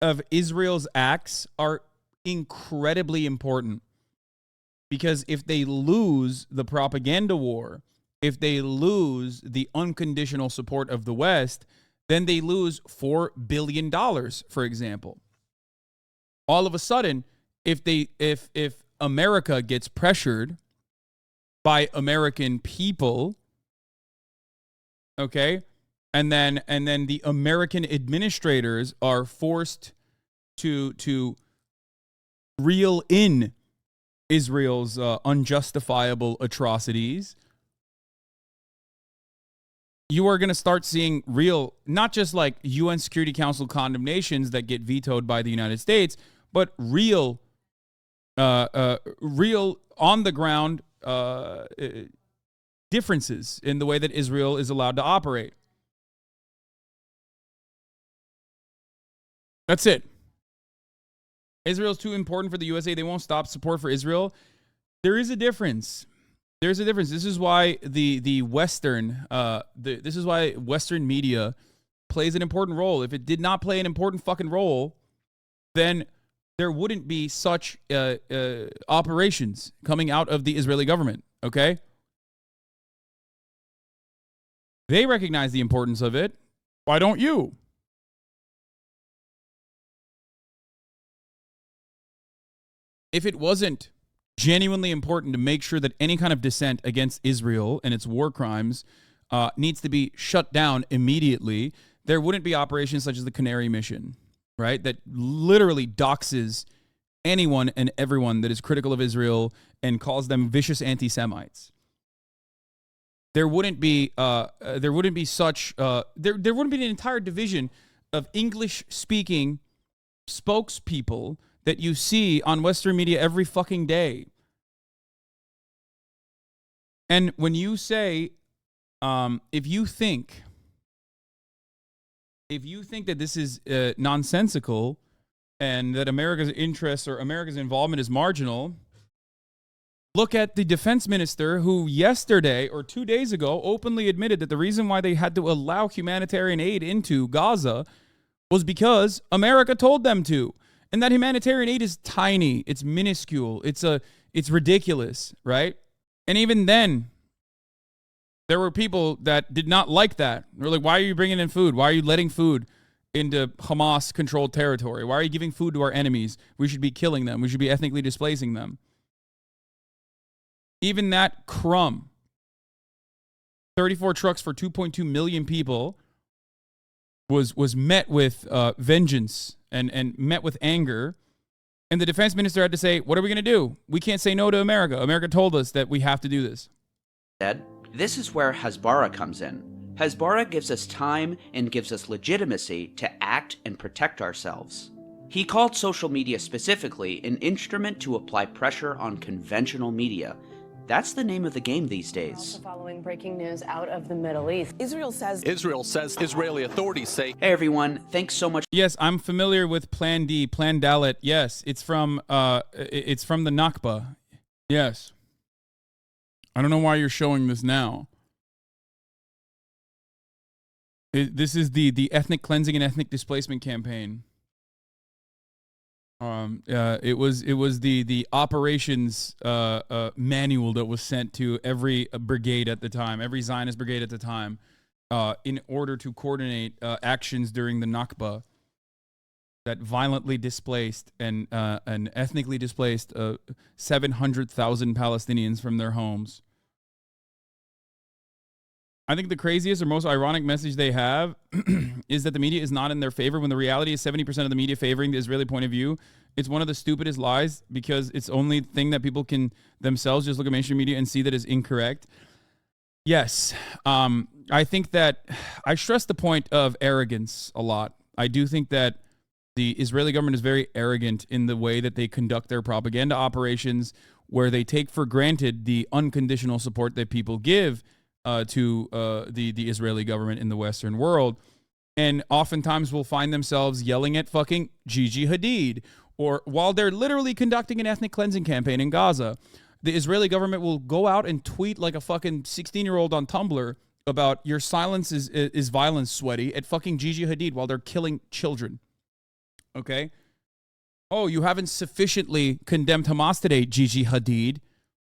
of Israel's acts are incredibly important, because if they lose the propaganda war, if they lose the unconditional support of the West, then they lose $4 billion, for example. All of a sudden, if America gets pressured by American people, okay, and then the American administrators are forced to reel in Israel's unjustifiable atrocities, you are going to start seeing real, not just like UN Security Council condemnations that get vetoed by the United States, but real on the ground differences in the way that Israel is allowed to operate. That's it. Israel's too important for the USA. They won't stop support for Israel. There is a difference. There's a difference. This is why the Western this is why Western media plays an important role. If it did not play an important fucking role, then there wouldn't be such operations coming out of the Israeli government. Okay, they recognize the importance of it. Why don't you? If it wasn't genuinely important to make sure that any kind of dissent against Israel and its war crimes needs to be shut down immediately, there wouldn't be operations such as the Canary Mission, right? That literally doxes anyone and everyone that is critical of Israel and calls them vicious anti-Semites. There wouldn't be there wouldn't be an entire division of English-speaking spokespeople that you see on Western media every fucking day. And when you say, if you think that this is nonsensical and that America's interests or America's involvement is marginal, look at the defense minister who yesterday or 2 days ago openly admitted that the reason why they had to allow humanitarian aid into Gaza was because America told them to. And that humanitarian aid is tiny. It's minuscule. It's ridiculous, right? And even then, there were people that did not like that. They were like, why are you bringing in food? Why are you letting food into Hamas-controlled territory? Why are you giving food to our enemies? We should be killing them. We should be ethnically displacing them. Even that crumb, 34 trucks for 2.2 million people, was met with vengeance and met with anger. And the defense minister had to say, what are we going to do? We can't say no to America. America told us that we have to do this. This is where Hasbara comes in. Hasbara gives us time and gives us legitimacy to act and protect ourselves. He called social media specifically an instrument to apply pressure on conventional media. That's the name of the game these days. Also following breaking news out of the Middle East. Israel says Israeli authorities say. Hey everyone, thanks so much. Yes, I'm familiar with Plan D, Plan Dalet. Yes, it's from the Nakba. Yes. I don't know why you're showing this now. This is the ethnic cleansing and ethnic displacement campaign. It was the operations manual that was sent to every brigade at the time, every Zionist brigade at the time, in order to coordinate actions during the Nakba that violently displaced and ethnically displaced 700,000 Palestinians from their homes. I think the craziest or most ironic message they have is that the media is not in their favor when the reality is 70% of the media favoring the Israeli point of view. It's one of the stupidest lies because it's the only thing that people can themselves just look at mainstream media and see that is incorrect. Yes, I think that I stress the point of arrogance a lot. I do think that the Israeli government is very arrogant in the way that they conduct their propaganda operations, where they take for granted the unconditional support that people give to the Israeli government in the Western world. And oftentimes will find themselves yelling at fucking Gigi Hadid, or while they're literally conducting an ethnic cleansing campaign in Gaza, the Israeli government will go out and tweet like a fucking 16-year-old on Tumblr about your silence is violence, sweaty, at fucking Gigi Hadid while they're killing children. Okay? Oh, you haven't sufficiently condemned Hamas today, Gigi Hadid.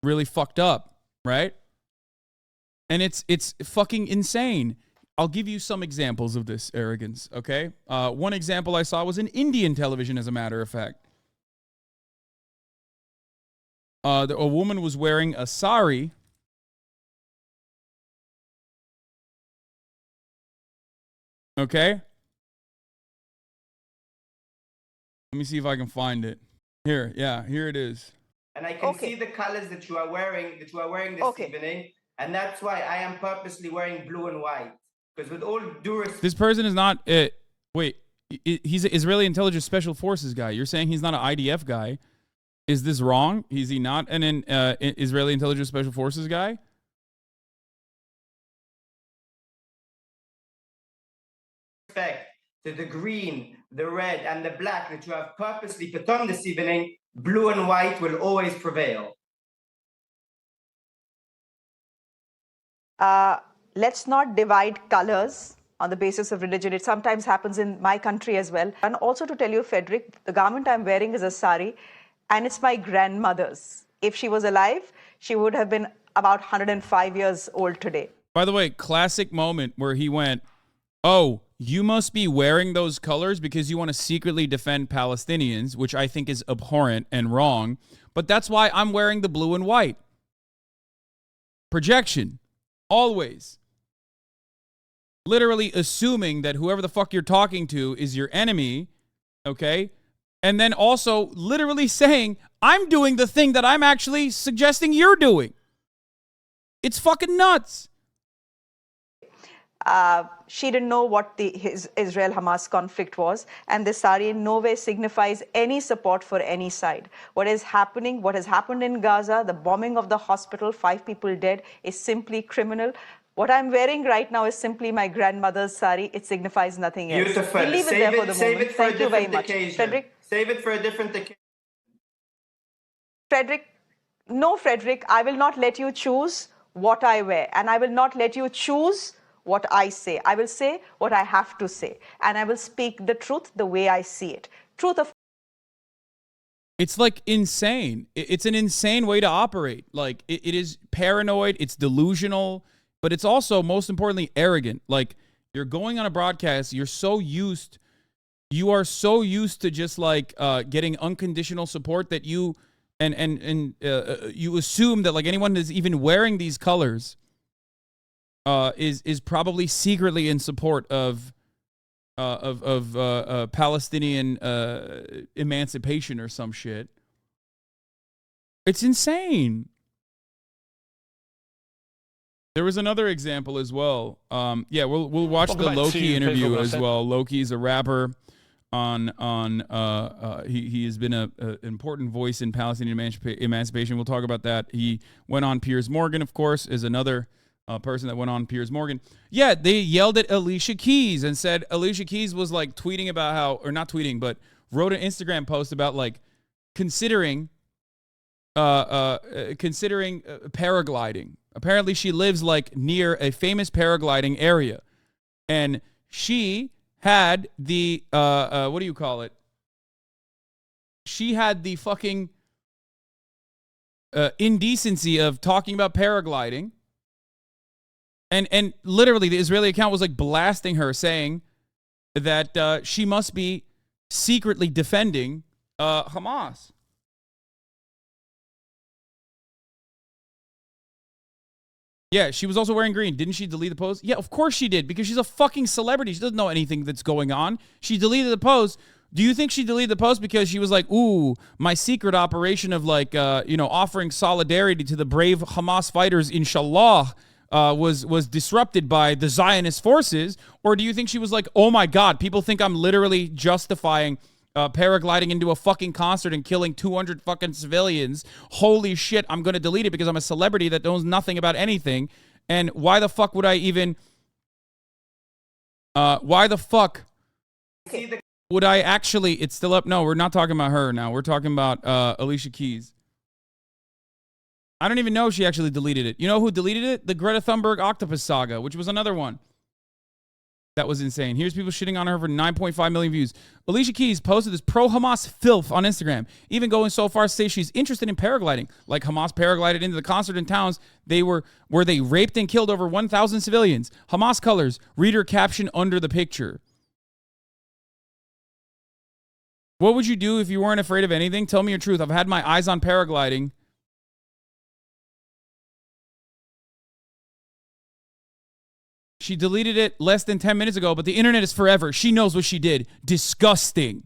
Really fucked up, right? And it's fucking insane. I'll give you some examples of this arrogance, okay? One example I saw was in Indian television, as a matter of fact. A woman was wearing a sari. Okay? Let me see if I can find it. Here, yeah, here it is. And I can see the colors that you are wearing this evening, and that's why I am purposely wearing blue and white. Because with all due respect, This person is not. Wait, he's an Israeli Intelligence Special Forces guy. You're saying he's not an IDF guy? Is this wrong? Is he not an Israeli Intelligence Special Forces guy? to the green, the red, and the black that you have purposely put on this evening, blue and white will always prevail. Let's not divide colors on the basis of religion. It sometimes happens in my country as well. And also to tell you, Frederick, the garment I'm wearing is a sari, and it's my grandmother's. If she was alive, she would have been about 105 years old today. By the way, classic moment where he went, "Oh, you must be wearing those colors because you want to secretly defend Palestinians," which I think is abhorrent and wrong. But that's why I'm wearing the blue and white. Projection. Always. Literally assuming that whoever the fuck you're talking to is your enemy, okay? And then also literally saying, I'm doing the thing that I'm actually suggesting you're doing. It's fucking nuts. She didn't know what his Israel-Hamas conflict was, and this sari in no way signifies any support for any side. What has happened in Gaza, the bombing of the hospital, 5 people dead, is simply criminal. What I'm wearing right now is simply my grandmother's sari. It signifies nothing else. Beautiful. We'll leave it there for the Save moment. it for Thank a you very different much. occasion. Frederick? Save it for a different occasion. Frederick, no, Frederick, I will not let you choose what I wear, and I will not let you choose what I say. I will say what I have to say, and I will speak the truth the way I see it. Truth of. It's like insane. It's an insane way to operate. Like it is paranoid. It's delusional, but it's also most importantly arrogant. Like you're going on a broadcast. You are so used to just like getting unconditional support that you you assume that like anyone that's even wearing these colors is probably secretly in support of Palestinian emancipation or some shit. It's insane. There was another example as well. Yeah, we'll watch the Loki interview as well. Loki's a rapper. He has been an important voice in Palestinian emancipation. We'll talk about that. He went on Piers Morgan, of course, is another person that went on Piers Morgan. Yeah, they yelled at Alicia Keys and said Alicia Keys was like tweeting about how, or not tweeting, but wrote an Instagram post about like considering paragliding. Apparently she lives like near a famous paragliding area, and she had the what do you call it? She had the fucking indecency of talking about paragliding. And literally, the Israeli account was like blasting her, saying that she must be secretly defending Hamas. Yeah, she was also wearing green. Didn't she delete the post? Yeah, of course she did, because she's a fucking celebrity. She doesn't know anything that's going on. She deleted the post. Do you think she deleted the post because she was like, ooh, my secret operation of like, offering solidarity to the brave Hamas fighters, inshallah, was disrupted by the Zionist forces? Or do you think she was like, oh my God, people think I'm literally justifying paragliding into a fucking concert and killing 200 fucking civilians? Holy shit, I'm going to delete it because I'm a celebrity that knows nothing about anything. And why the fuck would I even... why the fuck would I actually... It's still up. No, we're not talking about her now. We're talking about Alicia Keys. I don't even know if she actually deleted it. You know who deleted it? The Greta Thunberg Octopus Saga, which was another one. That was insane. Here's people shitting on her for 9.5 million views. Alicia Keys posted this pro-Hamas filth on Instagram, even going so far as to say she's interested in paragliding. Like Hamas paraglided into the concert in towns where they raped and killed over 1,000 civilians. Hamas colors. Read her caption under the picture. What would you do if you weren't afraid of anything? Tell me your truth. I've had my eyes on paragliding. She deleted it less than 10 minutes ago, but the internet is forever. She knows what she did. Disgusting.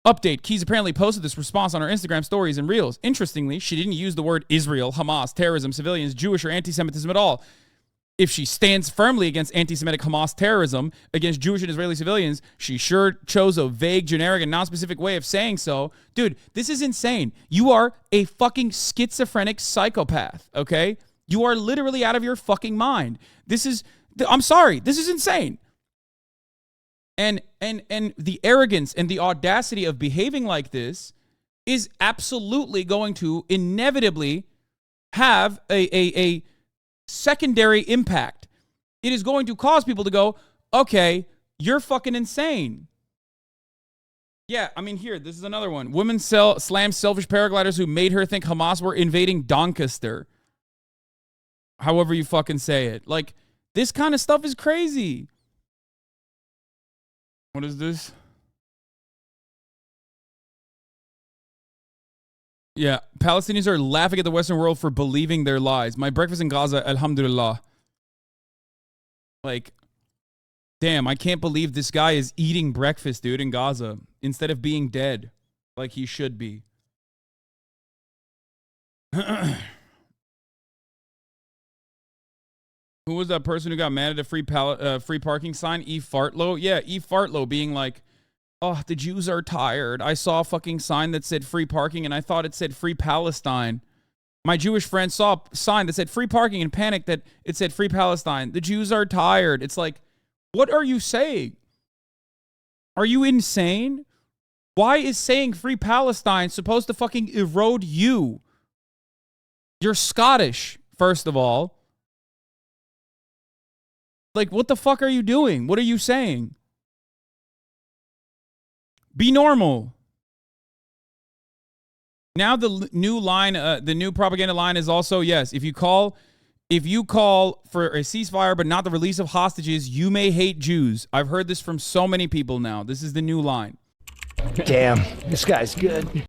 Update, Keys apparently posted this response on her Instagram stories and reels. Interestingly, she didn't use the word Israel, Hamas, terrorism, civilians, Jewish, or anti-Semitism at all. If she stands firmly against anti-Semitic Hamas terrorism against Jewish and Israeli civilians, she sure chose a vague, generic, and non-specific way of saying so. Dude, this is insane. You are a fucking schizophrenic psychopath, okay? You are literally out of your fucking mind. I'm sorry, this is insane. And the arrogance and the audacity of behaving like this is absolutely going to inevitably have a secondary impact. It is going to cause people to go, okay, you're fucking insane. Yeah, I mean, here, this is another one. Women slam selfish paragliders who made her think Hamas were invading Doncaster. However you fucking say it. Like, this kind of stuff is crazy. What is this? Yeah, Palestinians are laughing at the Western world for believing their lies. My breakfast in Gaza, alhamdulillah. Like, damn, I can't believe this guy is eating breakfast, dude, in Gaza instead of being dead like he should be. Who was that person who got mad at a free parking sign? E. Fartlow? Yeah, E. Fartlow being like, oh, the Jews are tired. I saw a fucking sign that said free parking and I thought it said free Palestine. My Jewish friend saw a sign that said free parking and panicked that it said free Palestine. The Jews are tired. It's like, what are you saying? Are you insane? Why is saying free Palestine supposed to fucking erode you? You're Scottish, first of all. Like, what the fuck are you doing? What are you saying? Be normal. Now the new line, the new propaganda line is also, yes, if you call for a ceasefire but not the release of hostages, you may hate Jews. I've heard this from so many people now. This is the new line. Damn, this guy's good.